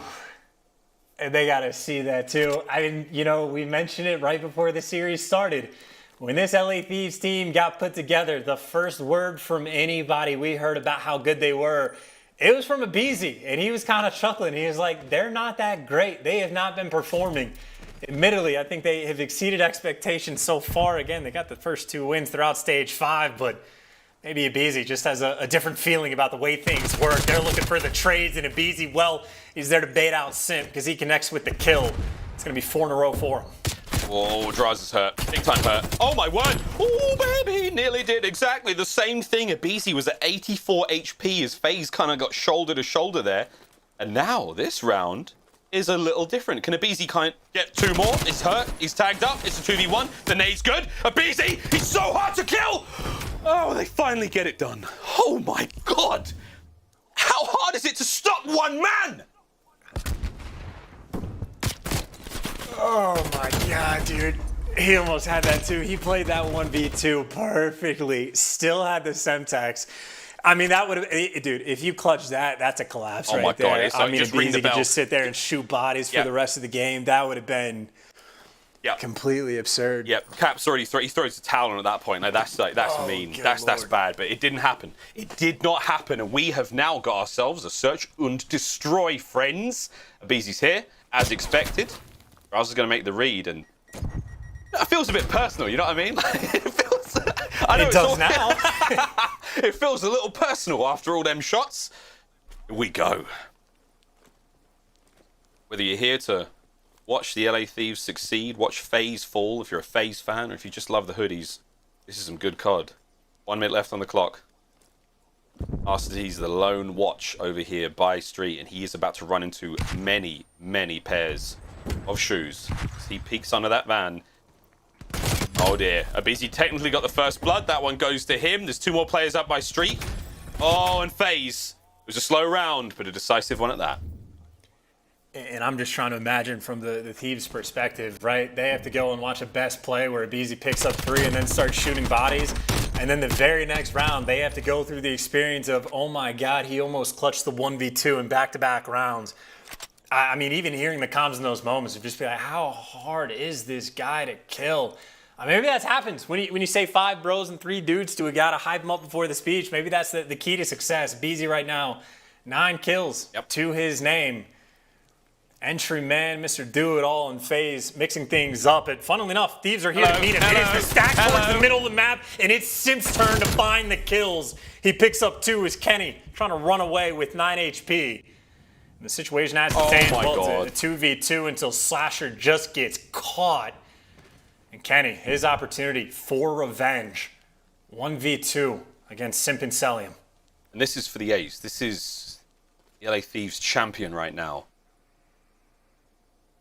Speaker 7: And they got to see that too. I mean, we mentioned it right before the series started. When this LA Thieves team got put together, the first word from anybody we heard about how good they were, it was from aBeZy. And he was kind of chuckling. He was like, they're not that great. They have not been performing. Admittedly, I think they have exceeded expectations so far. Again, they got the first 2 wins throughout stage 5, but maybe aBeZy just has a different feeling about the way things work. They're looking for the trades, and aBeZy, well, he's there to bait out Simp because he connects with the kill. It's going to be 4 in a row for him.
Speaker 10: Whoa, Drazah's hurt. Big time hurt. Oh my word. Oh, baby. Nearly did exactly the same thing. aBeZy was at 84 HP as FaZe kind of got shoulder to shoulder there. And now this round is a little different. Can aBeZy kind of get 2 more? He's hurt. He's tagged up. It's a 2v1. The nade's good. aBeZy, he's so hard to kill. Oh, they finally get it done. Oh my God. How hard is it to stop one man?
Speaker 7: Oh my God, dude. He almost had that too. He played that 1v2 perfectly. Still had the Semtex. I mean, that would have, dude, if you clutch that, that's a collapse right there.
Speaker 10: God,
Speaker 7: I mean, aBeZy could just sit there and shoot bodies for the rest of the game. That would have been completely absurd.
Speaker 10: Yep, Cap's already he throws the towel on at that point. That's mean. That's bad. But it didn't happen. It did not happen, and we have now got ourselves a search and destroy, friends. aBeZy's here, as expected. Drazah's going to make the read, and it feels a bit personal. You know what I mean?
Speaker 7: It does now.
Speaker 10: It feels a little personal after all them shots. Here we go. Whether you're here to watch the LA Thieves succeed, watch FaZe fall if you're a FaZe fan, or if you just love the hoodies, this is some good COD. 1 minute left on the clock. Arcitys the lone watch over here by street, and he is about to run into many, many pairs of shoes. As he peeks under that van. Oh dear, aBeZy technically got the first blood. That one goes to him. There's 2 more players up by street. Oh, and FaZe. It was a slow round, but a decisive one at that.
Speaker 7: And I'm just trying to imagine from the Thieves' perspective, right? They have to go and watch a best play where aBeZy picks up 3 and then starts shooting bodies. And then the very next round, they have to go through the experience of, oh my God, he almost clutched the 1v2 in back-to-back rounds. I mean, even hearing the comms in those moments would just be like, how hard is this guy to kill? Maybe that happens when you say 5 bros and 3 dudes to a guy to hype him up before the speech. Maybe that's the key to success. aBeZy right now, 9 kills to his name. Entry man, Mr. Do It All in FaZe, mixing things up. And funnily enough, Thieves are here to meet him. It is the stack towards the middle of the map, and it's Simp's turn to find the kills. He picks up 2 as Kenny trying to run away with 9 HP. And the situation as it stands, well, it's a 2v2 until Slasher just gets caught. And Kenny, his opportunity for revenge. 1v2 against Simp and Cellium.
Speaker 10: And this is for the A's. This is the LA Thieves champion right now.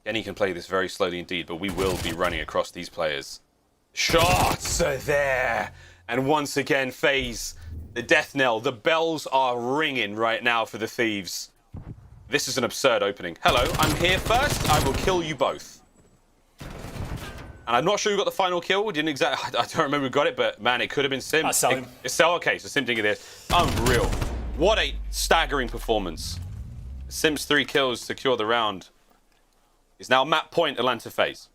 Speaker 10: Kenny can play this very slowly indeed, but we will be running across these players. Shots are there. And once again, FaZe The death knell, the bells are ringing right now for the Thieves. This is an absurd opening. Hello, I'm here first. I will kill you both. And I'm not sure who got the final kill. We didn't exactly. I don't remember who got it, but man, it could have been Simp.
Speaker 7: Cellium.
Speaker 10: It's okay, so Simp didn't get this. Unreal. What a staggering performance. Simp's 3 kills secure the round. Is now map point Atlanta FaZe.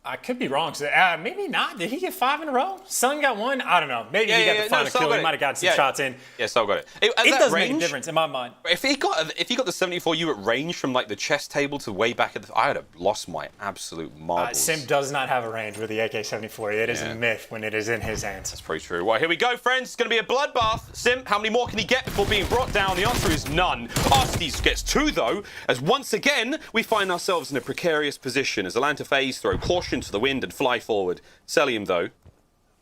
Speaker 7: I could be wrong. So, maybe not. Did he get 5 in a row? Sun got 1? I don't know. Maybe he got the final kill. He might have got some shots in.
Speaker 10: Yeah, Sol got it.
Speaker 7: It does make a difference in my mind.
Speaker 10: If he got the 74U at range from like the chest table to way back at the, I would have lost my absolute marbles.
Speaker 7: Simp does not have a range with the AK-74. It is a myth when it is in his hands.
Speaker 10: That's pretty true. Well, here we go, friends. It's going to be a bloodbath. Simp, how many more can he get before being brought down? The answer is none. Arcitys gets 2 though, as once again we find ourselves in a precarious position as Atlanta FaZe throw caution to the wind and fly forward. Cellium, though,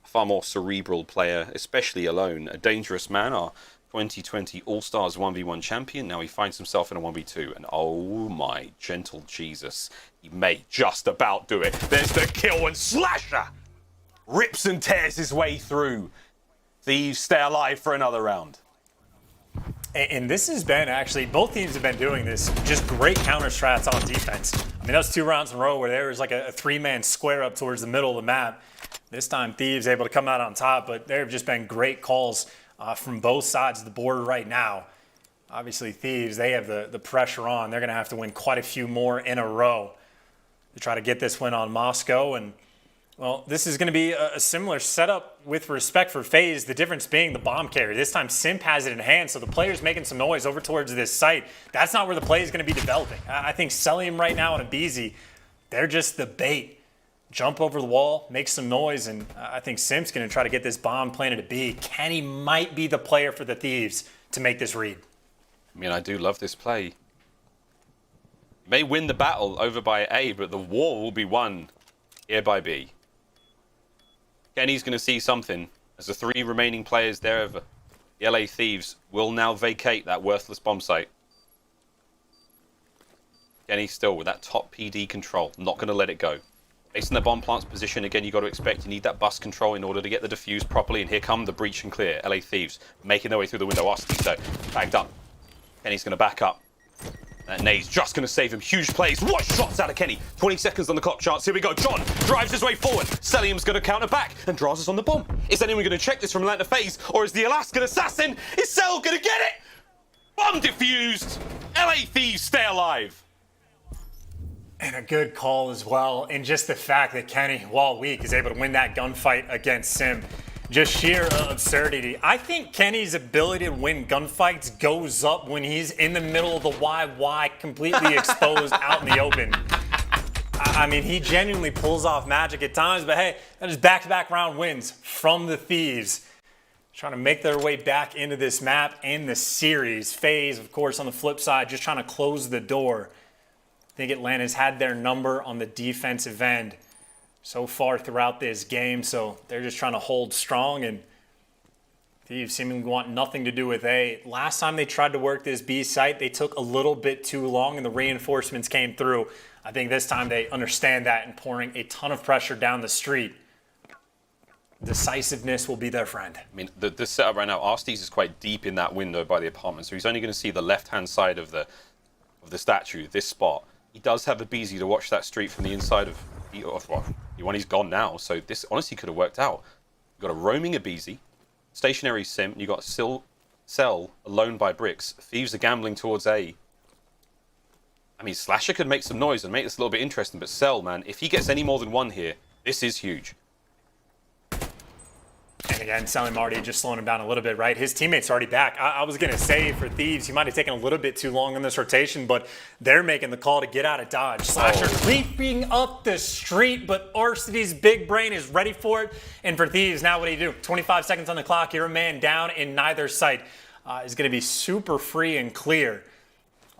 Speaker 10: a far more cerebral player, especially alone. A dangerous man, our 2020 All-Stars 1v1 champion. Now he finds himself in a 1v2, and oh my gentle Jesus, he may just about do it. There's the kill, and Slasher rips and tears his way through. Thieves stay alive for another round.
Speaker 7: And this has been actually, both teams have been doing this, just great counter strats on defense. I mean, that was 2 rounds in a row where there was like a 3-man square up towards the middle of the map. This time, Thieves able to come out on top, but there have just been great calls from both sides of the border right now. Obviously, Thieves, they have the pressure on. They're going to have to win quite a few more in a row to try to get this win on Moscow. And well, this is going to be a similar setup with respect for FaZe, the difference being the bomb carry. This time, Simp has it in hand, so the player's making some noise over towards this site. That's not where the play is going to be developing. I think Cellium right now and aBeZy, they're just the bait. Jump over the wall, make some noise, and I think Simp's going to try to get this bomb planted at B. Kenny might be the player for the Thieves to make this read.
Speaker 10: I mean, I do love this play. You may win the battle over by A, but the war will be won here by B. Kenny's going to see something as the 3 remaining players there of the LA Thieves will now vacate that worthless bomb site. Kenny still with that top PD control, not going to let it go. Based on the bomb plant's position, again, you got to expect you need that bus control in order to get the defuse properly. And here come the breach and clear. LA Thieves making their way through the window. Arcitys, though, bagged up. Kenny's going to back up. That nade's just going to save him. Huge plays. What shots out of Kenny? 20 seconds on the clock chance. Here we go. John drives his way forward. Cellium's going to counter back. And Drazah's on the bomb. Is anyone going to check this from Atlanta FaZe? Or is the Alaskan assassin? Is Cell going to get it? Bomb defused. LA Thieves stay alive.
Speaker 7: And a good call as well. And just the fact that Kenny, while weak, is able to win that gunfight against Simp. Just sheer absurdity. I think Kenny's ability to win gunfights goes up when he's in the middle of the YY, completely exposed out in the open. I mean, he genuinely pulls off magic at times, but hey, that is back-to-back round wins from the Thieves. Trying to make their way back into this map and the series. FaZe, of course, on the flip side, just trying to close the door. I think Atlanta's had their number on the defensive end so far throughout this game, so they're just trying to hold strong, and Thieves seemingly want nothing to do with A. Last time they tried to work this B site, they took a little bit too long, and the reinforcements came through. I think this time they understand that and pouring a ton of pressure down the street. Decisiveness will be their friend.
Speaker 10: I mean, the setup right now, Arcitys is quite deep in that window by the apartment, so he's only going to see the left-hand side of the statue, this spot. He does have aBeZy to watch that street from the inside of well, he's gone now, so this honestly could have worked out. You've got a roaming aBeZy, stationary Simp, you got Cell alone by bricks. Thieves are gambling towards A. I mean, Slasher could make some noise and make this a little bit interesting, but Cell, man, if he gets any more than 1 here, this is huge.
Speaker 7: And again, Cellium already just slowing him down a little bit, right? His teammates are already back. I was going to say for Thieves, he might have taken a little bit too long in this rotation, but they're making the call to get out of Dodge. Slasher leaping up the street, but Arcitys' big brain is ready for it. And for Thieves, now what do you do? 25 seconds on the clock. You're a man down in neither site. Is going to be super free and clear.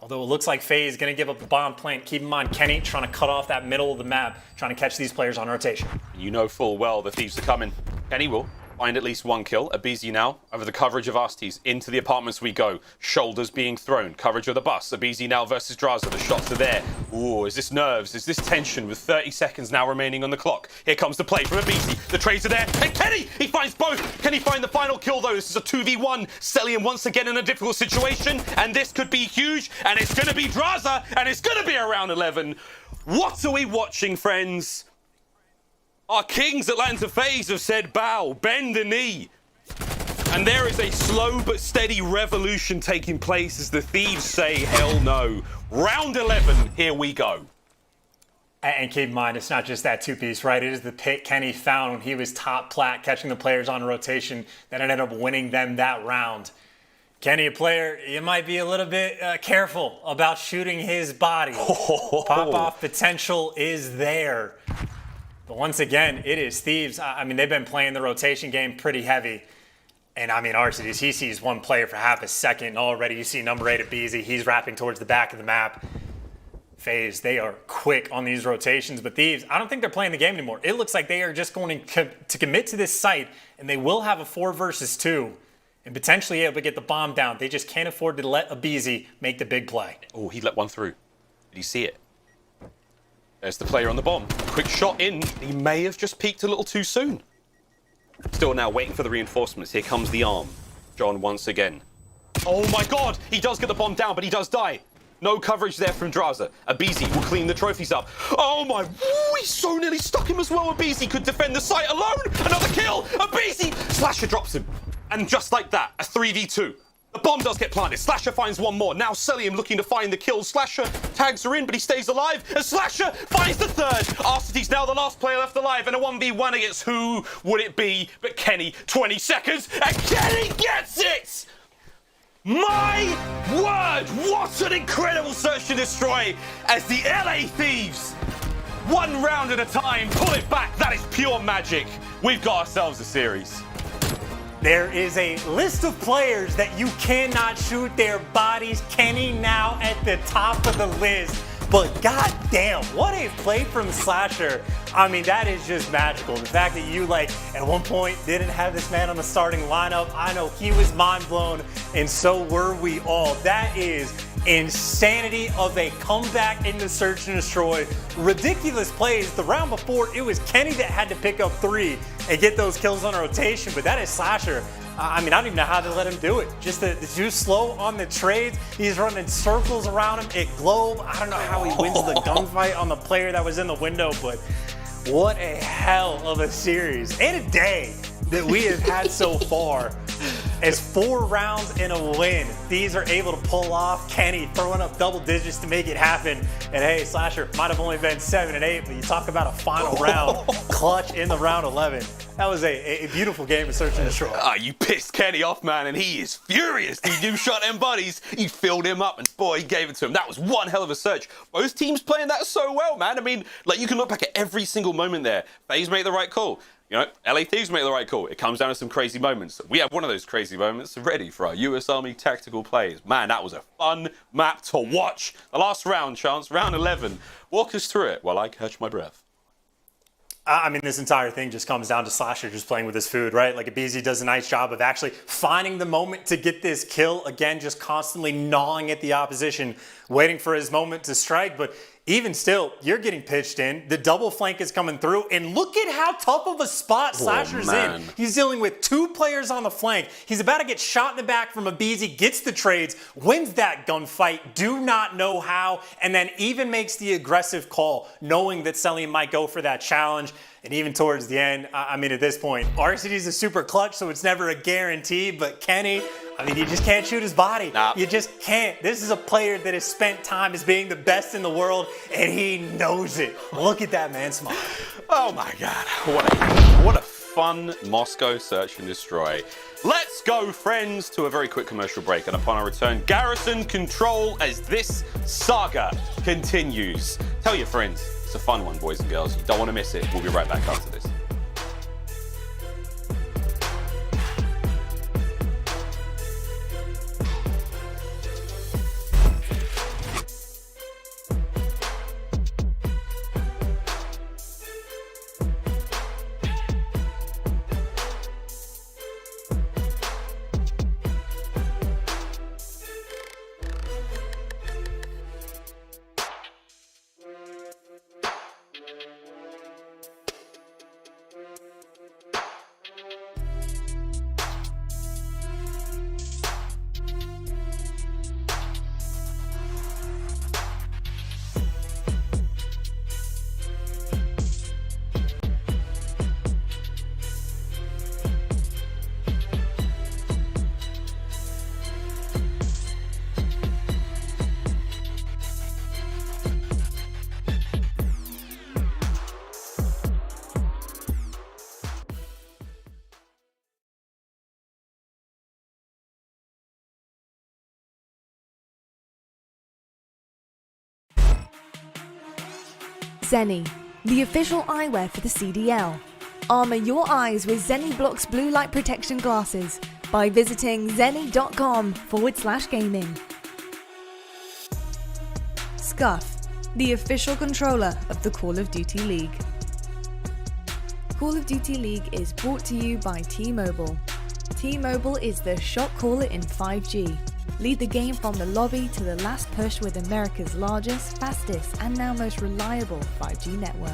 Speaker 7: Although it looks like FaZe is going to give up the bomb plant. Keep in mind, Kenny trying to cut off that middle of the map, trying to catch these players on rotation.
Speaker 10: You know full well the Thieves are coming. Kenny will find at least one kill. aBeZy now over the coverage of Arcitys. Into the apartments we go. Shoulders being thrown. Coverage of the bus. aBeZy now versus Drazah. The shots are there. Ooh, is this nerves? Is this tension with 30 seconds now remaining on the clock? Here comes the play from aBeZy. The trades are there. And Kenny, he finds both. Can he find the final kill though? This is a 2v1. Cellium once again in a difficult situation. And this could be huge. And it's going to be Drazah. And it's going to be around 11. What are we watching, friends? Our kings at Lands of FaZe have said bow, bend the knee. And there is a slow but steady revolution taking place as the Thieves say hell no. Round 11, here we go.
Speaker 7: And keep in mind, it's not just that two-piece, right? It is the pick Kenny found when he was top plat, catching the players on rotation that ended up winning them that round. Kenny, a player, you might be a little bit careful about shooting his body. Pop-off potential is there. But once again, it is Thieves. I mean, they've been playing the rotation game pretty heavy. And I mean, Arcitys, he sees one player for half a second. And already you see number 8 aBeZy. He's wrapping towards the back of the map. FaZe, they are quick on these rotations. But Thieves, I don't think they're playing the game anymore. It looks like they are just going to commit to this site. And they will have a 4 versus 2. And potentially able to get the bomb down. They just can't afford to let aBeZy make the big play.
Speaker 10: Oh, he let one through. Did you see it? There's the player on the bomb. Quick shot in. He may have just peeked a little too soon. Still now waiting for the reinforcements. Here comes the arm. John once again. Oh my god! He does get the bomb down, but he does die. No coverage there from Drazah. aBeZy will clean the trophies up. Oh my... Ooh, he so nearly stuck him as well. aBeZy could defend the site alone. Another kill. aBeZy! Slasher drops him. And just like that, a 3v2. The bomb does get planted. Slasher finds one more. Now Cellium looking to find the kill. Slasher tags her in, but he stays alive. And Slasher finds the third. Arcitys now the last player left alive. And a 1v1 against who would it be but Kenny? 20 seconds. And Kenny gets it! My word! What an incredible search to destroy as the LA Thieves, one round at a time, pull it back. That is pure magic. We've got ourselves a series.
Speaker 7: There is a list of players that you cannot shoot their bodies. Kenny now at the top of the list. But goddamn, what a play from Slasher. I mean, that is just magical. The fact that you, like, at one point didn't have this man on the starting lineup, I know he was mind blown, and so were we all. That is insanity of a comeback in the search and destroy. Ridiculous plays. The round before, it was Kenny that had to pick up 3 and get those kills on rotation, but that is Slasher. I mean, I don't even know how to let him do it. Just the juice slow on the trades. He's running circles around him at Globe. I don't know how he wins the gunfight on the player that was in the window, but what a hell of a series and a day that we have had so far. As 4 rounds in a win, these are able to pull off. Kenny throwing up double digits to make it happen. And hey, Slasher might have only been 7 and 8, but you talk about a final round clutch in the round 11. That was a beautiful game of search and destroy.
Speaker 10: You pissed Kenny off, man, and he is furious. He do shot them buddies. He filled him up, and boy, he gave it to him. That was one hell of a search. Both teams playing that so well, man. I mean, like, you can look back at every single moment there. FaZe made the right call. You know, LA Thieves make the right call. It comes down to some crazy moments. We have one of those crazy moments ready for our US Army tactical plays. Man, that was a fun map to watch. The last round, Chance, round 11. Walk us through it while I catch my breath.
Speaker 7: I mean, this entire thing just comes down to Slasher just playing with his food, right? Like, aBeZy does a nice job of actually finding the moment to get this kill. Again, just constantly gnawing at the opposition, waiting for his moment to strike. But even still, you're getting pitched in. The double flank is coming through. And look at how tough of a spot Slasher's in. He's dealing with 2 players on the flank. He's about to get shot in the back from aBeZy, gets the trades, wins that gunfight, do not know how, and then even makes the aggressive call, knowing that Cellium might go for that challenge. And even towards the end, I mean, at this point, Arcitys is super clutch, so it's never a guarantee. But Kenny, I mean, you just can't shoot his body.
Speaker 10: Nah.
Speaker 7: You just can't. This is a player that has spent time as being the best in the world, and he knows it. Look at that man smile.
Speaker 10: Oh my God, what a fun Moscow search and destroy. Let's go, friends, to a very quick commercial break, and upon our return, Garrison control as this saga continues. Tell your friends. It's a fun one, boys and girls. You don't want to miss it. We'll be right back after this.
Speaker 6: Seany, the official eyewear for the CDL. Armor your eyes with Seany Blocks blue light protection glasses by visiting seany.com/gaming. Scuff, the official controller of the Call of Duty League. Call of Duty League is brought to you by T-Mobile. T-Mobile is the shot caller in 5G. Lead the game from the lobby to the last push with America's largest, fastest, and now most reliable 5G network.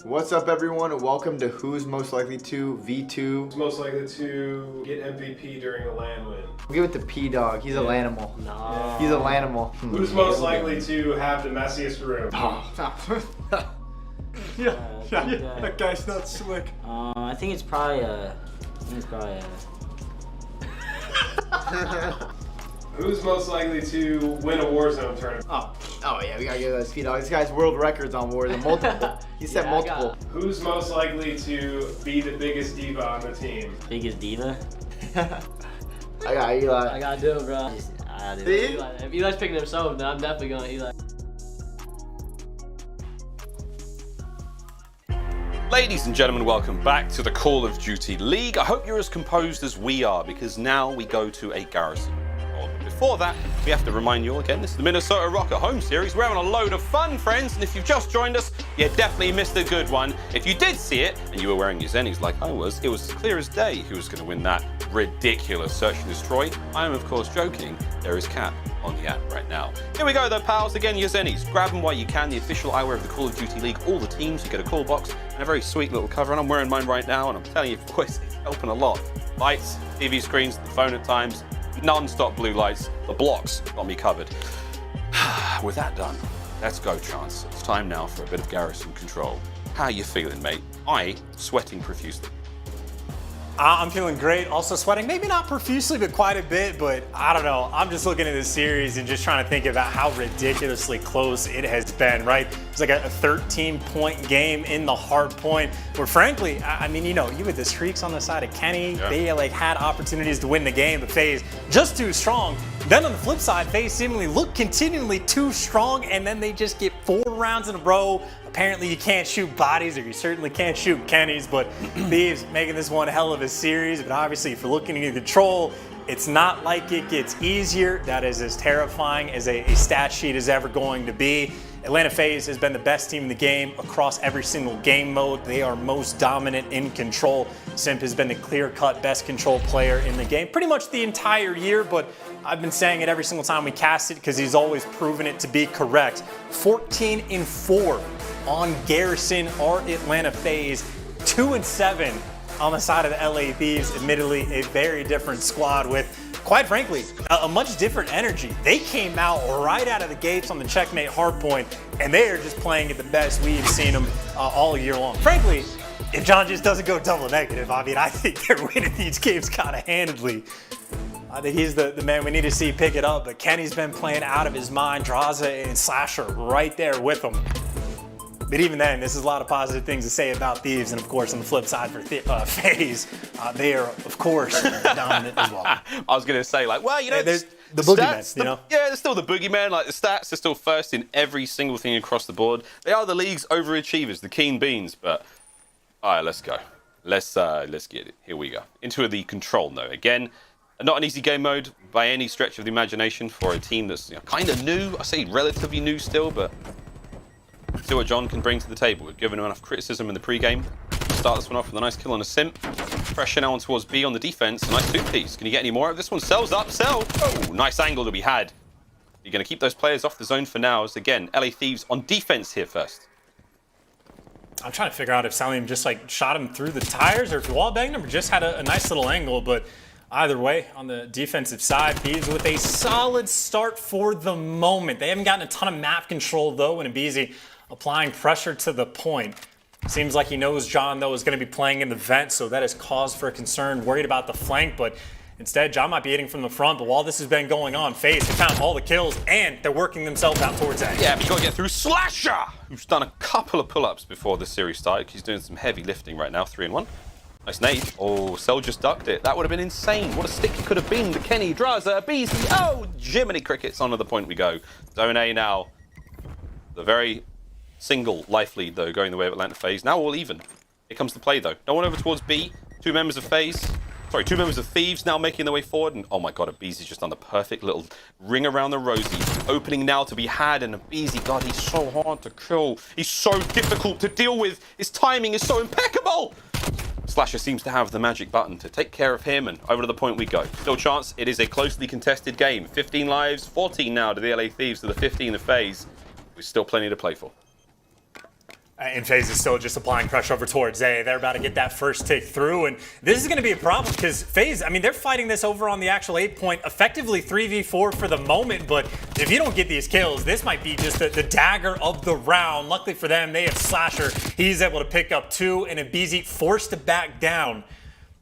Speaker 13: What's up, everyone, and welcome to Who's Most Likely to V2.
Speaker 4: Who's most likely to get MVP during a LAN win?
Speaker 13: Give it to P-Dog. He's a Lanimal.
Speaker 14: No.
Speaker 13: He's a Lanimal.
Speaker 4: Who's most likely to have the messiest room?
Speaker 13: That guy's not slick.
Speaker 15: I think it's probably
Speaker 4: Who's most likely to win a Warzone tournament?
Speaker 13: Oh yeah, we gotta give that P-Dog. This guy's world records on Warzone. Multiple. He said multiple.
Speaker 4: Who's most likely to be the biggest diva on the team?
Speaker 14: Biggest diva?
Speaker 13: I got iLLeY.
Speaker 14: I gotta do it, bro. I do it. iLLeY. If iLLeY's picking himself, then I'm definitely going iLLeY.
Speaker 10: Ladies and gentlemen, welcome back to the Call of Duty League. I hope you're as composed as we are, because now we go to a garrison. Before that, we have to remind you all again, this is the Minnesota Røkkr home series. We're having a load of fun, friends, and if you've just joined us, you definitely missed a good one. If you did see it, and you were wearing your Zennies like I was, it was clear as day who was going to win that ridiculous Search and Destroy. I am, of course, joking. There is Cap on the app right now. Here we go, though, pals. Again, your Zennies. Grab them while you can. The official eyewear of the Call of Duty League. All the teams, you get a call box and a very sweet little cover, and I'm wearing mine right now, and I'm telling you, boys, it's helping a lot. Lights, TV screens, the phone at times, non-stop blue lights, the blocks got me covered. With that done, let's go, Chance. It's time now for a bit of garrison control. How you feeling, mate? Sweating profusely.
Speaker 7: I'm feeling great, also sweating, maybe not profusely, but quite a bit, but I don't know. I'm just looking at this series and just trying to think about how ridiculously close it has been, right? It's like a 13-point game in the hard point, where frankly, I mean, you had the streaks on the side of Kenny. Yeah. They had opportunities to win the game, but FaZe just too strong. Then on the flip side, FaZe seemingly look continually too strong, and then they just get 4 rounds in a row. Apparently you can't shoot bodies, or you certainly can't shoot Kennys, but Thieves making this one hell of a series. But obviously, if you're looking to control, it's not like it gets easier. That is as terrifying as a stat sheet is ever going to be. Atlanta FaZe has been the best team in the game across every single game mode. They are most dominant in control. Simp has been the clear-cut best control player in the game pretty much the entire year, but I've been saying it every single time we cast it because he's always proven it to be correct. 14-4 on Garrison are Atlanta FaZe, 2-7 on the side of the LA Thieves. Admittedly, a very different squad with, quite frankly, a much different energy. They came out right out of the gates on the checkmate hardpoint, and they are just playing at the best we've seen them all year long. Frankly, if John just doesn't go double negative, I mean, I think they're winning these games kind of handedly. I think he's the man we need to see pick it up, but Kenny's been playing out of his mind. Drazah and Slasher right there with him. But even then, this is a lot of positive things to say about Thieves, and of course, on the flip side for FaZe, they are, of course, dominant as well.
Speaker 10: I was going to say,
Speaker 7: there's the boogeyman,
Speaker 10: Yeah, they're still the boogeyman. Like, the stats are still first in every single thing across the board. They are the league's overachievers, the keen beans. But all right, let's go. Let's get it. Here we go. Into the control, though. Again, not an easy game mode by any stretch of the imagination for a team that's kind of new. I say relatively new still, but see what John can bring to the table. We've given him enough criticism in the pre-game. Start this one off with a nice kill on a Simp. Pressure now on towards B on the defense. A nice two-piece. Can you get any more of this one? Sells up, sell. Oh, nice angle to be had. You're going to keep those players off the zone for now. As again, LA Thieves on defense here first.
Speaker 7: I'm trying to figure out if Cellium just shot him through the tires, or if he wall-banged him, or just had a nice little angle. But either way, on the defensive side, Thieves with a solid start for the moment. They haven't gotten a ton of map control, though, and aBeZy applying pressure to the point. Seems like he knows John, though, is going to be playing in the vent, so that is cause for concern. Worried about the flank, but instead, John might be hitting from the front. But while this has been going on, FaZe have found all the kills, and they're working themselves out towards A.
Speaker 10: Yeah, but you got to get through Slasher, who's done a couple of pull-ups before the series started. He's doing some heavy lifting right now, 3-1. Nice nade. Oh, Cell just ducked it. That would have been insane. What a stick it could have been. The Kenny, Drazah, aBeZy. Oh, Jiminy Crickets. On to the point we go. Zone A now. The very single life lead, though, going the way of Atlanta FaZe. Now all even. Here comes the play, though. No one over towards B. Two members of FaZe. Sorry, two members of Thieves now making their way forward. And oh my god, aBeZy's just done the perfect little ring around the rosy. Opening now to be had. And aBeZy, god, he's so hard to kill. He's so difficult to deal with. His timing is so impeccable. Slasher seems to have the magic button to take care of him, and over to the point we go. Still chance, it is a closely contested game. 15 lives, 14 now to the LA Thieves to the 15 of FaZe. There's still plenty to play for.
Speaker 7: And FaZe is still just applying pressure over towards A. They're about to get that first tick through, and this is going to be a problem because FaZe, I mean, they're fighting this over on the actual 8-point, effectively 3v4 for the moment, but if you don't get these kills, this might be just the dagger of the round. Luckily for them, they have Slasher. He's able to pick up 2, and aBeZy forced to back down.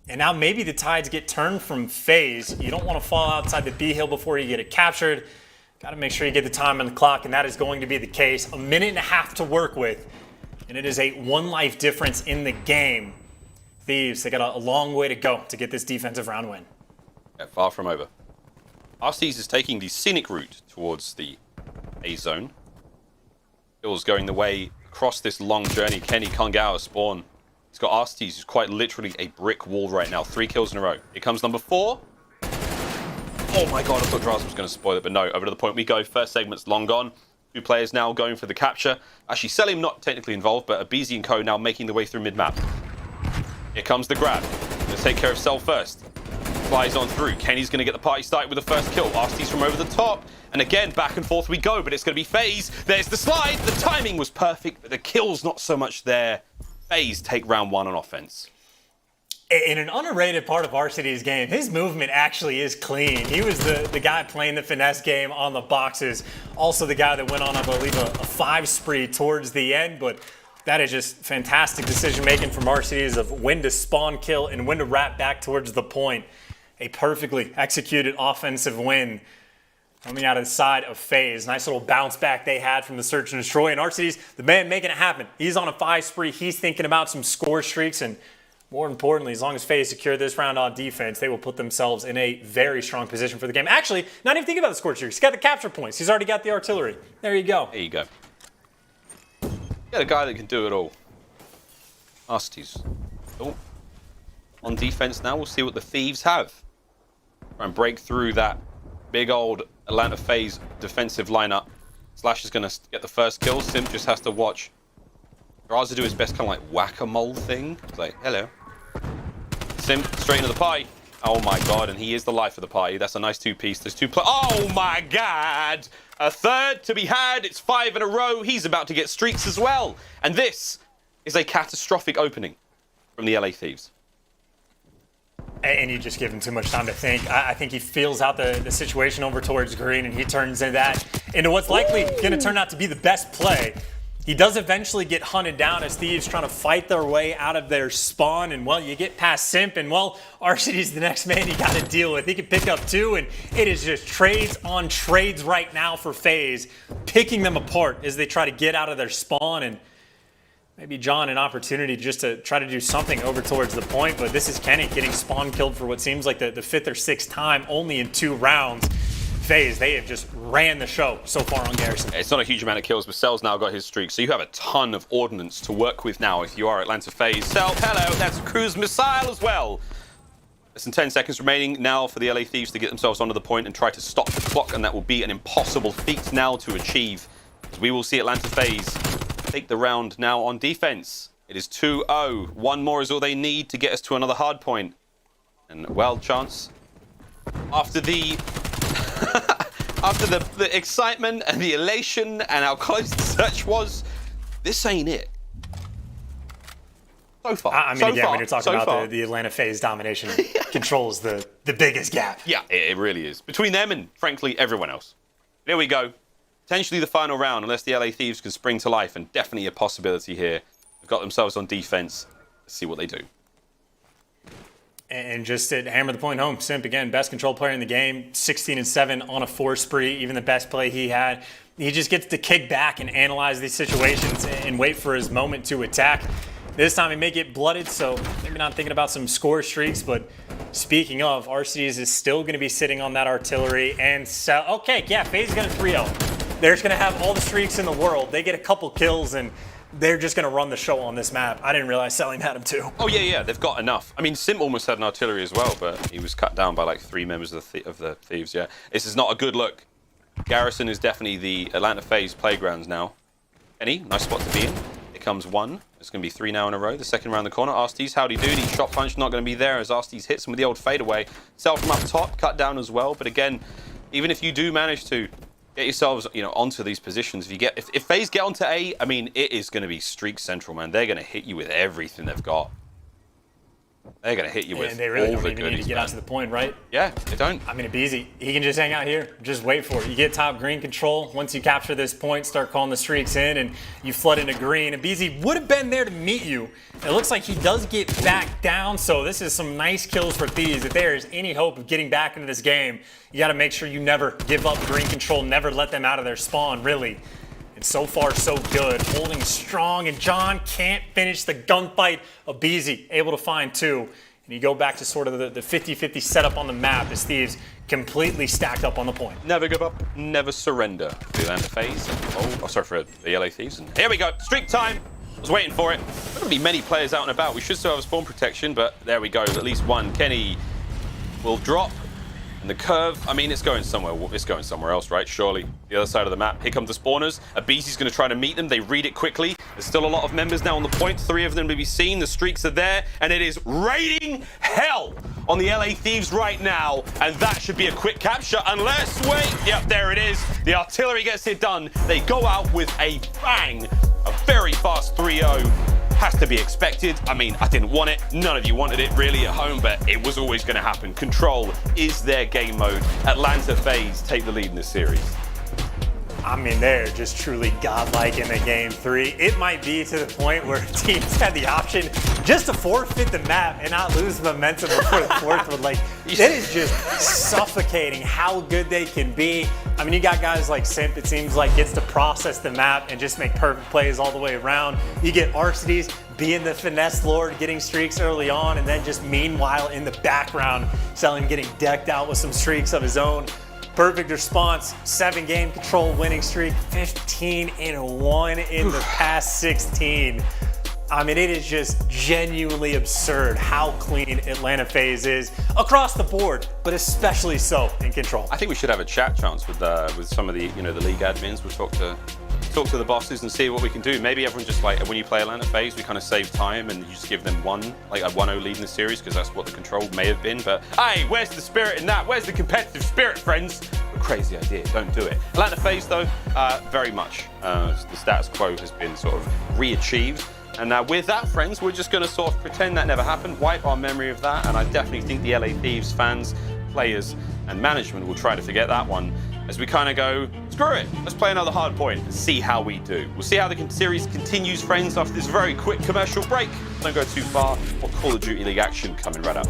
Speaker 7: And now maybe the tides get turned from FaZe. You don't want to fall outside the B hill before you get it captured. Got to make sure you get the time on the clock, and that is going to be the case. A minute and a half to work with. And it is a 1 life difference in the game. Thieves, they got a long way to go to get this defensive round win.
Speaker 10: Yeah, far from over. Arcitys is taking the scenic route towards the A zone. Kills going the way across this long journey. Kenny can't get out of spawn. He's got Arcitys, who's quite literally a brick wall right now. 3 kills in a row. Here comes number 4. Oh my god, I thought Drazah was going to spoil it, but no. Over to the point we go. First segment's long gone. 2 players now going for the capture. Actually, Cellium not technically involved, but aBeZy and co now making their way through mid-map. Here comes the grab. Let's take care of Cell first. Flies on through. Kenny's going to get the party started with the first kill. Arcitys from over the top. And again, back and forth we go, but it's going to be FaZe. There's the slide. The timing was perfect, but the kill's not so much there. FaZe take round 1 on offense.
Speaker 7: In an underrated part of Arcitys' game, his movement actually is clean. He was the guy playing the finesse game on the boxes. Also the guy that went on, I believe, a 5 spree towards the end. But that is just fantastic decision-making from Arcitys of when to spawn kill and when to wrap back towards the point. A perfectly executed offensive win coming out of the side of FaZe. Nice little bounce back they had from the search and destroy. And Arcitys, the man making it happen. He's on a 5 spree. He's thinking about some score streaks, and more importantly, as long as FaZe secure this round on defense, they will put themselves in a very strong position for the game. Actually, not even thinking about the score streaks. He's got the capture points. He's already got the artillery. There you go.
Speaker 10: There you go. Got a guy that can do it all. Arcitys. Oh. On defense now, we'll see what the Thieves have. Try and break through that big old Atlanta FaZe defensive lineup. Slash is going to get the first kill. Simp just has to watch Drazah do his best kind of like whack-a-mole thing. It's like, hello. Simp straight into the pie. Oh my god, and he is the life of the party. That's a nice 2-piece. There's 2 oh my god! A third to be had. It's 5 in a row. He's about to get streaks as well. And this is a catastrophic opening from the LA Thieves.
Speaker 7: And you just give him too much time to think. I think he feels out the situation over towards green, and he turns into what's likely going to turn out to be the best play. He does eventually get hunted down as Thieves trying to fight their way out of their spawn. And, well, you get past Simp, and, well, Arcity's the next man you got to deal with. He can pick up 2, and it is just trades on trades right now for FaZe, picking them apart as they try to get out of their spawn. And maybe John an opportunity just to try to do something over towards the point. But this is Kenny getting spawn killed for what seems like the 5th or 6th time, only in 2 rounds. FaZe, they have just ran the show so far on Garrison.
Speaker 10: It's not a huge amount of kills, but Cell's now got his streak, so you have a ton of ordnance to work with now if you are Atlanta FaZe. Cell, hello, that's a cruise missile as well. Less than 10 seconds remaining now for the LA Thieves to get themselves onto the point and try to stop the clock, and that will be an impossible feat now to achieve. As we will see Atlanta FaZe take the round now on defense. It is 2-0. 1 more is all they need to get us to another hard point. And, well, Chance, after the excitement and the elation and how close the search was, this ain't it. So far.
Speaker 7: I mean, again, when you're talking about the Atlanta FaZe domination, controls the biggest gap.
Speaker 10: Yeah, it really is. Between them and, frankly, everyone else. There we go. Potentially the final round, unless the LA Thieves can spring to life, and definitely a possibility here. They've got themselves on defense. Let's see what they do.
Speaker 7: And just to hammer the point home, Simp, again, best control player in the game, 16-7 on a 4 spree, even the best play he had. He just gets to kick back and analyze these situations and wait for his moment to attack. This time he may get blooded, so maybe not thinking about some score streaks, but speaking of, Arcitys is still going to be sitting on that artillery and okay, yeah, FaZe is going to 3-0. They're just going to have all the streaks in the world. They get a couple kills and they're just going to run the show on this map. I didn't realize Cellium had him too.
Speaker 10: Oh, yeah, they've got enough. I mean, Simp almost had an artillery as well, but he was cut down by like 3 members of the Thieves, yeah. This is not a good look. Garrison is definitely the Atlanta FaZe playgrounds now. Nice spot to be in. Here comes one. It's going to be 3 now in a row. The second round the corner. Arcitys, howdy doody. Shot punch not going to be there as Arcitys hits him with the old fadeaway. Cell from up top, cut down as well. But again, even if you do manage to get yourselves, onto these positions, if FaZe get onto A, I mean, it is going to be streak central, man. They're going to hit you with everything they've got. They're going to hit you with all the goodies,
Speaker 7: they really don't even need to get out to the point, right?
Speaker 10: Yeah, they don't.
Speaker 7: I mean, aBeZy, he can just hang out here. Just wait for it. You get top green control. Once you capture this point, start calling the streaks in, and you flood into green. aBeZy would have been there to meet you. It looks like he does get back down, so this is some nice kills for Thieves. If there is any hope of getting back into this game, you got to make sure you never give up green control, never let them out of their spawn, really. And so far, so good. Holding strong, and John can't finish the gunfight. aBeZy able to find 2. And you go back to sort of the 50-50 setup on the map as Thieves completely stacked up on the point.
Speaker 10: Never give up, never surrender. The Atlanta FaZe. Oh, sorry for the LA Thieves. And here we go, streak time. I was waiting for it. There don't be many players out and about. We should still have spawn protection, but there we go. At least one. Kenny will drop. And the curve, I mean, it's going somewhere. It's going somewhere else, right? Surely. The other side of the map. Here come the spawners. aBeZy's going to try to meet them. They read it quickly. There's still a lot of members now on the point. 3 of them to be seen. The streaks are there. And it is raining hell on the LA Thieves right now. And that should be a quick capture. Unless, wait. Yep, there it is. The artillery gets it done. They go out with a bang. A very fast 3-0. Has to be expected. I mean, I didn't want it. None of you wanted it really at home, but it was always going to happen. Control is their game mode. Atlanta FaZe take the lead in this series.
Speaker 7: I mean, they're just truly godlike in the game 3. It might be to the point where teams had the option just to forfeit the map and not lose momentum before the 4th one. Like, it is just suffocating how good they can be. I mean, you got guys like Simp, it seems like, gets to process the map and just make perfect plays all the way around. You get Arcitys being the finesse lord, getting streaks early on, and then just meanwhile in the background, Cellium getting decked out with some streaks of his own. Perfect response, 7-game control winning streak, 15-1 in the past 16. I mean, it is just genuinely absurd how clean Atlanta FaZe is across the board, but especially so in control.
Speaker 10: I think we should have a chat chance with some of the the league admins. We'll talk to the bosses and see what we can do. Maybe everyone just like when you play Atlanta FaZe, we kind of save time and you just give them a 1-0 lead in the series because that's what the control may have been. But hey, where's the spirit in that? Where's the competitive spirit, friends? A crazy idea. Don't do it. Atlanta FaZe though, very much the status quo has been sort of re-achieved. And now with that, friends, we're just going to sort of pretend that never happened, wipe our memory of that, and I definitely think the LA Thieves fans, players, and management will try to forget that one as we kind of go, screw it, let's play another hard point and see how we do. We'll see how the series continues, friends, after this very quick commercial break. Don't go too far, or Call of Duty League action coming right up.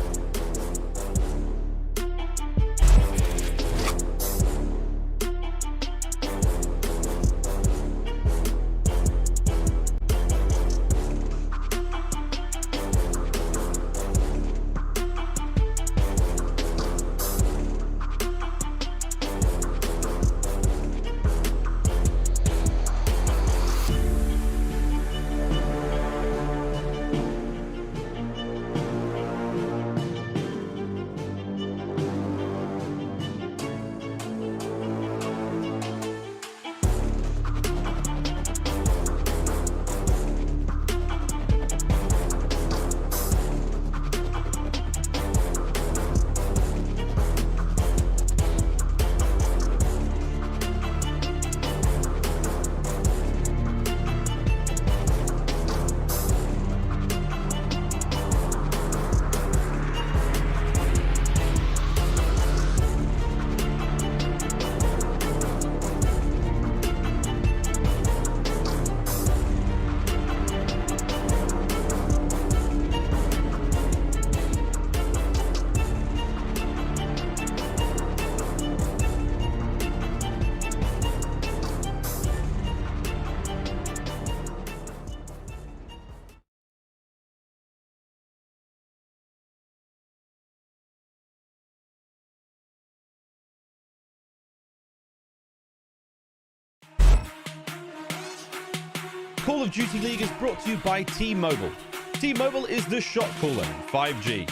Speaker 1: Call of Duty League is brought to you by T-Mobile. T-Mobile is the shot caller in 5G.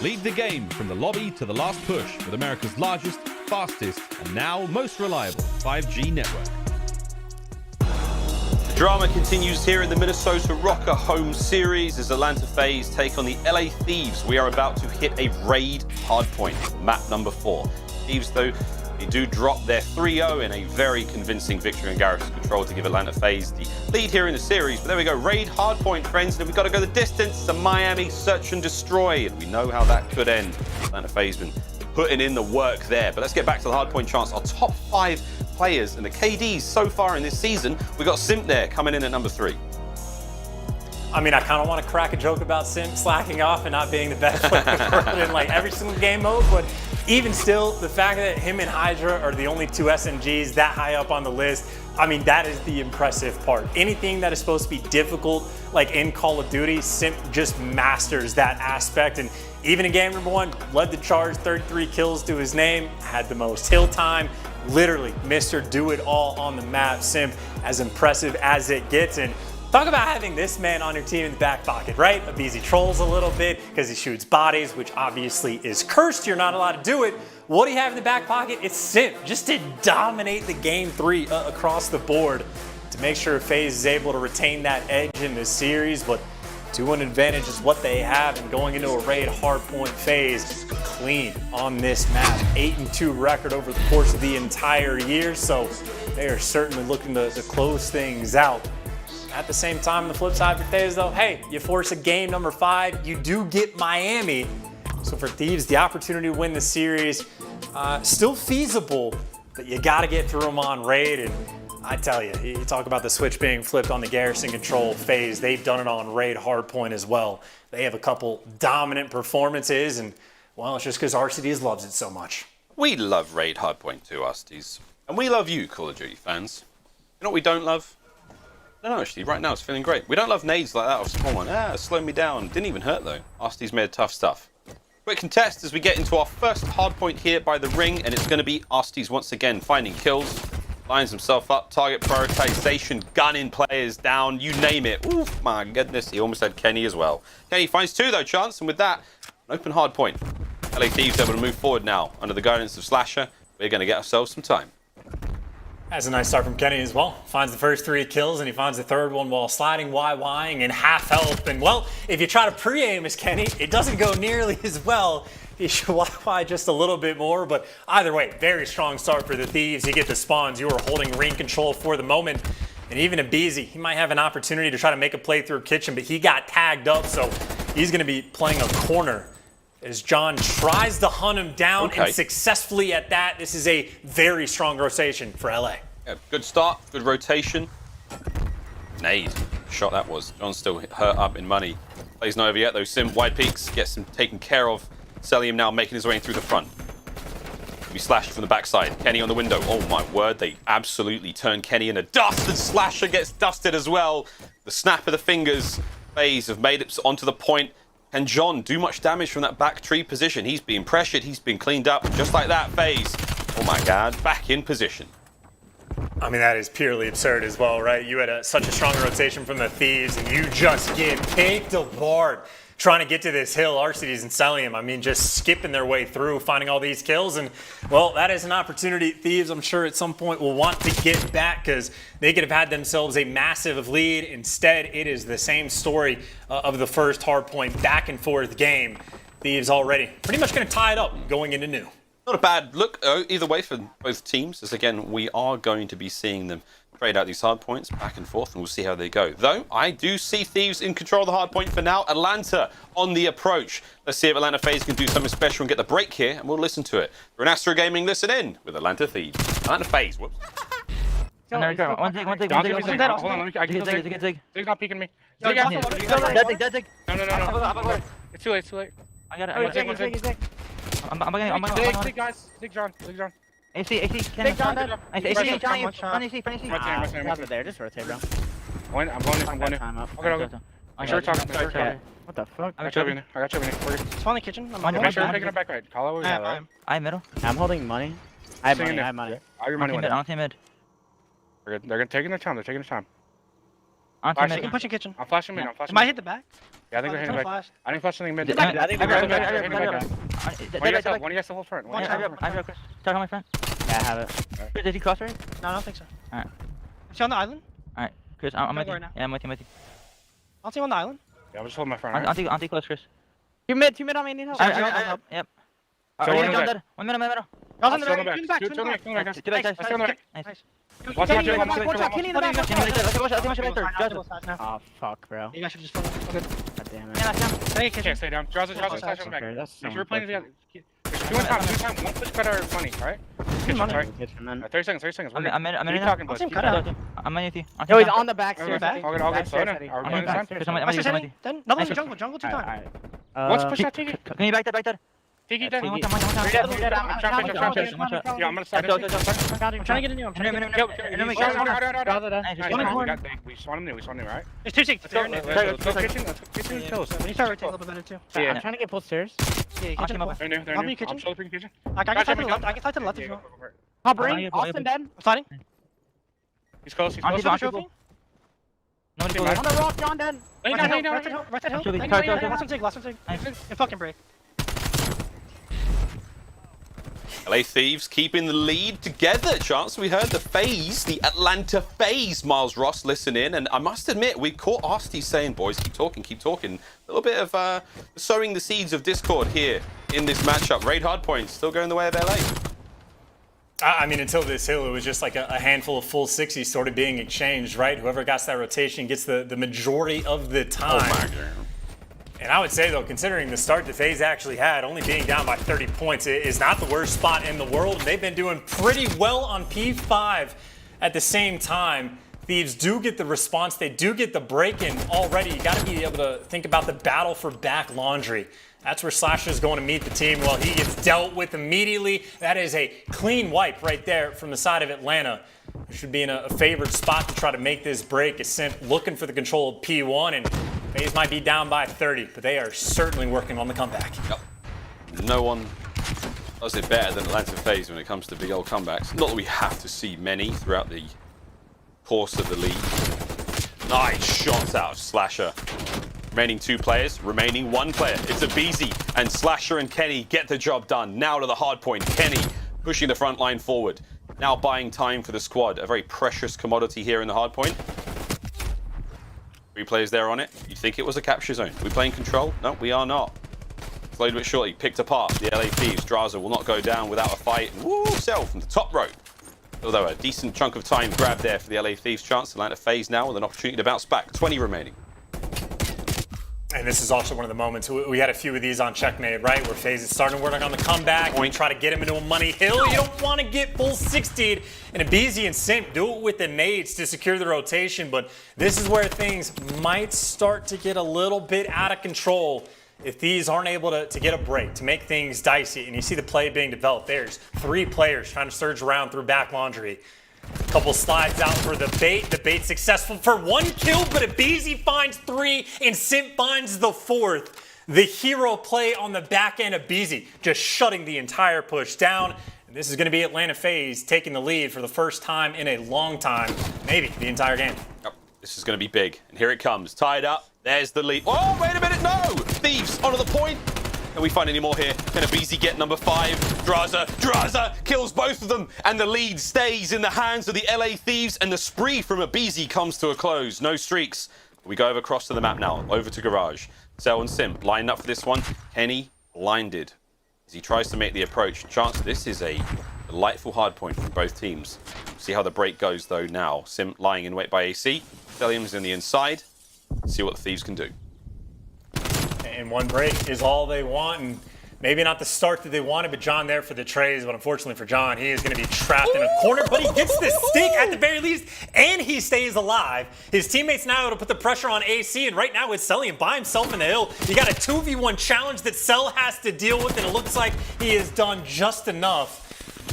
Speaker 1: Lead the game from the lobby to the last push with America's largest, fastest, and now most reliable 5G network.
Speaker 10: The drama continues here in the Minnesota Røkkr home series as Atlanta FaZe take on the LA Thieves. We are about to hit a raid hardpoint, map number 4. Thieves, though, they do drop their 3-0 in a very convincing victory in Garrett's control to give Atlanta FaZe the lead here in the series. But there we go, raid hardpoint, friends, and we've got to go the distance to Miami, search and destroy, and we know how that could end. Atlanta FaZe been putting in the work there. But let's get back to the hardpoint chance. Our top 5 players and the KDs so far in this season. We got Simp there coming in at number 3.
Speaker 7: I mean, I kind of want to crack a joke about Simp slacking off and not being the best player in like every single game mode, but even still, the fact that him and HyDra are the only 2 SMGs that high up on the list, I mean, that is the impressive part. Anything that is supposed to be difficult, like in Call of Duty, Simp just masters that aspect. And even in game number 1, led the charge, 33 kills to his name, had the most hill time, literally Mr. Do It All on the map. Simp, as impressive as it gets. And talk about having this man on your team in the back pocket, right? aBeZy trolls a little bit because he shoots bodies, which obviously is cursed. You're not allowed to do it. What do you have in the back pocket? It's Simp, just to dominate the game 3 across the board to make sure FaZe is able to retain that edge in this series. But 2-1 advantage is what they have, and going into a raid hardpoint FaZe clean on this map. 8-2 record over the course of the entire year, so they are certainly looking to close things out. At the same time, on the flip side for FaZe though, hey, you force a game number 5, you do get Miami. So for Thieves, the opportunity to win the series, still feasible, but you gotta get through them on raid. And I tell you, you talk about the switch being flipped on the garrison control FaZe, they've done it on raid hardpoint as well. They have a couple dominant performances, and well, it's just because Arcitys loves it so much.
Speaker 10: We love raid hardpoint too, Arcitys. And we love you, Call of Duty fans. You know what we don't love? No, actually, right now it's feeling great. We don't love nades like that off spawn. Slowed me down. Didn't even hurt though. Arcitys made tough stuff. Quick contest as we get into our first hardpoint here by the ring, and it's going to be Arcitys once again finding kills. Lines himself up, target prioritization, gunning players down, you name it. Oof, my goodness, he almost had Kenny as well. Kenny finds 2 though, Chance, and with that, an open hardpoint. LA Thieves able to move forward now. Under the guidance of Slasher, we're going to get ourselves some time.
Speaker 7: That's a nice start from Kenny as well. Finds the first 3 kills, and he finds the 3rd one while sliding YYing in half health. And well, if you try to pre-aim as Kenny, it doesn't go nearly as well. He should YY just a little bit more, but either way, very strong start for the Thieves. You get the spawns. You are holding ring control for the moment. And even aBeZy, he might have an opportunity to try to make a play through kitchen, but he got tagged up, so he's going to be playing a corner as John tries to hunt him down, and successfully at that. This is a very strong rotation for LA.
Speaker 10: Yeah, good start, good rotation. Nade, shot that was. John's still hurt up in money. Plays not over yet though. Simp, wide peaks, gets him taken care of. Cellium now making his way in through the front. Be slashed from the backside. Kenny on the window. Oh my word, they absolutely turn Kenny into dust, and Slasher gets dusted as well. The snap of the fingers. FaZe have made it onto the point. Can John do much damage from that back tree position? He's being pressured, he's been cleaned up. Just like that, FaZe. Oh my god, back in position.
Speaker 7: I mean, that is purely absurd as well, right? You had such a strong rotation from the Thieves, and you just get caked apart trying to get to this hill. Arcitys and Cellium, I mean, just skipping their way through, finding all these kills. And, well, that is an opportunity Thieves, I'm sure, at some point will want to get back, because they could have had themselves a massive lead. Instead, it is the same story of the first hardpoint back and forth game. Thieves already pretty much going to tie it up going into new.
Speaker 10: Not a bad look either way for both teams, as again, we are going to be seeing them trade out these hard points back and forth, and we'll see how they go. Though, I do see Thieves in control of the hard point for now. Atlanta on the approach. Let's see if Atlanta FaZe can do something special and get the break here, and we'll listen to it. For an Astro Gaming Listen In with Atlanta Thieves. Atlanta FaZe, whoops.
Speaker 18: There we go. One dig. Hold on, I can dig. Dig's not peeking me. Dead dig. No. It's too late. I got it. I'm getting dig, guys. Dig John. AC, Dig John. AC, John, AC. Rotate there, just rotate, bro. I'm going in. Okay. I'm sure talking. What the fuck? I got you over here. Spawn in the kitchen. I'm sure taking it back right. Call over here, right?
Speaker 15: I'm middle. I'm holding money. I have money.
Speaker 18: I have money.
Speaker 15: I'll team mid.
Speaker 18: They're taking their time. Alright, she can push in kitchen.
Speaker 20: I'm flashing mid. I'm flashing.
Speaker 18: Might hit the back.
Speaker 20: Yeah, I think we're hitting back. I didn't flash something mid.
Speaker 18: I think we're hitting back.
Speaker 20: One of you guys to hold front.
Speaker 15: I have Chris. Talk on my friend. Yeah, I have it. Did he cross right?
Speaker 18: No, I don't think so.
Speaker 15: Alright.
Speaker 18: Is she on the island?
Speaker 15: Alright, Chris, I'm with you. Yeah, I'm with you.
Speaker 18: I'll see you on the island.
Speaker 20: Yeah, I'm just holding my front.
Speaker 15: Auntie close, Chris. Two mid on me, need help. Yep. One minute.
Speaker 18: Y'all on the back.
Speaker 15: Nice.
Speaker 18: Oh,
Speaker 15: fuck, bro.
Speaker 18: You guys should just follow. Okay.
Speaker 15: God damn it.
Speaker 18: Stay kitchen.
Speaker 20: Stay down. Drazah slash him back.
Speaker 15: That's
Speaker 20: If you're playing together, two time. One push cut our money, alright? Kitchen, alright? 30 seconds.
Speaker 15: I'm in
Speaker 20: Keep talking, boys.
Speaker 15: I'm in with you.
Speaker 18: Yo, he's on the back.
Speaker 20: All good. Slow down. Are we going this time?
Speaker 18: Then no, jungle 2 times.
Speaker 20: Let's push that Tiki.
Speaker 15: Can you back that?
Speaker 20: Tiki dead.
Speaker 15: One
Speaker 20: I'm trying to I'm gonna start it.
Speaker 18: I'm trying to get in you. I'm trying to get in you.
Speaker 20: We spawned him, right?
Speaker 18: It's 2 6.
Speaker 20: Let's go kitchen. Kitchen kills.
Speaker 18: When you start rotating a little bit better too.
Speaker 15: Yeah, I'm trying to get both stairs.
Speaker 18: Yeah, kitchen.
Speaker 20: They're new.
Speaker 18: I'll be kitchen.
Speaker 20: I'm slowly kitchen.
Speaker 18: I can slide to the left. I can slide to the left if you want.
Speaker 15: I'll bring Austin dead.
Speaker 18: I'm sliding.
Speaker 20: He's close.
Speaker 18: What's the trophy?
Speaker 15: On
Speaker 18: the rock, John dead. Right side hill. Last one zig. And fucking break.
Speaker 10: LA Thieves keeping the lead together. Chance, we heard the FaZe, the Atlanta FaZe. Miles Ross, listen in. And I must admit, we caught Arcitys saying, boys, keep talking. A little bit of sowing the seeds of discord here in this matchup. Raid hardpoint still going the way of LA.
Speaker 7: I mean, until this hill, it was just like a handful of full 60s sort of being exchanged, right? Whoever gets that rotation gets the majority of the time.
Speaker 10: Oh my God.
Speaker 7: And I would say, though, considering the start that FaZe actually had, only being down by 30 points, it is not the worst spot in the world. They've been doing pretty well on P5 at the same time. Thieves do get the response. They do get the break-in already. You got to be able to think about the battle for back laundry. That's where Slasher is going to meet the team. Well, he gets dealt with immediately. That is a clean wipe right there from the side of Atlanta. Should be in a favored spot to try to make this break. As Simp looking for the control of P1, and FaZe might be down by 30, but they are certainly working on the comeback.
Speaker 10: Yep. No one does it better than Atlanta FaZe when it comes to big old comebacks. Not that we have to see many throughout the course of the league. Nice shots out of Slasher. Remaining 2 players, remaining 1 player. It's aBeZy, and Slasher and Kenny get the job done. Now to the hard point. Kenny pushing the front line forward. Now buying time for the squad. A very precious commodity here in the hard point. 3 players there on it. You think it was a capture zone? Are we playing control? No, we are not. Slowed but surely, picked apart. The LA Thieves. Drazah will not go down without a fight. Woo, Cell from the top rope. Although a decent chunk of time grabbed there for the LA Thieves. Chance Atlanta FaZe now with an opportunity to bounce back. 20 remaining.
Speaker 7: And this is also one of the moments, we had a few of these on Checkmate, right? Where FaZe is starting to work on the comeback. We try to get him into a money hill. You don't want to get full 60'd. And aBeZy and Simp do it with the nades to secure the rotation. But this is where things might start to get a little bit out of control if these aren't able to get a break, to make things dicey. And you see the play being developed. There's 3 players trying to surge around through back laundry. Couple slides out for the bait. The bait successful for 1 kill, but aBeZy finds 3 and Simp finds the 4th. The hero play on the back end of aBeZy, just shutting the entire push down. And this is going to be Atlanta FaZe taking the lead for the first time in a long time, maybe the entire game.
Speaker 10: Yep. This is going to be big. And here it comes. Tied up. There's the lead. Oh, wait a minute. No! Thieves onto the point. Can we find any more here? Can aBeZy get number 5? Drazah kills both of them, and the lead stays in the hands of the LA Thieves, and the spree from aBeZy comes to a close. No streaks. We go across to the map now, over to Garage. Cell and Simp lined up for this one. Kenny blinded as he tries to make the approach. Chance, this is a delightful hard point from both teams. See how the break goes though now. Simp lying in wait by AC. Cellium's in the inside. See what the Thieves can do.
Speaker 7: And 1 break is all they want, and maybe not the start that they wanted, but John there for the trays. But unfortunately for John, he is going to be trapped in a corner, but he gets the stick at the very least, and he stays alive. His teammates now able to put the pressure on AC, and right now it's Cellium by himself in the hill. You got a 2v1 challenge that Cell has to deal with, and it looks like he has done just enough.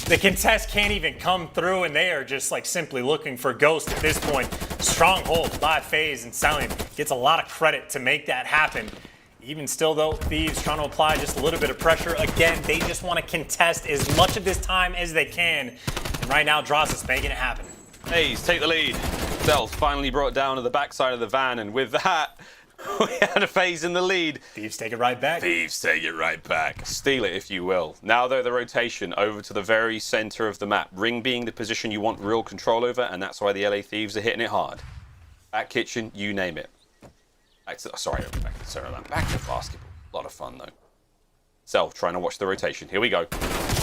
Speaker 7: The contest can't even come through, and they are just like simply looking for Ghost at this point. Stronghold by FaZe, and Cellium gets a lot of credit to make that happen. Even still, though, Thieves trying to apply just a little bit of pressure. Again, they just want to contest as much of this time as they can. And right now, Drazah's making it happen.
Speaker 10: FaZe take the lead. Stealth finally brought down to the backside of the van, and with that, we had a FaZe in the lead.
Speaker 7: Thieves take it right back.
Speaker 10: Thieves take it right back. Steal it, if you will. Now, though, the rotation over to the very center of the map. Ring being the position you want real control over, and that's why the LA Thieves are hitting it hard. Back kitchen, you name it. Back to, sorry, back to center land. Back to basketball. A lot of fun, though. Self trying to watch the rotation. Here we go.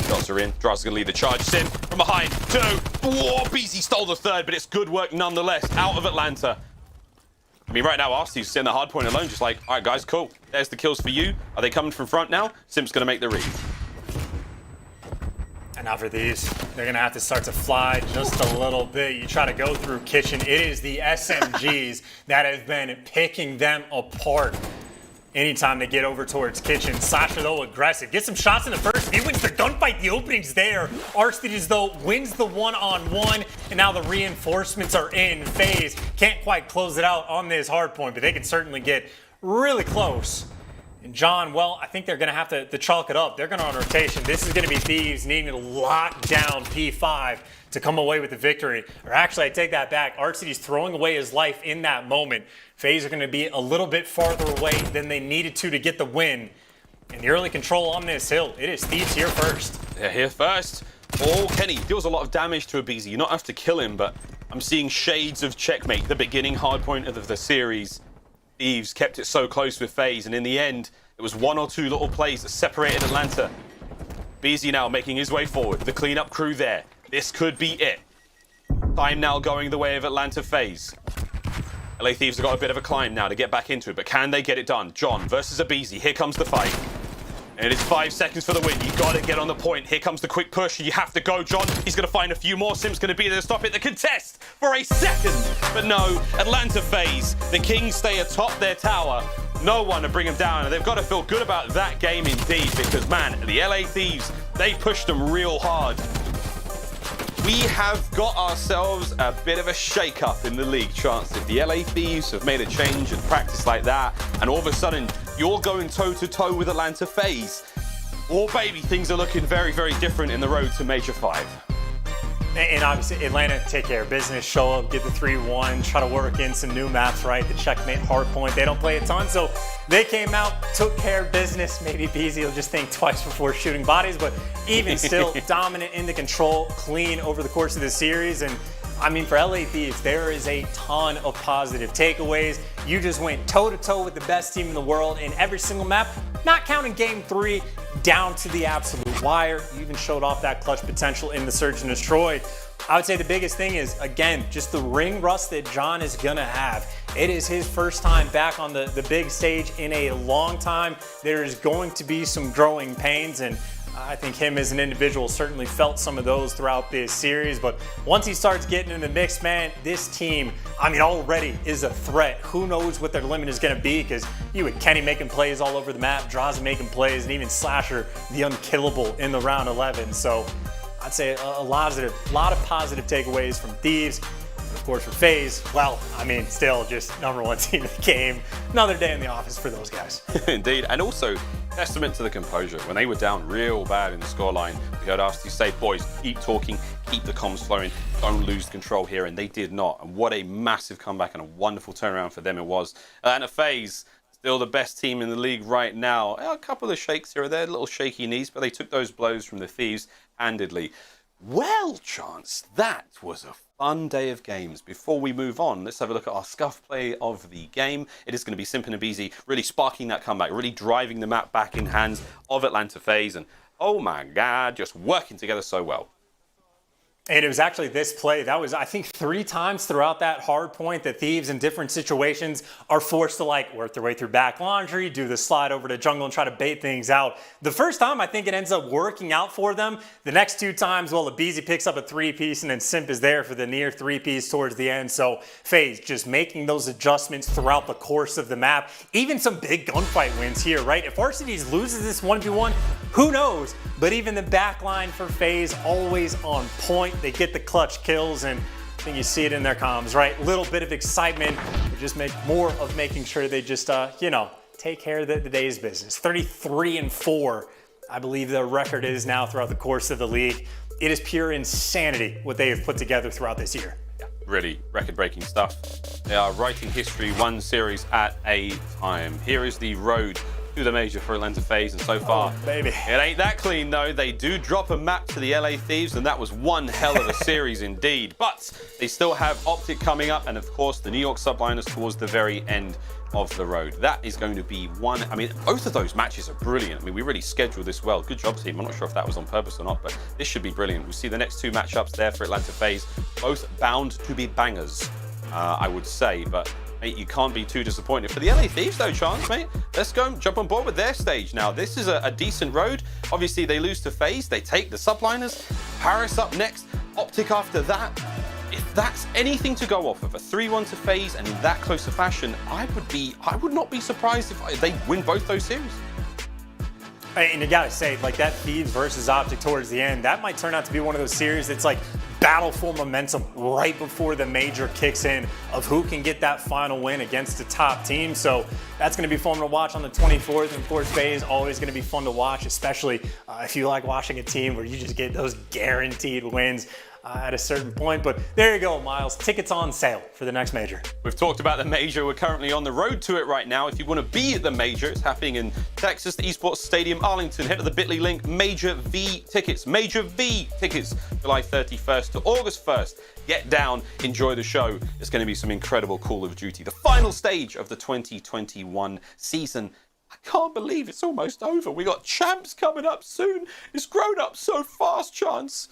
Speaker 10: Shots are in. Drazah's going to lead the charge. Simp from behind. 2. Whoa, aBeZy stole the third, but it's good work nonetheless. Out of Atlanta. I mean, right now, Arcitys sitting the hard point alone, just like, all right, guys, cool. There's the kills for you. Are they coming from front now? Simp's going to make the read.
Speaker 7: And now for these, they're going to have to start to fly just a little bit. You try to go through kitchen. It is the SMGs that have been picking them apart. Anytime they get over towards kitchen, Slasher, though, aggressive. Gets some shots in the first. He wins the gunfight. The opening's there. Arcitys, though, wins the one-on-one, and now the reinforcements are in. FaZe can't quite close it out on this hard point, but they can certainly get really close. And John, well, I think they're going to have to chalk it up. They're going to on rotation. This is going to be Thieves needing to lock down P5 to come away with the victory. Or actually, I take that back. Arcitys throwing away his life in that moment. FaZe are going to be a little bit farther away than they needed to get the win. And the early control on this hill, it is Thieves here first.
Speaker 10: They're here first. Oh, Kenny deals a lot of damage to aBeZy. You not have to kill him, but I'm seeing shades of checkmate. The beginning hard point of the series. Thieves kept it so close with FaZe, and in the end, it was 1 or 2 little plays that separated Atlanta. aBeZy now making his way forward. The cleanup crew there. This could be it. Time now going the way of Atlanta FaZe. LA Thieves have got a bit of a climb now to get back into it, but can they get it done? John versus aBeZy. Here comes the fight. And it is 5 seconds for the win. You got to get on the point. Here comes the quick push. You have to go, John. He's going to find a few more. Simp's going to be there to stop it. The contest for a second. But no, Atlanta FaZe. The Kings stay atop their tower. No one to bring them down. And they've got to feel good about that game indeed, because, man, the LA Thieves, they pushed them real hard. We have got ourselves a bit of a shake-up in the league, Chance. If the LA Thieves have made a change and practice like that, and all of a sudden you're going toe-to-toe with Atlanta FaZe, oh baby, things are looking very, very different in the road to Major 5.
Speaker 7: And obviously, Atlanta take care of business, show up, get the 3-1, try to work in some new maps, right? The checkmate hardpoint. They don't play a ton, so they came out, took care of business. Maybe aBeZy will just think twice before shooting bodies, but even still, dominant in the control, clean over the course of the series. And I mean, for LA Thieves, there is a ton of positive takeaways. You just went toe-to-toe with the best team in the world in every single map, not counting Game 3, down to the absolute wire. You even showed off that clutch potential in the Search and Destroy. I would say the biggest thing is, again, just the ring rust that John is going to have. It is his first time back on the big stage in a long time. There's going to be some growing pains, and I think him as an individual certainly felt some of those throughout this series. But once he starts getting in the mix, man, this team, I mean, already is a threat. Who knows what their limit is going to be, because you had Kenny making plays all over the map, Drazah making plays, and even Slasher, the unkillable in the round 11. So I'd say a lot of positive takeaways from Thieves. And of course, for FaZe, well, I mean, still just #1 team of the game. Another day in the office for those guys.
Speaker 10: Indeed, and also testament to the composure. When they were down real bad in the scoreline, we heard Arcitys say, boys, keep talking, keep the comms flowing, don't lose control here, and they did not. And what a massive comeback and a wonderful turnaround for them it was. And FaZe, still the best team in the league right now. A couple of shakes here or there, little shaky knees, but they took those blows from the Thieves handedly. Well, Chance, that was a fun day of games. Before we move on, let's have a look at our scuff play of the game. It is going to be Simp and aBeZy really sparking that comeback, really driving the map back in hands of Atlanta FaZe, and oh my God, just working together so well.
Speaker 7: And it was actually this play that was, I think, 3 times throughout that hard point that Thieves in different situations are forced to like work their way through back laundry, do the slide over to jungle and try to bait things out. The first time, I think it ends up working out for them. The next 2 times, well, aBeZy picks up a 3-piece and then Simp is there for the near 3-piece towards the end. So FaZe just making those adjustments throughout the course of the map. Even some big gunfight wins here, right? If Arcitys loses this 1v1, who knows? But even the back line for FaZe always on point. They get the clutch kills, and I think you see it in their comms, right? Little bit of excitement, just make more of making sure they just, you know, take care of the day's business. 33-4, I believe the record is now throughout the course of the league. It is pure insanity what they have put together throughout this year.
Speaker 10: really record-breaking stuff. They are writing history one series at a time. Here is the road to the major for Atlanta FaZe, and so far,
Speaker 7: baby,
Speaker 10: it ain't that clean though. They do drop a map to the LA Thieves, and that was one hell of a series indeed. But they still have OpTic coming up, and of course the New York Subliners towards the very end of the road. That is going to be one. I mean, both of those matches are brilliant. I mean, we really scheduled this well. Good job, team. I'm not sure if that was on purpose or not, but this should be brilliant. We'll see the next two matchups there for Atlanta FaZe, both bound to be bangers, I would say, but mate, you can't be too disappointed. For the LA Thieves though, Chance, mate, let's go and jump on board with their stage now. This is a decent road. Obviously, they lose to FaZe. They take the Subliners. Paris up next. OpTic after that. If that's anything to go off of, a 3-1 to FaZe, and in that close a fashion, I would not be surprised if they win both those series.
Speaker 7: And you gotta say, like that Thieves versus OpTic towards the end, that might turn out to be one of those series that's like battle for momentum right before the major kicks in of who can get that final win against the top team. So that's gonna be fun to watch on the 24th. And of course, FaZe always gonna be fun to watch, especially if you like watching a team where you just get those guaranteed wins at a certain point. But there you go, Miles. Tickets on sale for the next major.
Speaker 10: We've talked about the major. We're currently on the road to it right now. If you want to be at the major, it's happening in Texas, the Esports Stadium, Arlington. Head to the bit.ly link, Major V tickets. Major V tickets, July 31st to August 1st. Get down, enjoy the show. It's going to be some incredible Call of Duty. The final stage of the 2021 season. I can't believe it's almost over. We got champs coming up soon. It's grown up so fast, Chance.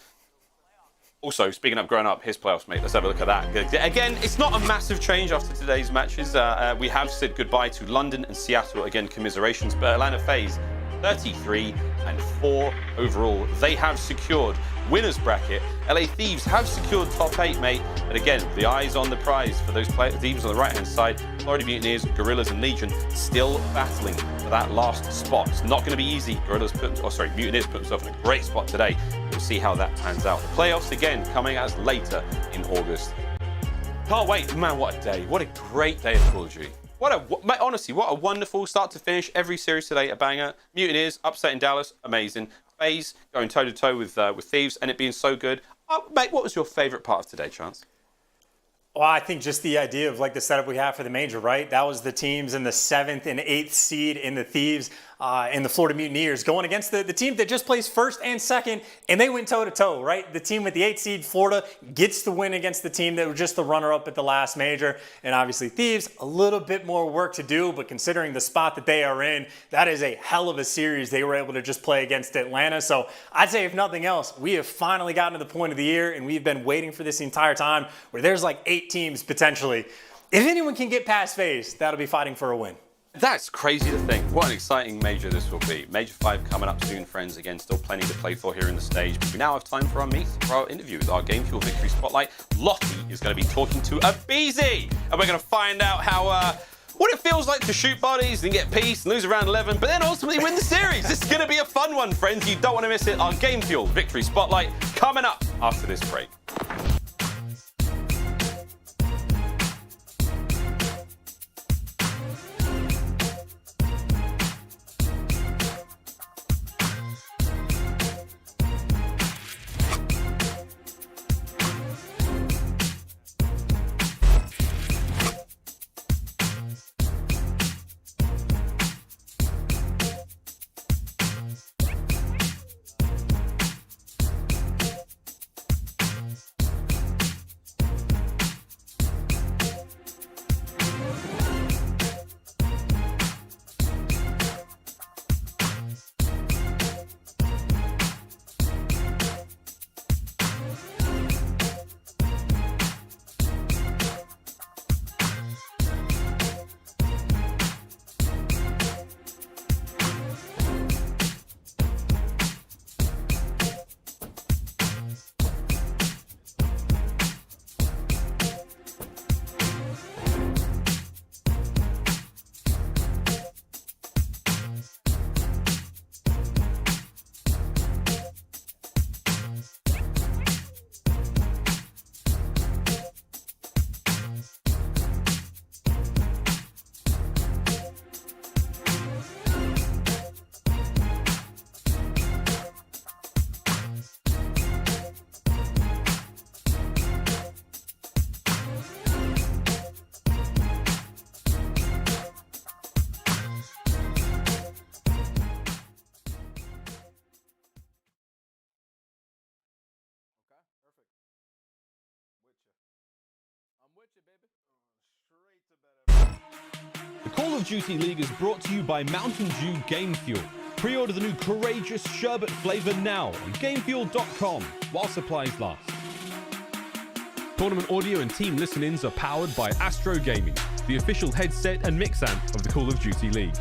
Speaker 10: Also, speaking of growing up, here's playoffs, mate. Let's have a look at that. Again, it's not a massive change after today's matches. We have said goodbye to London and Seattle. Again, commiserations. But Atlanta FaZe, 33-4 overall. They have secured winners bracket. LA Thieves have secured top 8, mate. But again, the eyes on the prize for those teams on the right-hand side. Florida Mutineers, Guerrillas, and Legion still battling for that last spot. It's not going to be easy. Mutineers put themselves in a great spot today. We'll see how that pans out. The playoffs, again, coming at us later in August. Can't wait. Man, what a day. What a great day of Call of Duty. Honestly, what a wonderful start to finish. Every series today, a banger. Mutineers, upsetting Dallas, amazing. FaZe going toe-to-toe with Thieves, and it being so good. Mate, what was your favourite part of today, Chance?
Speaker 7: Well, I think just the idea of like the setup we have for the major, right? That was the teams in the 7th and 8th seed in the Thieves and the Florida Mutineers going against the team that just plays 1st and 2nd, and they went toe-to-toe, right? The team with the 8th seed, Florida, gets the win against the team that was just the runner-up at the last major. And obviously Thieves, a little bit more work to do, but considering the spot that they are in, that is a hell of a series they were able to just play against Atlanta. So I'd say if nothing else, we have finally gotten to the point of the year, and we've been waiting for this the entire time, where there's like 8 teams potentially. If anyone can get past FaZe, that'll be fighting for a win.
Speaker 10: That's crazy to think. What an exciting major this will be. Major 5 coming up soon, friends. Again, still plenty to play for here in the stage. But we now have time for our interview with our Game Fuel Victory Spotlight. Lottie is going to be talking to aBeZy, and we're going to find out how what it feels like to shoot bodies and get peace and lose around 11, but then ultimately win the series. This is going to be a fun one, friends. You don't want to miss it. Our Game Fuel Victory Spotlight coming up after this break.
Speaker 1: The Call of Duty League is brought to you by Mountain Dew Game Fuel. Pre-order the new Courageous Sherbet flavor now on GameFuel.com while supplies last. Tournament audio and team listen-ins are powered by Astro Gaming, the official headset and mix amp of the Call of Duty League.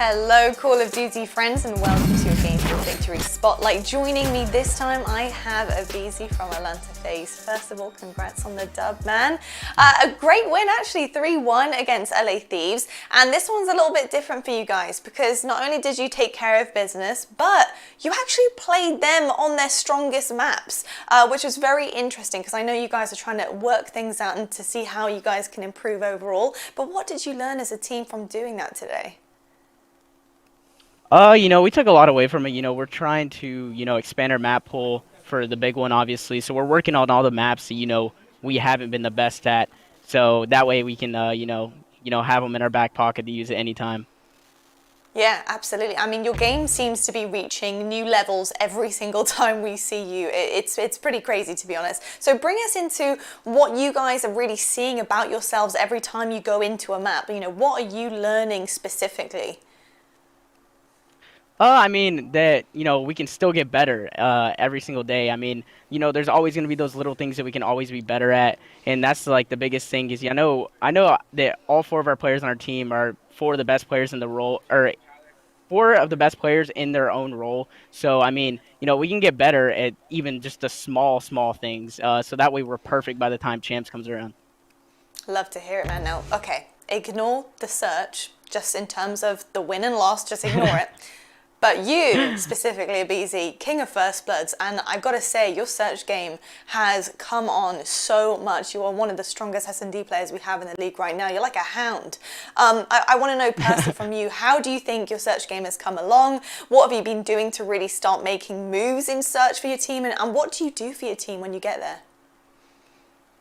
Speaker 3: Hello Call of Duty friends and welcome to your Game for Victory Spotlight. Joining me this time I have aBeZy from Atlanta FaZe. First of all, congrats on the dub, man. A great win actually, 3-1 against LA Thieves. And this one's a little bit different for you guys because not only did you take care of business, but you actually played them on their strongest maps, which was very interesting because I know you guys are trying to work things out and to see how you guys can improve overall. But what did you learn as a team from doing that today?
Speaker 2: You know, we took a lot away from it. You know, we're trying to, expand our map pool for the big one, obviously. So we're working on all the maps that, we haven't been the best at. So that way we can, have them in our back pocket to use at any time.
Speaker 3: Yeah, absolutely. I mean, your game seems to be reaching new levels every single time we see you. It's pretty crazy, to be honest. So bring us into what you guys are really seeing about yourselves every time you go into a map. What are you learning specifically?
Speaker 2: I mean, that, we can still get better every single day. I mean, there's always going to be those little things that we can always be better at. And that's, like, the biggest thing is, I know that all 4 of our players on our team are 4 of the best players in the role, or 4 of the best players in their own role. So, I mean, we can get better at even just the small things. So that way we're perfect by the time Champs comes around.
Speaker 3: Love to hear it, man. Now, okay, ignore the search, just in terms of the win and loss, just ignore it. But you, specifically aBeZy, king of first bloods, and I've got to say, your search game has come on so much. You are one of the strongest S&D players we have in the league right now. You're like a hound. I want to know personally from you, how do you think your search game has come along? What have you been doing to really start making moves in search for your team? And what do you do for your team when you get there?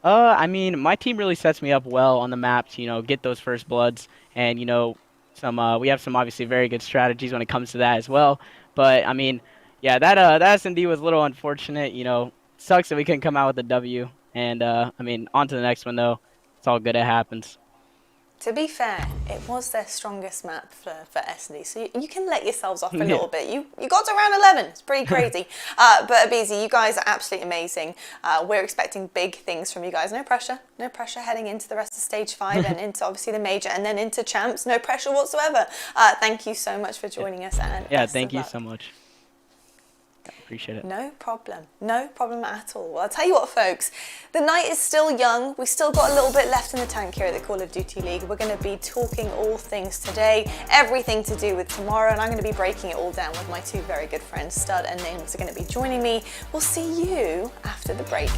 Speaker 2: I mean, my team really sets me up well on the maps, get those first bloods, and, we have some obviously very good strategies when it comes to that as well. But I mean, yeah, that S&D was a little unfortunate. Sucks that we couldn't come out with a W. And I mean, on to the next one though. It's all good. It happens.
Speaker 3: To be fair, it was their strongest map for S&D, so you can let yourselves off a little bit. You got to round 11. It's pretty crazy. But aBeZy, you guys are absolutely amazing. We're expecting big things from you guys. No pressure heading into the rest of Stage 5 and into obviously the Major and then into Champs. No pressure whatsoever. Thank you so much for joining us. And
Speaker 2: yeah, thank you so much. Appreciate it.
Speaker 3: No problem at all. Well, I'll tell you what, folks, the night is still young. We've still got a little bit left in the tank here at the Call of Duty League. We're going to be talking all things today, everything to do with tomorrow, and I'm going to be breaking it all down with my 2 very good friends, Stud and Names, are going to be joining me. We'll see you after the break.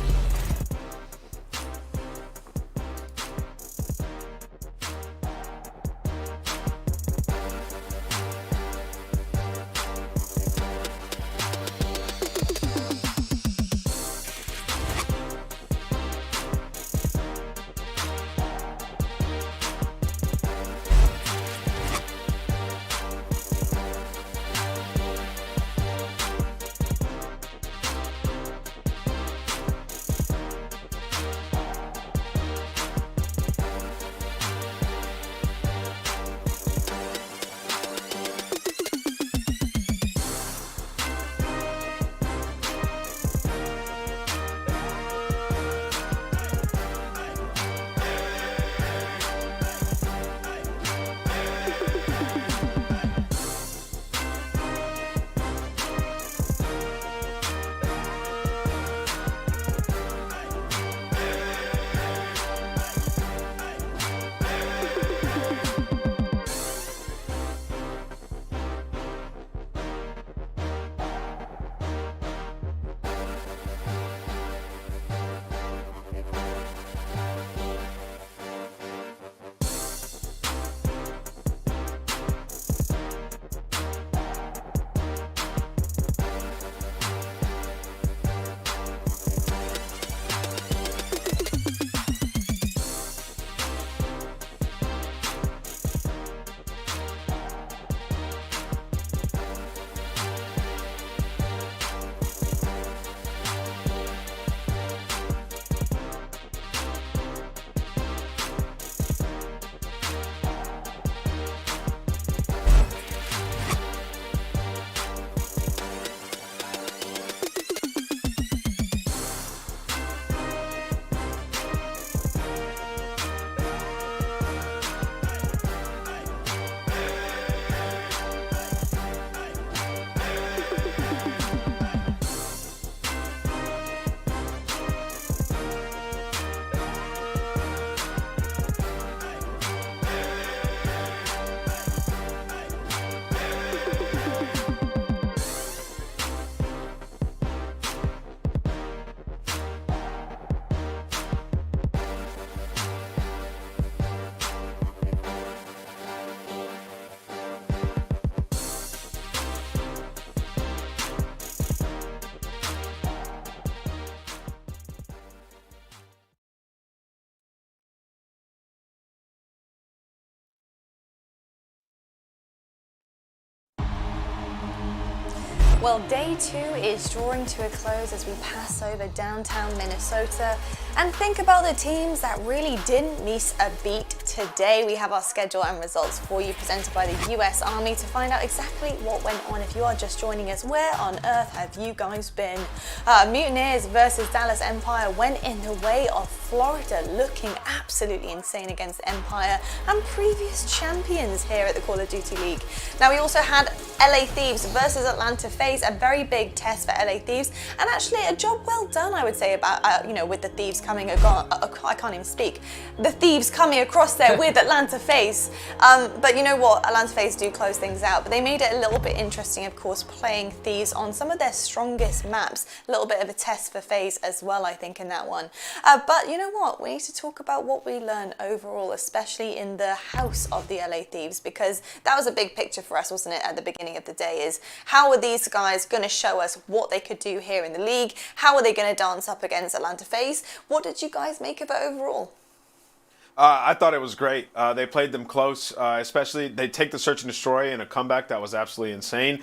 Speaker 3: Well, day 2 is drawing to a close as we pass over downtown Minnesota and think about the teams that really didn't miss a beat today. We have our schedule and results for you presented by the US Army to find out exactly what went on. If you are just joining us, where on earth have you guys been? Mutineers versus Dallas Empire went in the way of Florida, looking absolutely insane against Empire and previous champions here at the Call of Duty League. Now we also had LA Thieves versus Atlanta FaZe, a very big test for LA Thieves, and actually a job well done, I would say, about with the Thieves coming I can't even speak. The Thieves coming across there with Atlanta FaZe. But you know what, Atlanta FaZe do close things out, but they made it a little bit interesting, of course, playing Thieves on some of their strongest maps. A little bit of a test for FaZe as well, I think, in that one. But you know what, we need to talk about what we learned overall, especially in the house of the LA Thieves, because that was a big picture for us, wasn't it, at the beginning of the day, is how are these guys going to show us what they could do here in the league? How are they going to dance up against Atlanta FaZe? What did you guys make of it overall?
Speaker 5: I thought it was great. They played them close, especially they take the search and destroy in a comeback that was absolutely insane.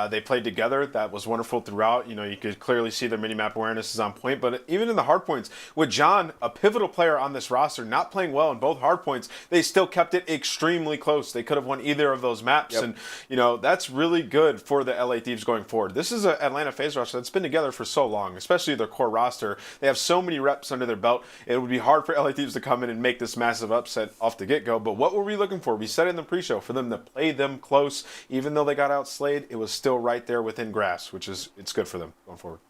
Speaker 5: They played together. That was wonderful throughout. You know, you could clearly see their minimap awareness is on point. But even in the hard points, with John, a pivotal player on this roster, not playing well in both hard points, they still kept it extremely close. They could have won either of those maps. And, you know, that's really good for the LA Thieves going forward. This is an Atlanta FaZe roster that's been together for so long, especially their core roster. They have so many reps under their belt. It would be hard for LA Thieves to come in and make this massive upset off the get-go. But what were we looking for? We said in the pre-show for them to play them close. Even though they got outslayed, it was still right there within grasp, which is, it's good for them going forward.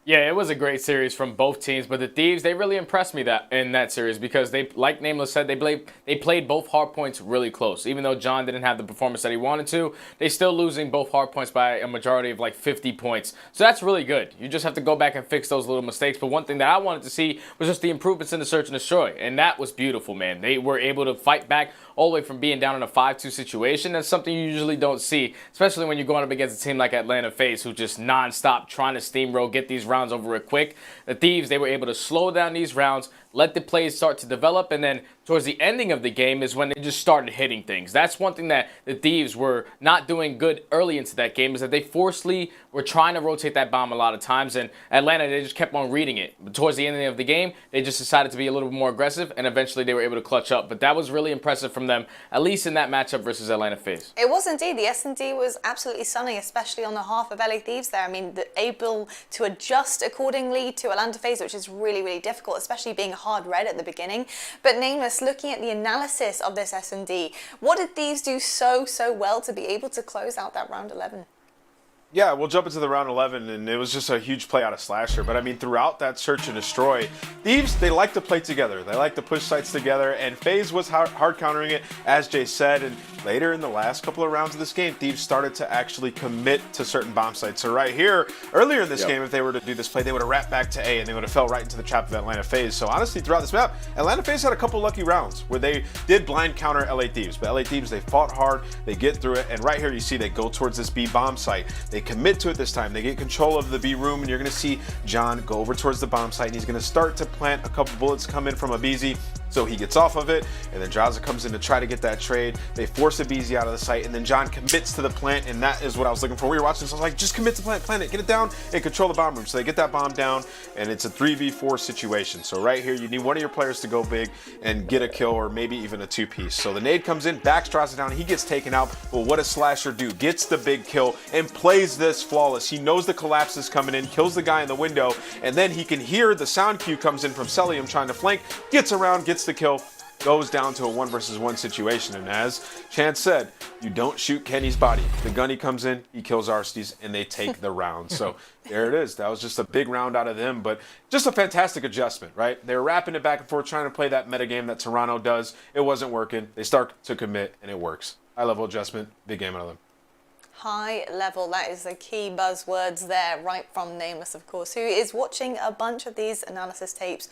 Speaker 9: Yeah, it was a great series from both teams, but the Thieves, they really impressed me in that series because they, like Nameless said, they played both hard points really close. Even though John didn't have the performance that he wanted to, they still losing both hard points by a majority of like 50 points. So that's really good. You just have to go back and fix those little mistakes. But one thing that I wanted to see was just the improvements in the search and destroy, and that was beautiful, man. They were able to fight back all the way from being down in a 5-2 situation. That's something you usually don't see, especially when you're going up against a team like Atlanta FaZe, who just non-stop trying to steamroll, get these rounds over it quick. The Thieves, they were able to slow down these rounds, let the plays start to develop, and then towards the ending of the game is when they just started hitting things. That's one thing that the Thieves were not doing good early into that game, is that they forcefully were trying to rotate that bomb a lot of times, and Atlanta, they just kept on reading it. But towards the ending of the game, they just decided to be a little bit more aggressive, and eventually they were able to clutch up. But that was really impressive from them, at least in that matchup versus Atlanta FaZe.
Speaker 3: It was indeed. The S&D was absolutely stunning, especially on the half of LA Thieves there. I mean, able to adjust accordingly to Atlanta FaZe, which is really, really difficult, especially being hard red at the beginning. But Nameless, looking at the analysis of this S&D, what did Thieves do so well to be able to close out that round 11?
Speaker 5: Yeah, we'll jump into the round 11, and it was just a huge play out of Slasher. But I mean, throughout that search and destroy, Thieves, they like to play together. They like to push sites together, and FaZe was hard countering it, as Jay said. And later in the last couple of rounds of this game, Thieves started to actually commit to certain bomb sites. So right here, earlier in this game, if they were to do this play, they would have wrapped back to A, and they would have fell right into the trap of Atlanta FaZe. So honestly, throughout this map, Atlanta FaZe had a couple lucky rounds where they did blind counter LA Thieves. But LA Thieves, they fought hard, they get through it, and right here you see they go towards this B bomb site. They commit to it this time. They get control of the B room, and you're going to see John go over towards the bomb site, and he's going to start to plant a couple bullets come in from aBeZy. So he gets off of it, and then Drazah comes in to try to get that trade. They force aBeZy out of the site, and then John commits to the plant, and that is what I was looking for. We were watching this, I was like, just commit to plant it, get it down, and control the bomb room. So they get that bomb down, and it's a 3v4 situation. So right here, you need one of your players to go big and get a kill, or maybe even a two-piece. So the nade comes in, backs Drazah down, he gets taken out. Well, what does Slasher do? Gets the big kill and plays this flawless. He knows the collapse is coming in, kills the guy in the window, and then he can hear the sound cue comes in from Cellium trying to flank, gets around, gets the kill, goes down to a 1 versus 1 situation. And as Chance said, you don't shoot Kenny's body. The gunny comes in, he kills Arcitys, and they take the round. So there it is. That was just a big round out of them, but just a fantastic adjustment, right? They were wrapping it back and forth, trying to play that meta game that Toronto does. It wasn't working. They start to commit, and it works. High level adjustment, big game out of them.
Speaker 3: High level, that is the key buzzwords there, right from Nameless, of course, who is watching a bunch of these analysis tapes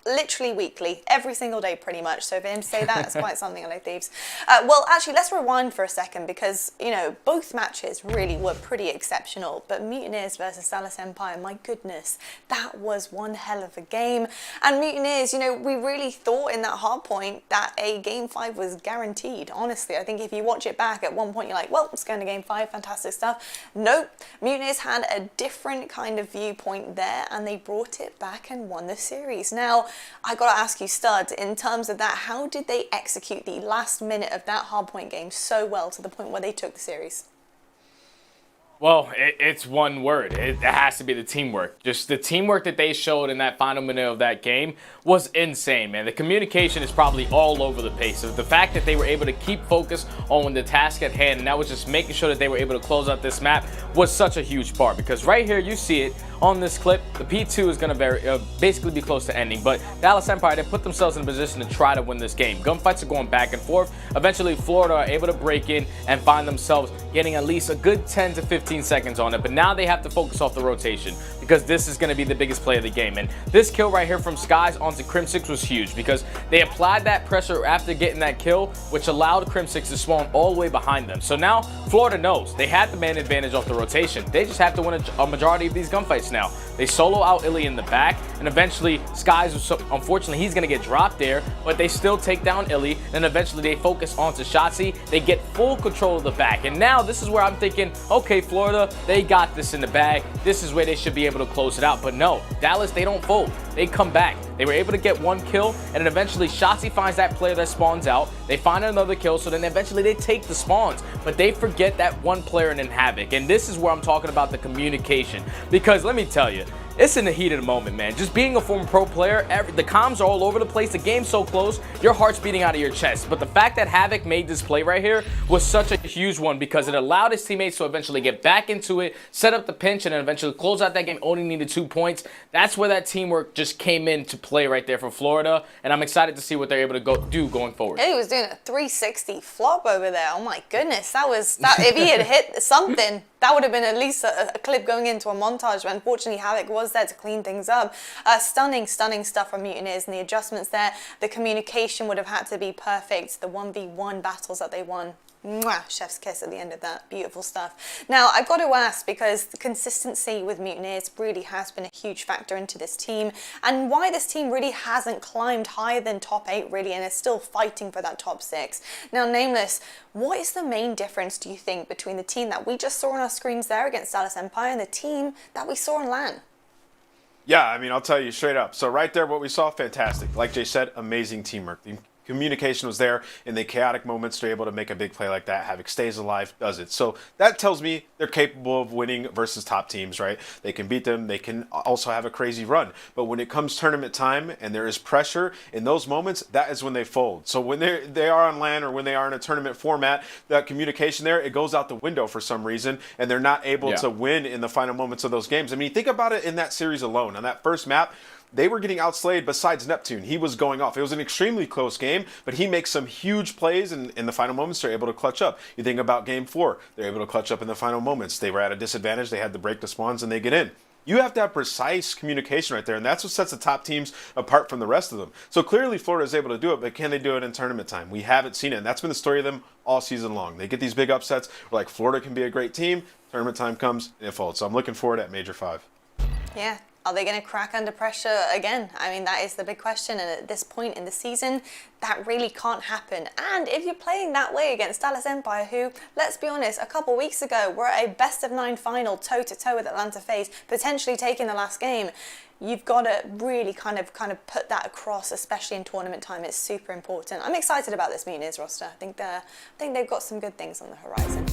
Speaker 3: literally weekly, every single day pretty much. So for him to say that, it's quite something. I know Thieves. Well, actually, let's rewind for a second because, you know, both matches really were pretty exceptional. But Mutineers versus Dallas Empire, my goodness, that was one hell of a game. And Mutineers, you know, we really thought in that hard point that a Game 5 was guaranteed. Honestly, I think if you watch it back at one point, you're like, well, it's going to Game 5, fantastic stuff. Nope, Mutineers had a different kind of viewpoint there and they brought it back and won the series. Now, I gotta ask you, Stud, in terms of that, how did they execute the last minute of that hardpoint game so well to the point where they took the series?
Speaker 9: Well, it's one word. It has to be the teamwork. Just the teamwork that they showed in that final minute of that game was insane, man. The communication is probably all over the place. So the fact that they were able to keep focus on the task at hand, and that was just making sure that they were able to close out this map, was such a huge part. Because right here, you see it on this clip, the P2 is going to basically be close to ending. But Dallas Empire, they put themselves in a position to try to win this game. Gunfights are going back and forth. Eventually, Florida are able to break in and find themselves getting at least a good 10 to 15 seconds on it. But now they have to focus off the rotation because this is going to be the biggest play of the game. And this kill right here from Skies onto Crimsix was huge because they applied that pressure after getting that kill, which allowed Crimsix to spawn all the way behind them. So now Florida knows they had the man advantage off the rotation. They just have to win a majority of these gunfights now. They solo out iLLeY in the back, and eventually Skies, unfortunately, he's going to get dropped there, but they still take down iLLeY, and eventually they focus onto Shotzzy. They get full control of the back, and now this is where I'm thinking, okay, Florida, they got this in the bag. This is where they should be able to close it out, but no, Dallas, they don't fold. They come back. They were able to get one kill, and then eventually Shotzzy finds that player that spawns out. They find another kill, so then eventually they take the spawns, but they forget that one player in Havoc, and this is where I'm talking about the communication, because let me tell you, it's in the heat of the moment, man. Just being a former pro player, the comms are all over the place. The game's so close, your heart's beating out of your chest. But the fact that Havoc made this play right here was such a huge one because it allowed his teammates to eventually get back into it, set up the pinch, and then eventually close out that game. Only needed 2 points. That's where that teamwork just came into play right there for Florida, and I'm excited to see what they're able to do going forward.
Speaker 3: He was doing a 360 flop over there. Oh my goodness, that if he had hit something, that would have been at least a clip going into a montage, but unfortunately Havoc was there to clean things up. Stunning stuff from Mutineers, and the adjustments there. The communication would have had to be perfect. The 1v1 battles that they won. Mwah, chef's kiss at the end of that. Beautiful stuff. Now, I've got to ask, because the consistency with Mutineers really has been a huge factor into this team, and why this team really hasn't climbed higher than top 8, really, and is still fighting for that top 6. Now, Nameless, what is the main difference, do you think, between the team that we just saw on our screens there against Dallas Empire and the team that we saw on LAN?
Speaker 5: Yeah, I mean, I'll tell you straight up. So right there, what we saw, fantastic. Like Jay said, amazing teamwork. The communication was there in the chaotic moments to be able to make a big play like that. Havoc stays alive, does it. So that tells me they're capable of winning versus top teams, right? They can beat them. They can also have a crazy run. But when it comes tournament time and there is pressure in those moments, that is when they fold. So when they are on LAN or when they are in a tournament format, that communication there, it goes out the window for some reason, and they're not able to win in the final moments of those games. I mean, think about it in that series alone. On that first map, they were getting outslayed besides Neptune. He was going off. It was an extremely close game, but he makes some huge plays, and in the final moments, they're able to clutch up. You think about Game 4. They're able to clutch up in the final moments. They were at a disadvantage. They had to break the spawns, and they get in. You have to have precise communication right there, and that's what sets the top teams apart from the rest of them. So clearly, Florida is able to do it, but can they do it in tournament time? We haven't seen it, and that's been the story of them all season long. They get these big upsets where, like, Florida can be a great team. Tournament time comes, and it folds. So I'm looking forward at Major 5.
Speaker 3: Yeah. Are they going to crack under pressure again? I mean, that is the big question. And at this point in the season, that really can't happen. And if you're playing that way against Dallas Empire, who, let's be honest, a couple weeks ago were at a best-of-9 final toe-to-toe with Atlanta FaZe, potentially taking the last game, you've got to really kind of put that across, especially in tournament time. It's super important. I'm excited about this Mutineers roster. I think they've got some good things on the horizon.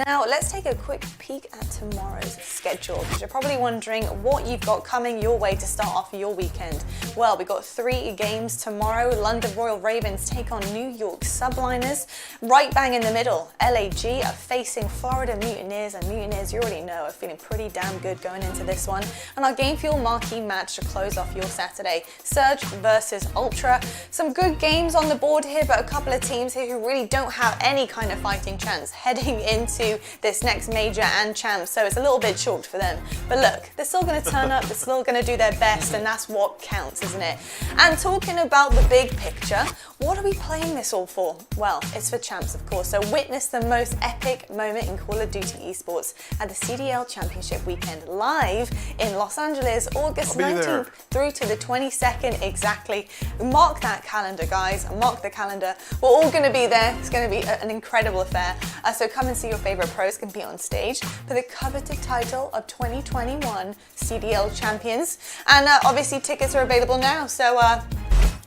Speaker 3: Now, let's take a quick peek at tomorrow's schedule, because you're probably wondering what you've got coming your way to start off your weekend. Well, we've got 3 games tomorrow. London Royal Ravens take on New York Subliners. Right bang in the middle, LAG are facing Florida Mutineers, and Mutineers, you already know, are feeling pretty damn good going into this one. And our Game Fuel marquee match to close off your Saturday, Surge versus Ultra. Some good games on the board here, but a couple of teams here who really don't have any kind of fighting chance heading into into this next major and champ, so it's a little bit chalked for them. But look, they're still going to turn up, they're still going to do their best, and that's what counts, isn't it? And talking about the big picture, what are we playing this all for? Well, it's for champs, of course, so witness the most epic moment in Call of Duty esports at the CDL Championship weekend live in Los Angeles, August 19th through to the 22nd exactly. Mark that calendar, guys, mark the calendar. We're all going to be there. It's going to be an incredible affair. So come and see your favorite pros compete on stage for the coveted title of 2021 CDL Champions. And obviously tickets are available now, so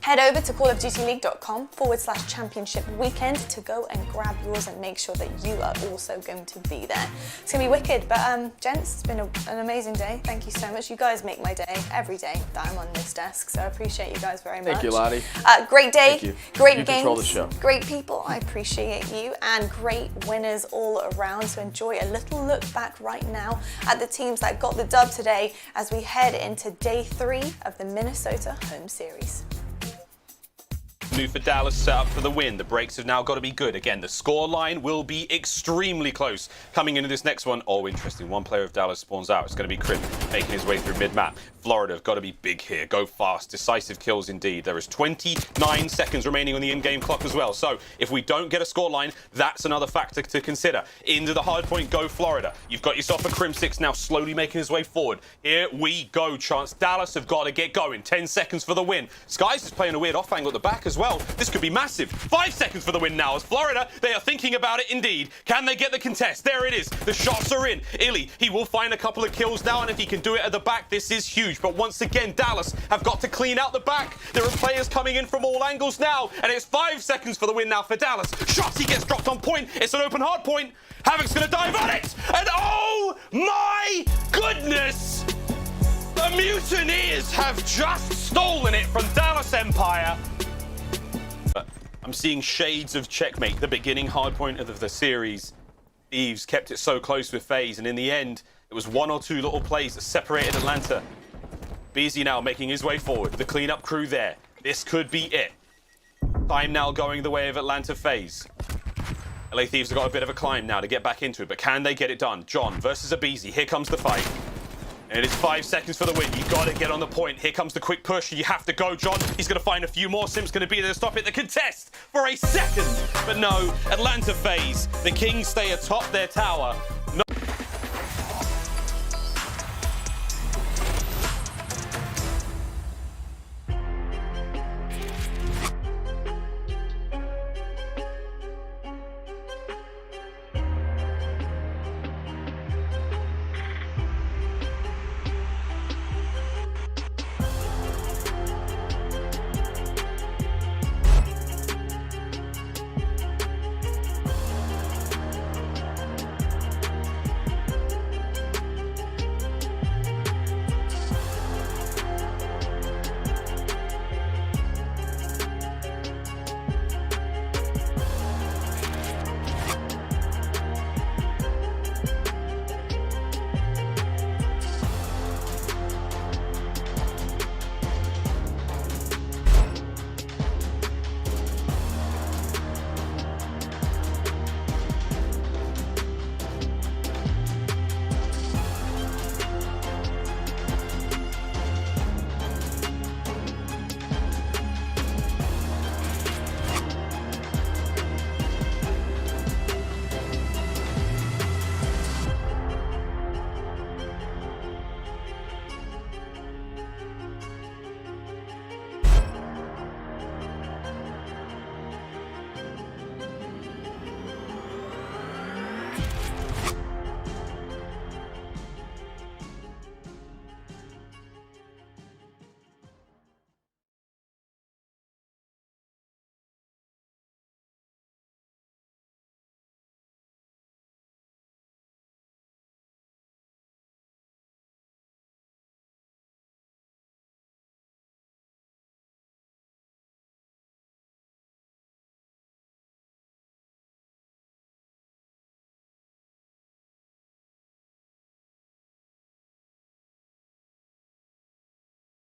Speaker 3: head over to callofdutyleague.com/championship weekend to go and grab yours and make sure that you are also going to be there. It's going to be wicked, but gents, it's been an amazing day. Thank you so much. You guys make my day every day that I'm on this desk, so I appreciate you guys very much.
Speaker 12: Thank you, Lottie.
Speaker 3: Great day, great
Speaker 12: you
Speaker 3: games,
Speaker 12: control the show.
Speaker 3: Great people, I appreciate you, and great winners all around. So enjoy a little look back right now at the teams that got the dub today as we head into day 3 of the Minnesota home series.
Speaker 10: Move for Dallas, set up for the win. The breaks have now got to be good. Again, the score line will be extremely close. Coming into this next one, oh, interesting. One player of Dallas spawns out. It's going to be Crim making his way through mid-map. Florida have got to be big here. Go fast. Decisive kills indeed. There is 29 seconds remaining on the in-game clock as well. So if we don't get a score line, that's another factor to consider. Into the hard point, go Florida. You've got yourself a Crimsix now slowly making his way forward. Here we go, chance. Dallas have got to get going. 10 seconds for the win. Skies is playing a weird off angle at the back as well. This could be massive. 5 seconds for the win now as Florida, they are thinking about it indeed. Can they get the contest? There it is. The shots are in. iLLeY, he will find a couple of kills now, and if he can do it at the back, this is huge. But once again, Dallas have got to clean out the back. There are players coming in from all angles now, and it's 5 seconds for the win now for Dallas. Shotzzy gets dropped on point. It's an open hard point. Havoc's going to dive on it. And oh my goodness! The Mutineers have just stolen it from Dallas Empire. I'm seeing shades of checkmate, the beginning hard point of the series. Thieves kept it so close with FaZe, and in the end, it was 1 or 2 little plays that separated Atlanta. aBeZy now making his way forward. The cleanup crew there. This could be it. Time now going the way of Atlanta FaZe. LA Thieves have got a bit of a climb now to get back into it, but can they get it done? John versus aBeZy. Here comes the fight. And it is 5 seconds for the win. You got to get on the point. Here comes the quick push. You have to go, John. He's going to find a few more. Simp's going to be there to stop it. The contest for a second. But no, Atlanta FaZe. The Kings stay atop their tower.